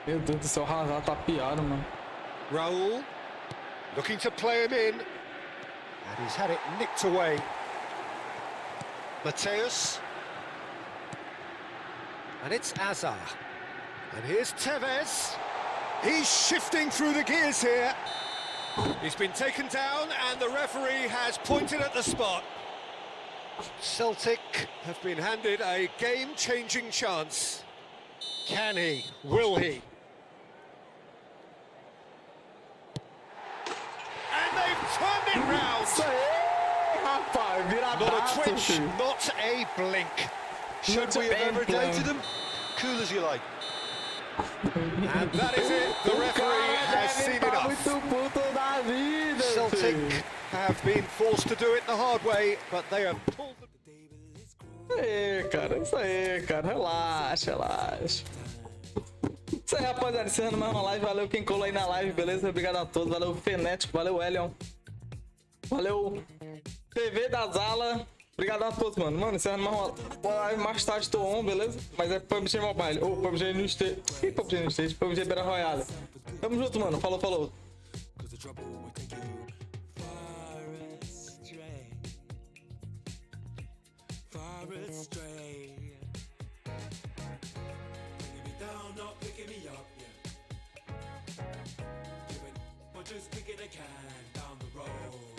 Meu Deus do céu, o Hazard tá piado, mano. Raul. Looking to play him in. And he's had it nicked away. Mateus. And it's Azar. And here's Tevez. He's shifting through the gears here. He's been taken down and the referee has pointed at the spot. Celtic have been handed a game-changing chance. Can he? Will he? And they've turned it round! Isso aí, rapaz, Not a viradaço, twitch, filho. not a blink. Should we have ever doubted him? Cool as you like. And that is it. The referee has seen Tá enough. muito puto da vida, Celtic filho. have been forced to do it the hard way, but they have pulled the... Isso aí, cara, relaxa, relaxa. Isso aí, rapaziada, encerrando mais uma live. Valeu quem colou aí na live, beleza? Obrigado a todos, valeu Fenético, valeu Elion, valeu TV da Zala. Obrigado a todos, mano. Mano, encerrando mais uma live. Mais tarde tô on, beleza? Mas é PUBG Mobile, ou PUBG no Stage. Que PUBG no Stage? PUBG Battle Royale. Tamo junto, mano. Falou, falou. Cause the trouble will take you far astray. Far astray. Bringing me down, not picking me up, yeah. Giving, or just kicking a can down the road.